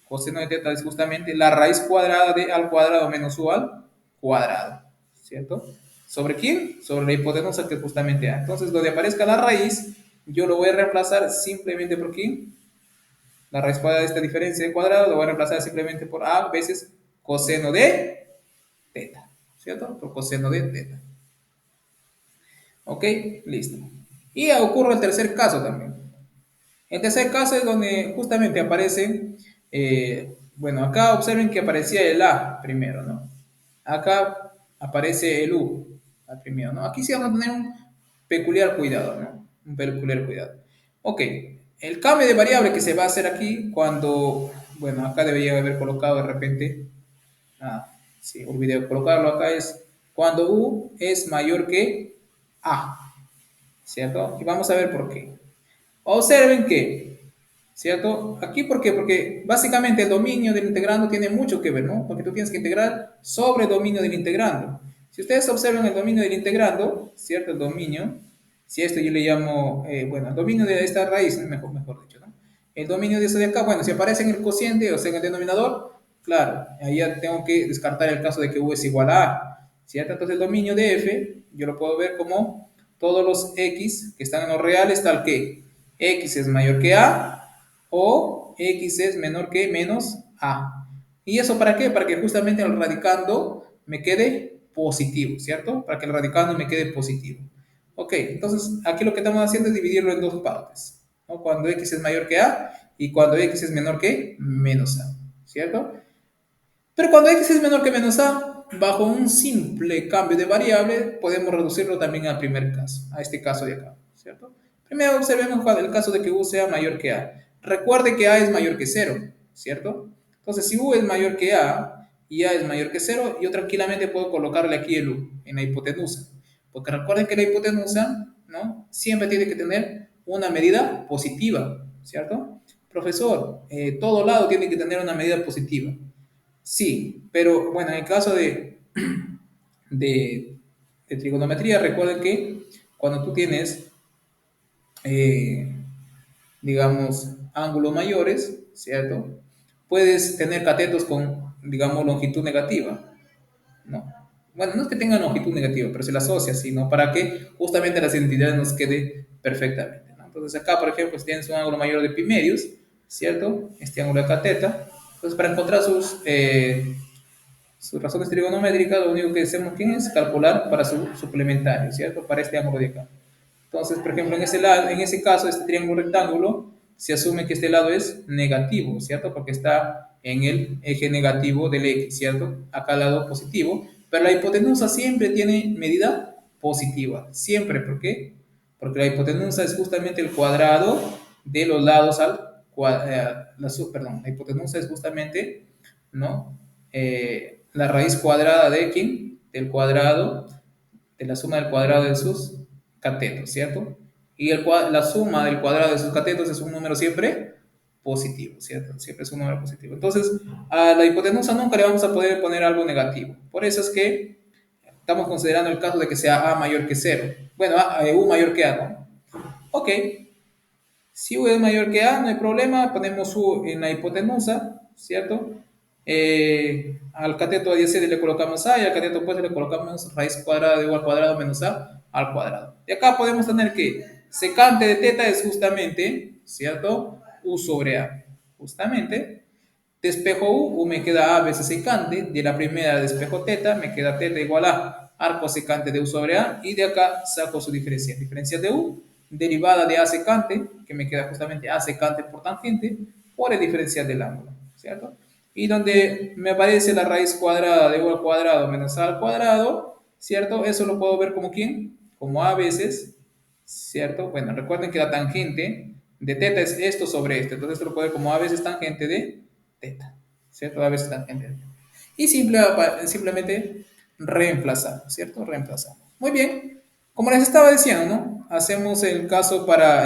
coseno de teta es justamente la raíz cuadrada de a al cuadrado menos u al cuadrado, ¿cierto? ¿Sobre quién? Sobre la hipotenusa, que es justamente a. Entonces, donde aparezca la raíz, yo lo voy a reemplazar simplemente por quién. La raíz cuadrada de esta diferencia de cuadrado lo voy a reemplazar simplemente por a veces coseno de teta, ¿cierto? Por coseno de teta. ¿Ok? Listo. Y ocurre el tercer caso también. El tercer caso es donde justamente aparece, bueno, acá observen que aparecía el A primero, ¿no? Acá aparece el U al primero, ¿no? Aquí sí vamos a tener un peculiar cuidado, ¿no? Un peculiar cuidado. Ok, el cambio de variable que se va a hacer aquí cuando, bueno, acá debería haber colocado de repente, sí, olvidé colocarlo acá, es cuando U es mayor que A, ¿cierto? Y vamos a ver por qué. Observen que, ¿cierto? Aquí, ¿por qué? Porque básicamente el dominio del integrando tiene mucho que ver, ¿no? Porque tú tienes que integrar sobre el dominio del integrando. Si ustedes observan el dominio del integrando, ¿cierto? El dominio, si esto yo le llamo, bueno, el dominio de esta raíz, mejor dicho, ¿no? El dominio de eso de acá, bueno, si aparece en el cociente, o sea, en el denominador, claro, ahí ya tengo que descartar el caso de que U es igual a A, ¿cierto? Entonces el dominio de F, yo lo puedo ver como todos los X que están en los reales, tal que X es mayor que A o X es menor que menos A. ¿Y eso para qué? Para que justamente el radicando me quede positivo, ¿cierto? Para que el radicando me quede positivo. Ok, entonces aquí lo que estamos haciendo es dividirlo en dos partes, ¿no? Cuando X es mayor que A y cuando X es menor que menos A, ¿cierto? Pero cuando X es menor que menos A, bajo un simple cambio de variable, podemos reducirlo también al primer caso, a este caso de acá, ¿cierto? Primero observemos el caso de que U sea mayor que A. Recuerde que A es mayor que 0, ¿cierto? Entonces, si U es mayor que A y A es mayor que 0, yo tranquilamente puedo colocarle aquí el U en la hipotenusa. Porque recuerden que la hipotenusa, ¿no?, siempre tiene que tener una medida positiva, ¿cierto? Profesor, todo lado tiene que tener una medida positiva. Sí, pero bueno, en el caso de, de trigonometría, recuerden que cuando tú tienes, eh, digamos, ángulos mayores, ¿cierto? Puedes tener catetos con, digamos, longitud negativa, ¿no? Bueno, no es que tengan longitud negativa, pero se la asocia, sino para que justamente las identidades nos quede perfectamente, ¿no? Entonces acá, por ejemplo, si tienes un ángulo mayor de pi medios, ¿cierto? Este ángulo de cateta. Entonces, para encontrar sus razones trigonométricas, lo único que hacemos ¿quién es? Calcular para su suplementario, ¿cierto? Para este ángulo de acá. Entonces, por ejemplo, en ese caso, este triángulo rectángulo, se asume que este lado es negativo, ¿cierto? Porque está en el eje negativo del X, ¿cierto? Acá al lado positivo, pero la hipotenusa siempre tiene medida positiva, siempre, ¿por qué? Porque la hipotenusa es justamente el cuadrado de los lados perdón, la hipotenusa es justamente, ¿no? La raíz cuadrada de ¿quién? Del cuadrado de la suma del cuadrado de sus catetos, ¿cierto? Y la suma del cuadrado de sus catetos es un número siempre positivo, ¿cierto? Siempre es un número positivo. Entonces, a la hipotenusa nunca le vamos a poder poner algo negativo. Por eso es que estamos considerando el caso de que sea a mayor que cero. Bueno, u mayor que a, ¿no? Ok, si U es mayor que A, no hay problema, ponemos U en la hipotenusa, ¿cierto? Al cateto adyacente le colocamos A y al cateto opuesto le colocamos raíz cuadrada de U al cuadrado menos A al cuadrado. Y acá podemos tener que secante de teta es justamente, ¿cierto? U sobre A. Justamente, despejo U me queda A veces secante, de la primera despejo teta, me queda teta igual a arco secante de U sobre A, y de acá saco su diferencial. Diferencial de U, derivada de A secante, que me queda justamente A secante por tangente, por el diferencial del ángulo, ¿cierto? Y donde me aparece la raíz cuadrada de U al cuadrado menos A al cuadrado, ¿cierto? Eso lo puedo ver como ¿quién? Como A veces, ¿cierto? Bueno, recuerden que la tangente de teta es esto sobre esto, entonces esto lo puedo ver como A veces tangente de teta, ¿cierto? A veces tangente de teta. Y simplemente reemplazar, ¿cierto? Reemplazar. Muy bien. Como les estaba diciendo, ¿no? Hacemos el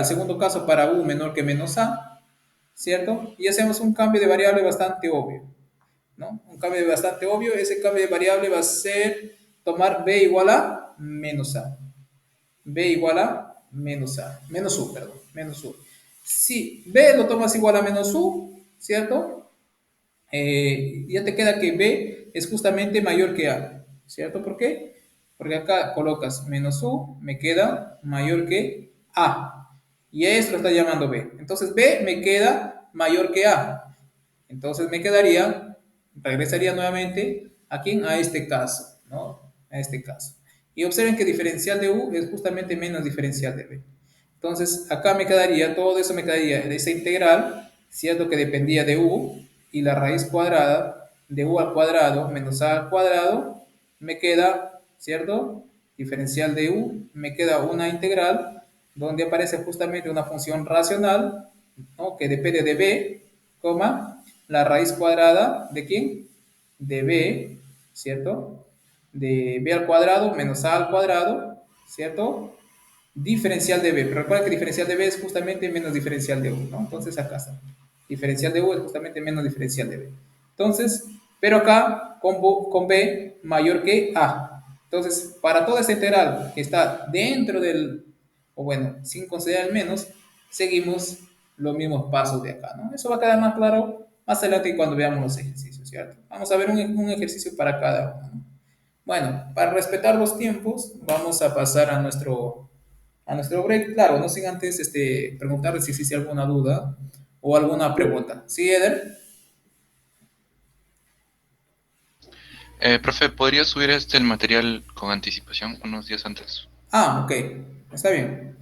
segundo caso para U menor que menos A, ¿cierto? Y hacemos un cambio de variable bastante obvio, ¿no? Un cambio bastante obvio. Ese cambio de variable va a ser tomar B igual a menos A. B igual a menos U, perdón, menos U. Si B lo tomas igual a menos U, ¿cierto? Ya te queda que B es justamente mayor que A, ¿cierto? ¿Por qué? Porque acá colocas menos U, me queda mayor que A. Y a esto lo está llamando B. Entonces B me queda mayor que A. Entonces me quedaría, regresaría nuevamente a quién, a este caso, ¿no? A este caso. Y observen que diferencial de U es justamente menos diferencial de B. Entonces acá me quedaría, todo eso me quedaría de esa integral, ¿cierto? Que dependía de U y la raíz cuadrada de U al cuadrado menos A al cuadrado, me queda, ¿cierto? Diferencial de U, me queda una integral donde aparece justamente una función racional, ¿no? Que depende de B, coma, la raíz cuadrada de quién? De B, ¿cierto? De B al cuadrado menos A al cuadrado, ¿cierto? Diferencial de B. Pero recuerda que diferencial de B es justamente menos diferencial de U, ¿no? Entonces acá está. Diferencial de U es justamente menos diferencial de B. Entonces, pero acá con B mayor que A. Entonces, para toda esta integral que está dentro del, o bueno, sin considerar el menos, seguimos los mismos pasos de acá, ¿no? Eso va a quedar más claro más adelante cuando veamos los ejercicios, ¿cierto? Vamos a ver un ejercicio para cada uno, ¿no? Bueno, para respetar los tiempos, vamos a pasar a nuestro break. Claro, no sin antes preguntarle si existe alguna duda o alguna pregunta. ¿Sí, Eder? Profe, ¿podría subir el material con anticipación unos días antes? Ah, ok, está bien.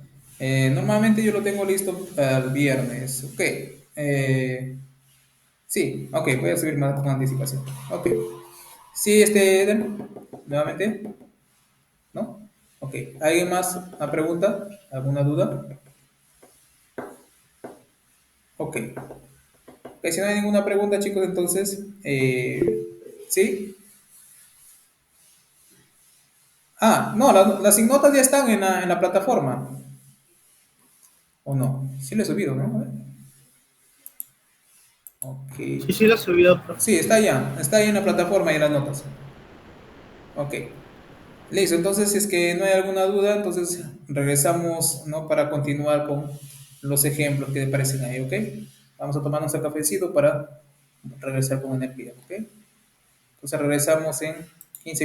Normalmente yo lo tengo listo para el viernes. Ok. Sí, ok, voy a subir más con anticipación. Ok. Sí, Eder, nuevamente, ¿no? Ok. ¿Alguien más? ¿Una pregunta? ¿Alguna duda? Ok. Ok, si no hay ninguna pregunta, chicos, entonces, ¿sí? Ah, no, las ignotas ya están en la plataforma. ¿O no? Sí le he subido, ¿no? A ver. Ok. Sí, sí, lo he subido, profe. Sí, está ahí en la plataforma y en las notas. Ok. Listo, entonces si es que no hay alguna duda, entonces regresamos, ¿no? Para continuar con los ejemplos que aparecen ahí, ¿ok? Vamos a tomar nuestro cafecito para regresar con energía, ¿ok? Entonces regresamos en 15 minutos.